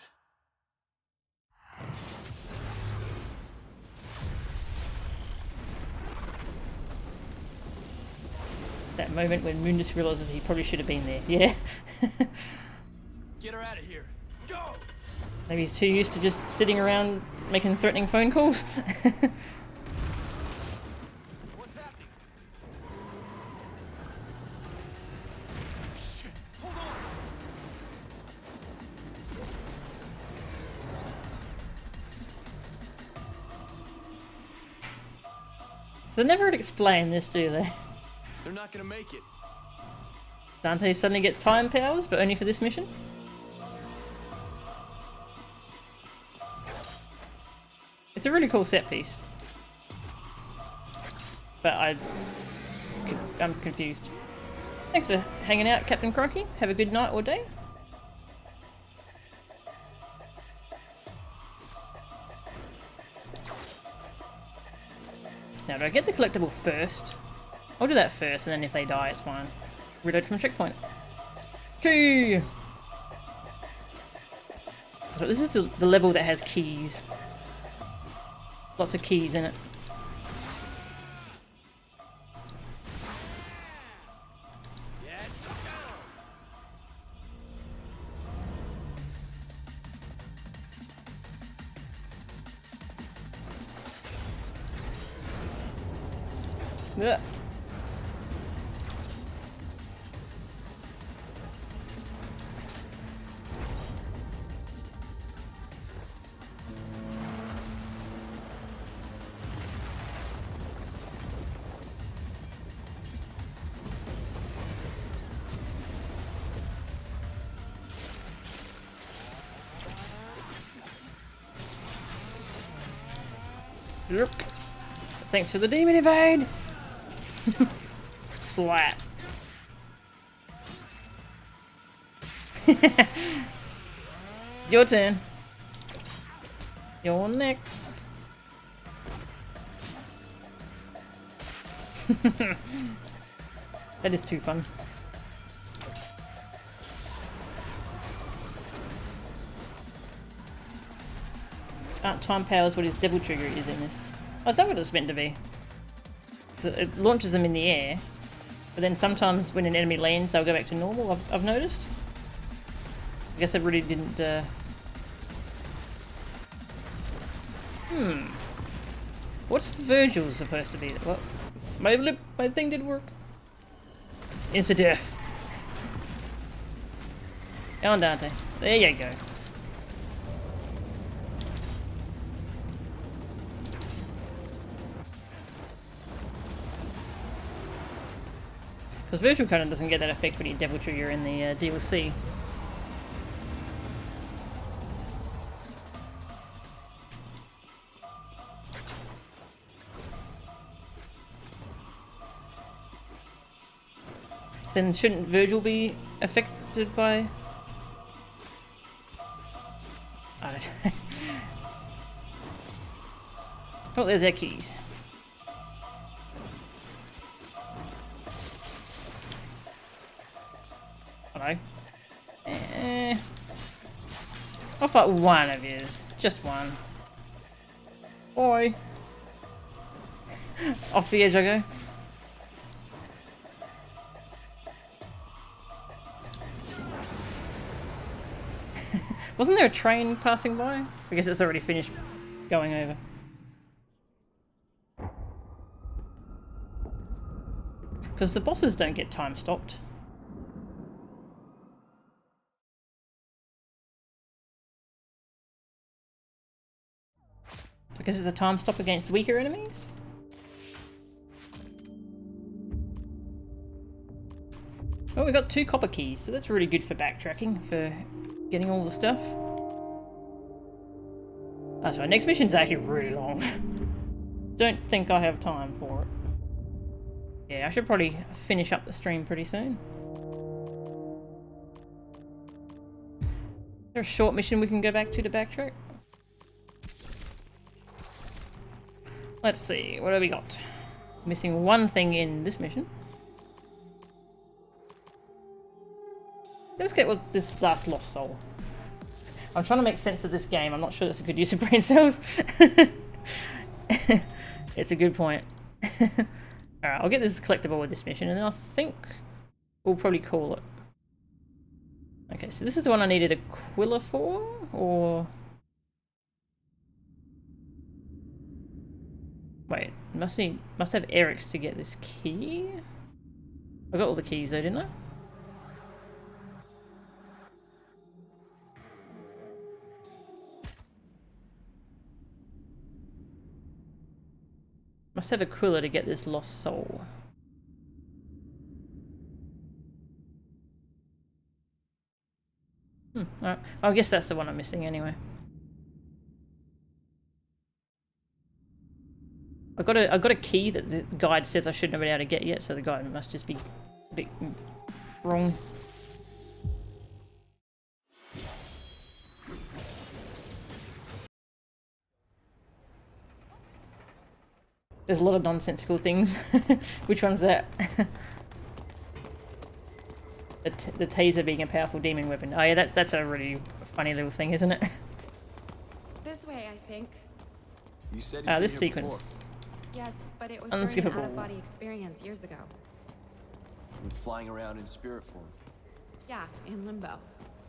That moment when Mundus realizes he probably should have been there. Yeah. Get her out of here. Go! Maybe he's too used to just sitting around making threatening phone calls. What's happening? Shit! Hold on! So they never explain this, do they? They're not gonna make it. Dante suddenly gets time powers, but only for this mission? It's a really cool set piece. But I'm confused. Thanks for hanging out, Captain Crocky. Have a good night or day. Now, do I get the collectible first? I'll do that first, and then if they die, it's fine. Reload from checkpoint. Key! So this is the level that has keys. Lots of keys in it. Yeah. Look. Thanks for the demon evade. Splat. It's your turn. You're next. That is too fun. Time powers what his devil trigger is in this. Oh, is that what it's meant to be? It launches them in the air, but then sometimes when an enemy lands, they'll go back to normal, I've noticed. I guess I really didn't, What's Virgil supposed to be? What? My thing did work. Insta-death. Go on, Dante. There you go. Because Virtual Conan doesn't get that effect when you Devil Trigger in the DLC. Then shouldn't Virgil be affected by... I don't know. Oh, there's our keys. Hello. I'll fight one of yous. Just one. Boy. Off the edge I go. Wasn't there a train passing by? I guess it's already finished going over. Because the bosses don't get time stopped. I guess it's a time stop against weaker enemies? Oh, we got 2 copper keys, so that's really good for backtracking, for getting all the stuff. That's right, next mission's actually really long. Don't think I have time for it. Yeah, I should probably finish up the stream pretty soon. Is there a short mission we can go back to backtrack? Let's see, what have we got? Missing one thing in this mission. Let's get with this last lost soul. I'm trying to make sense of this game. I'm not sure that's a good use of brain cells. It's a good point. Alright, I'll get this collectible with this mission, and then I think we'll probably call it. Okay, so this is the one I needed Aquila for, or... Wait, must have Eric's to get this key? I got all the keys though, didn't I? Must have Aquila to get this lost soul. Alright. I guess that's the one I'm missing anyway. I got a key that the guide says I shouldn't have been able to get yet, so the guide must just be a bit wrong. There's a lot of nonsensical things. Which one's that? The taser being a powerful demon weapon. Oh yeah, that's a really funny little thing, isn't it? This way, I think. You said this sequence. Yes, but it was during an Unskippable. out-of-body experience years ago. Flying around in spirit form. Yeah, in limbo.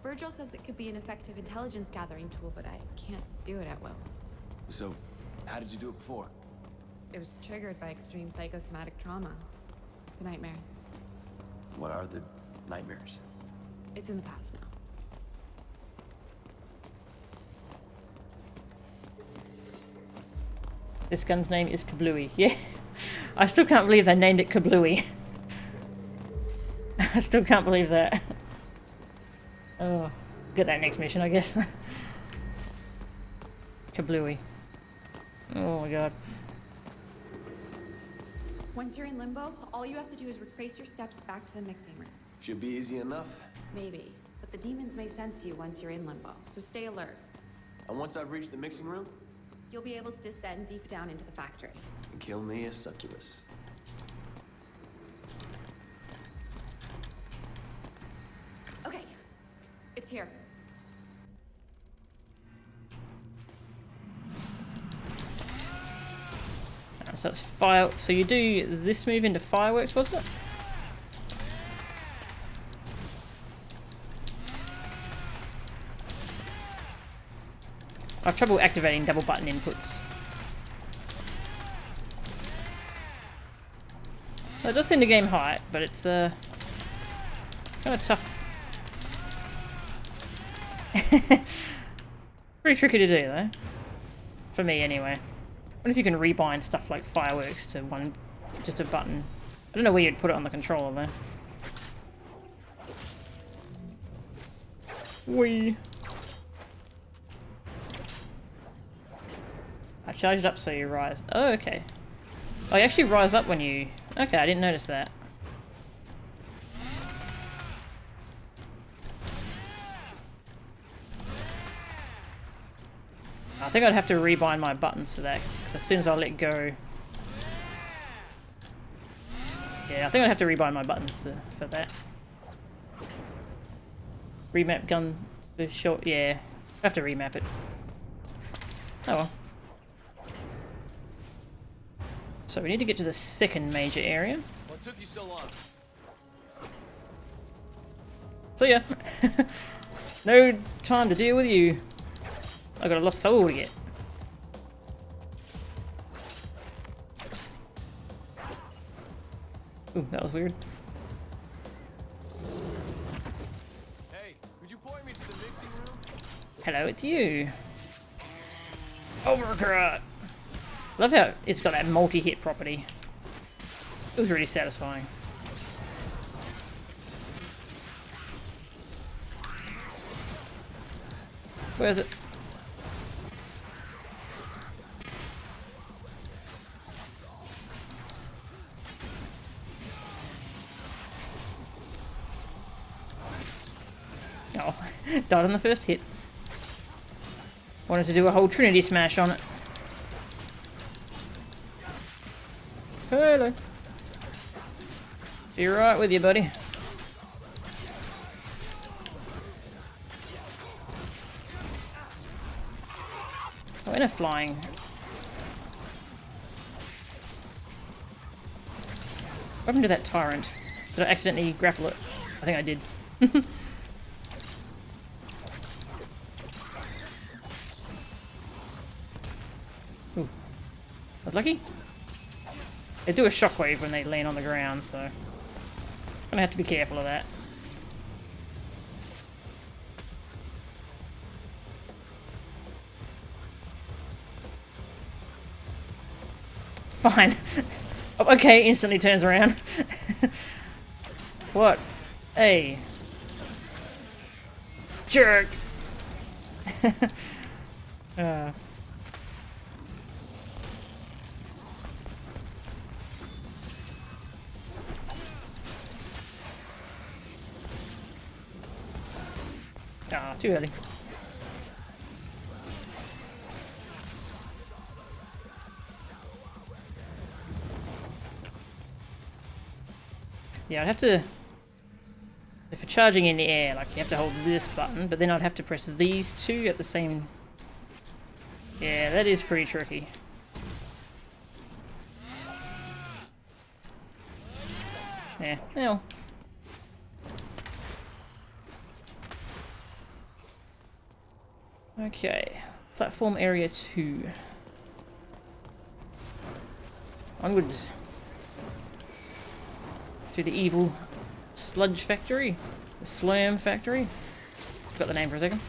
Virgil says it could be an effective intelligence gathering tool, but I can't do it at will. So, how did you do it before? It was triggered by extreme psychosomatic trauma. To nightmares. What are the nightmares? It's in the past now. This gun's name is Kablooey. Yeah. I still can't believe they named it Kablooey. I still can't believe that. Oh, get that next mission, I guess. Kablooey. Oh my god. Once you're in limbo, all you have to do is retrace your steps back to the mixing room. Should be easy enough. Maybe, but the demons may sense you once you're in limbo, so stay alert. And once I've reached the mixing room? You'll be able to descend deep down into the factory. And kill me a succubus. Okay, it's here. So it's fire. So you do this move into fireworks, wasn't it? I have trouble activating double button inputs. Well, it does seem to game height, but it's kind of tough. Pretty tricky to do though. For me anyway. I wonder if you can rebind stuff like fireworks to just a button. I don't know where you'd put it on the controller though. Whee! I charge it up so you rise. Oh, okay. Oh, you actually rise up when you... Okay, I didn't notice that. I think I'd have to rebind my buttons to that, because as soon as I let go... Yeah, I think I'd have to rebind my buttons for that. Remap gun for short, yeah. I have to remap it. Oh well. So we need to get to the second major area. What took you so long? See ya! No time to deal with you. I got a lost soul to get. Ooh, that was weird. Hey, could you point me to the mixing room? Hello, it's you. Overcrot! Love how it's got that multi-hit property. It was really satisfying. Where is it? Oh, died on the first hit. Wanted to do a whole Trinity smash on it. Hello. Be right with you, buddy. Oh, and a flying. What happened to that tyrant? Did I accidentally grapple it? I think I did. Ooh. I was lucky. They do a shockwave when they land on the ground, so I'm gonna have to be careful of that. Fine. Oh, okay, instantly turns around. What? Hey. Jerk! Ah, too early. Yeah, I'd have to... If you're charging in the air, like, you have to hold this button, but then I'd have to press these two at the same... Yeah, that is pretty tricky. Yeah, well... Okay, platform area 2. Onwards. Through the evil sludge factory. The slurm factory. Forgot the name for a second.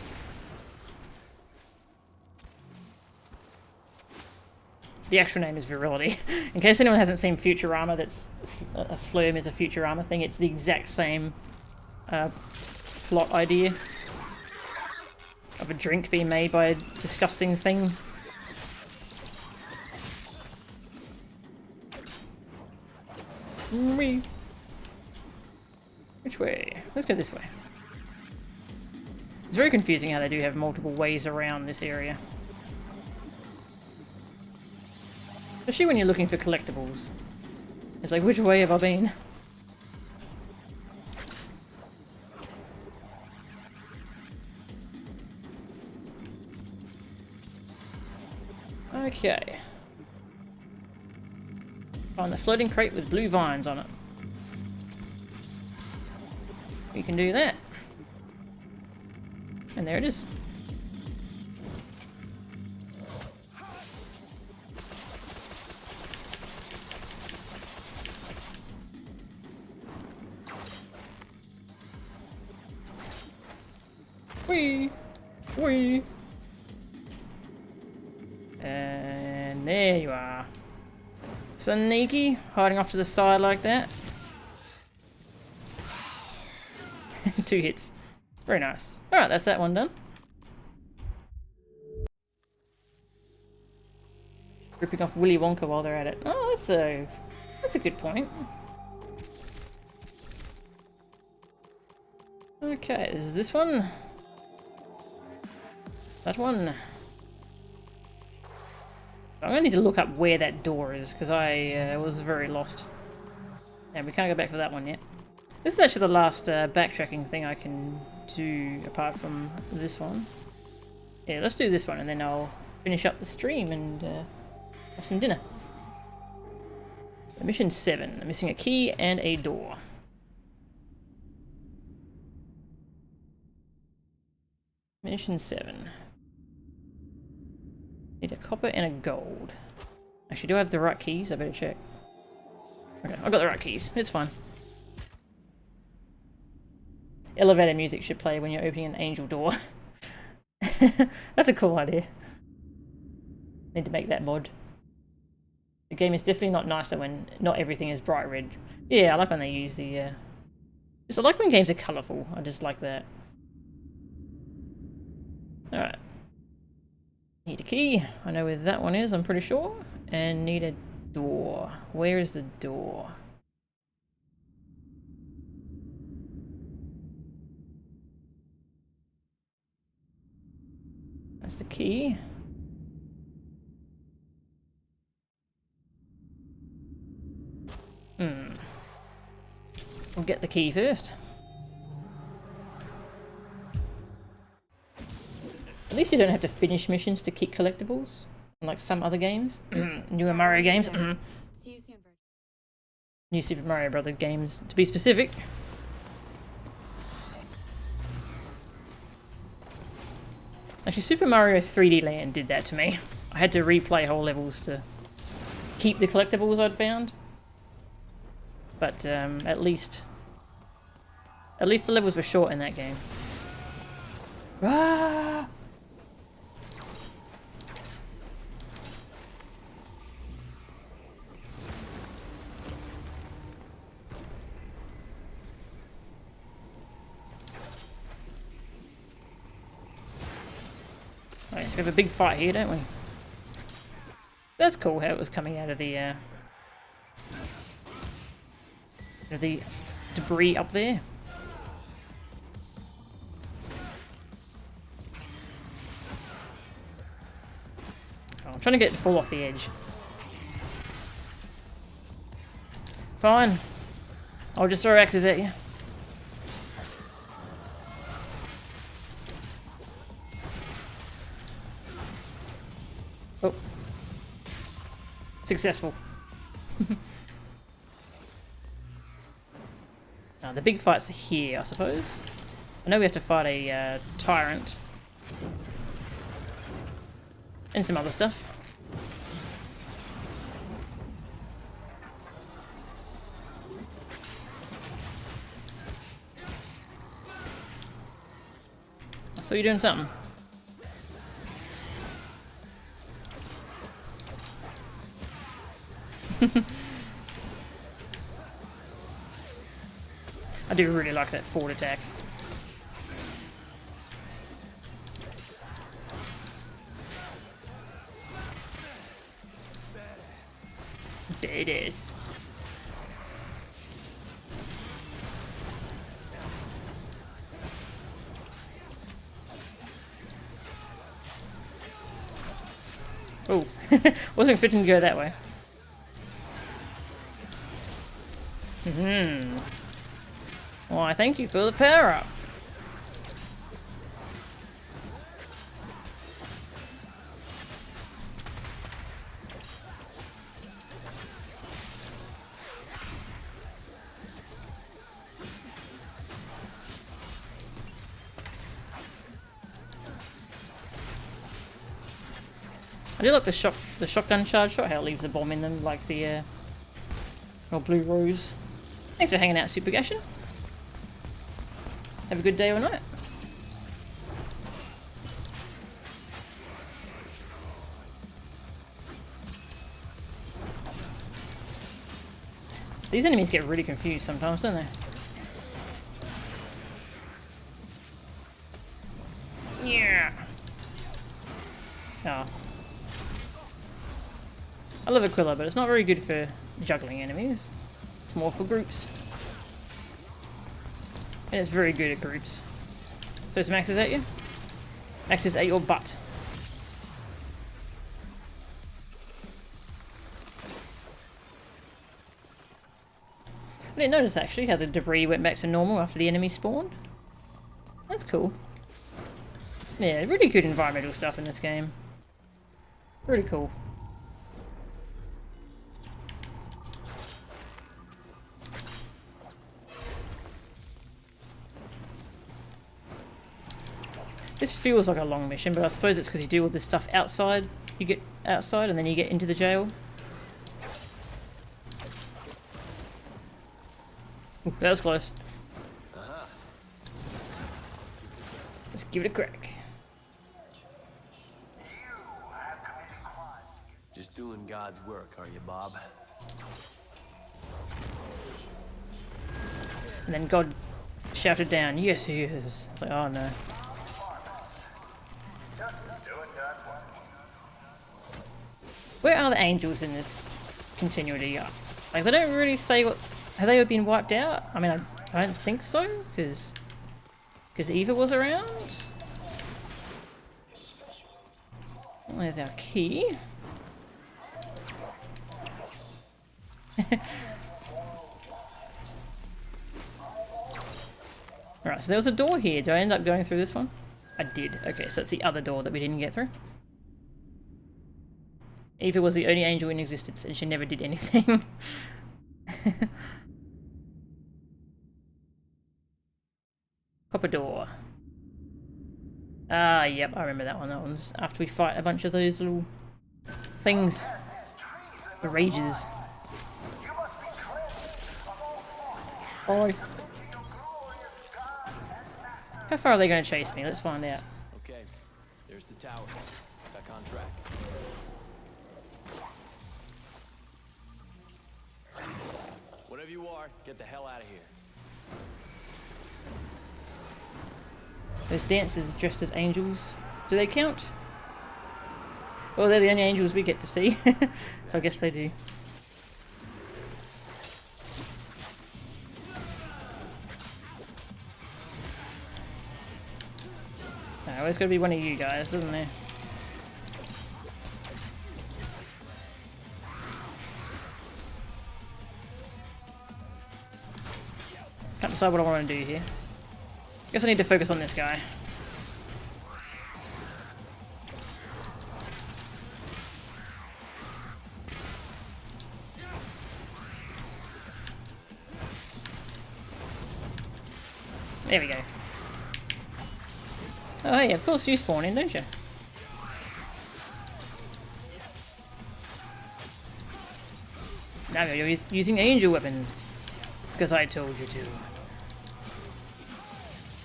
The actual name is Virility. In case anyone hasn't seen Futurama, that's a slurm is a Futurama thing. It's the exact same plot idea of a drink being made by a disgusting thing. Wee. Which way? Let's go this way. It's very confusing how they do have multiple ways around this area. Especially when you're looking for collectibles. It's like, which way have I been? Okay. Find the floating crate with blue vines on it. We can do that. And there it is. Whee! Whee! And there you are. Sneaky, hiding off to the side like that. 2 hits. Very nice. Alright, that's that one done. Ripping off Willy Wonka while they're at it. Oh, that's a good point. Okay, is this one? That one? I'm gonna need to look up where that door is, because I was very lost. And we can't go back for that one yet. This is actually the last backtracking thing I can do, apart from this one. Yeah, let's do this one, and then I'll finish up the stream and have some dinner. Mission 7. I'm missing a key and a door. Mission 7. Need a copper and a gold. Actually, do I have the right keys? I better check. Okay, I've got the right keys. It's fine. Elevator music should play when you're opening an angel door. That's a cool idea. Need to make that mod. The game is definitely not nicer when not everything is bright red. Yeah, I like when they use the... Just I like when games are colourful. I just like that. Alright. Need a key. I know where that one is, I'm pretty sure. And need a door. Where is the door? That's the key. We'll get the key first. At least you don't have to finish missions to keep collectibles, unlike some other games. Newer Mario games. See you soon, Virgil. New Super Mario Brothers games, to be specific. Actually, Super Mario 3D Land did that to me. I had to replay whole levels to keep the collectibles I'd found. But at least the levels were short in that game. Ah! Alright, so we have a big fight here, don't we? That's cool how it was coming out of the debris up there. Oh, I'm trying to get it to fall off the edge. Fine. I'll just throw axes at you. Oh. Successful. Now, the big fights are here, I suppose. I know we have to fight a tyrant. And some other stuff. So you're doing something. I do really like that forward attack. Badass. Oh, wasn't expecting to go that way. Why, thank you for the power up. I do like the shotgun charge shot, how it leaves a bomb in them, like the old blue rose. Thanks for hanging out, Super Gashin. Have a good day or night. These enemies get really confused sometimes, don't they? Yeah. Oh. I love Aquila, but it's not very good for juggling enemies. It's more for groups. And it's very good at groups. So some axes at you? Axes at your butt. I didn't notice actually how the debris went back to normal after the enemy spawned. That's cool. Yeah, really good environmental stuff in this game. Really cool. This feels like a long mission, but I suppose it's because you do all this stuff outside. You get outside and then you get into the jail. Ooh, that was close. Let's give it a crack. Just doing God's work, are you, Bob? And then God shouted down, "Yes, he is." Like, oh no. Where are the angels in this continuity? Like, they don't really say what... Have they been wiped out? I mean, I don't think so, because Eva was around. There's our key. Alright, so there was a door here. Do I end up going through this one? I did. Okay, so it's the other door that we didn't get through. Eva was the only angel in existence and she never did anything. Copper door. Ah, yep, I remember that one. That one's after we fight a bunch of those little things. The rages. Oh. How far are they going to chase me? Let's find out. Okay, there's the tower. Back on track. Whatever you are, get the hell out of here. Those dancers dressed as angels, do they count? Well, they're the only angels we get to see, so I guess they do. No, it's got to be one of you guys, doesn't there? Can't decide what I want to do here. Guess I need to focus on this guy. There we go. Oh hey, of course you spawn in, don't you? Now you're using angel weapons. Because I told you to.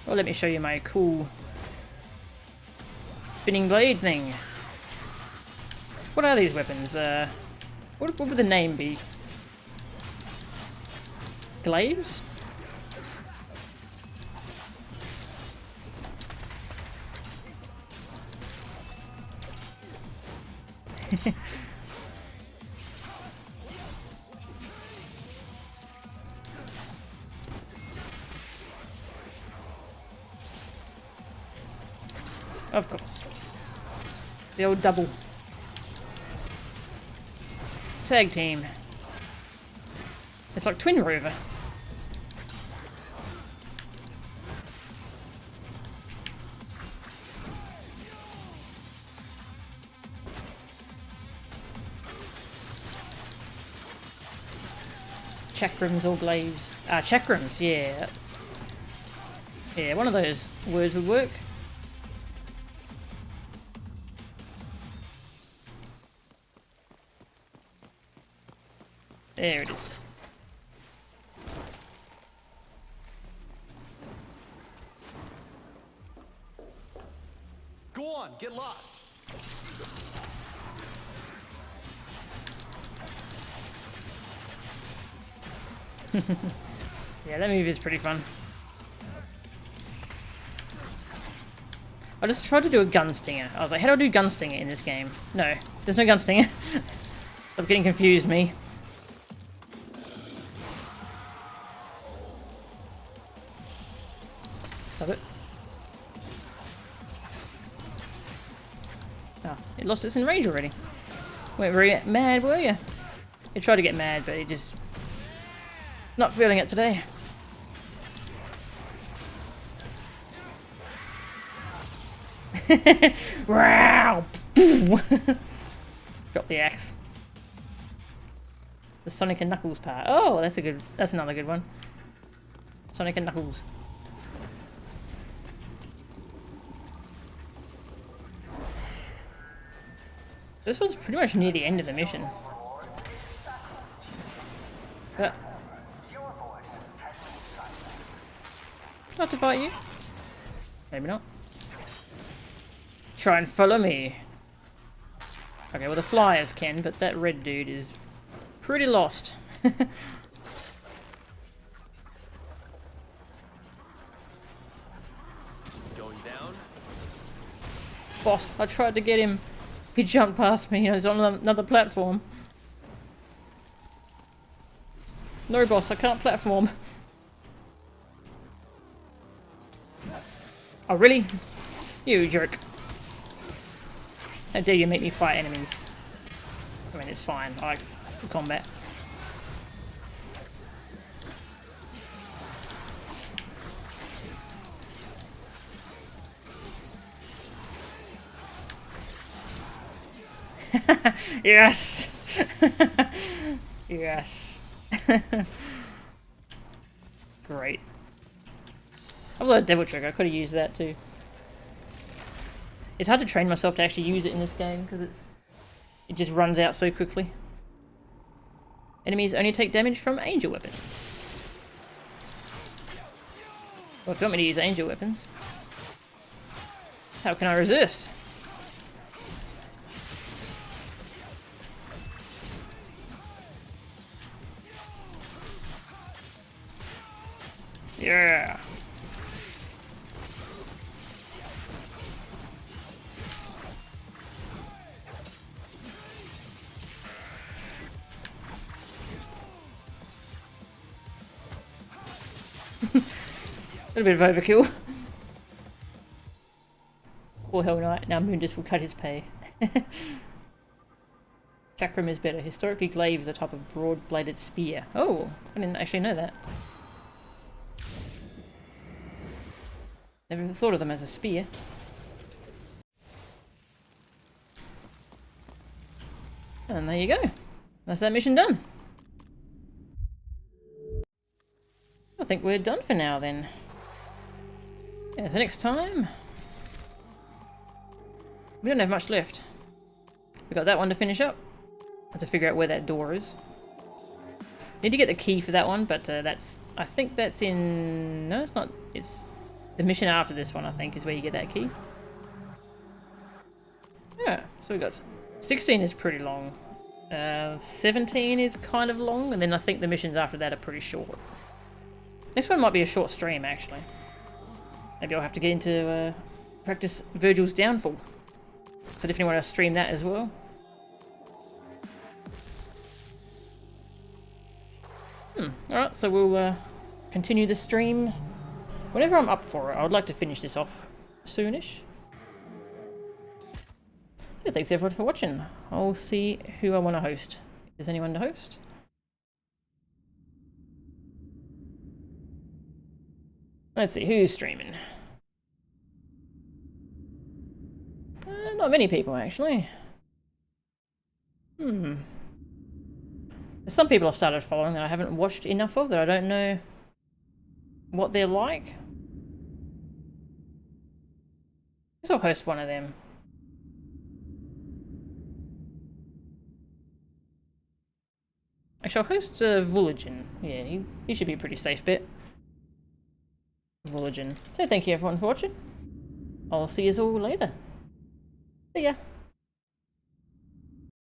Well, let me show you my cool spinning blade thing. What are these weapons? What would the name be? Glaives? Of course. The old double. Tag team. It's like Twin Rover. Chakrams or glaives. Ah, chakrams, yeah. Yeah, one of those words would work. There it is. Go on, get lost. Yeah, that move is pretty fun. I just tried to do a gun stinger. I was like, how do I do gun stinger in this game? No, there's no gun stinger. Stop getting confused, me. Stop it. Oh, it lost its enrage already. Went very mad, were you? It tried to get mad, but it just... not feeling it today. Wow! Drop the axe. The Sonic and Knuckles part. Oh, that's another good one. Sonic and Knuckles. This one's pretty much near the end of the mission. Not to fight you. Maybe not. Try and follow me. Okay, well the flyers can, but that red dude is pretty lost. Going down. Boss, I tried to get him. He jumped past me. He's on another platform. No, boss, I can't platform. Oh, really? You jerk. How dare you make me fight enemies? I mean, it's fine. I like the combat. Yes! Yes. Great. I've got a devil trigger, I could have used that too. It's hard to train myself to actually use it in this game because it just runs out so quickly. Enemies only take damage from angel weapons. Well, if you want me to use angel weapons, how can I resist? Yeah. A little bit of overkill. Poor Hell Knight, now Mundus will cut his pay. Chakram is better. Historically, glaive is a type of broad-bladed spear. Oh, I didn't actually know that. Never thought of them as a spear. And there you go. That's that mission done. I think we're done for now then. Yeah, so next time... we don't have much left. We got that one to finish up. I have to figure out where that door is. Need to get the key for that one, but that's... I think that's in... no, it's not. It's the mission after this one, I think, is where you get that key. Yeah, so we got... 16 is pretty long. 17 is kind of long, and then I think the missions after that are pretty short. Next one might be a short stream, actually. Maybe I'll have to get into practice Virgil's Downfall. So definitely want to stream that as well. Alright, so we'll continue the stream whenever I'm up for it. I would like to finish this off soonish. Yeah, thanks everyone for watching. I'll see who I want to host. Is anyone to host? Let's see, who's streaming? Not many people, actually. There's some people I've started following that I haven't watched enough of, that I don't know what they're like. I guess I'll host one of them. Actually, I'll host Vulligan. Yeah, he should be a pretty safe bet. Vulligan. So thank you everyone for watching. I'll see you all later. See ya.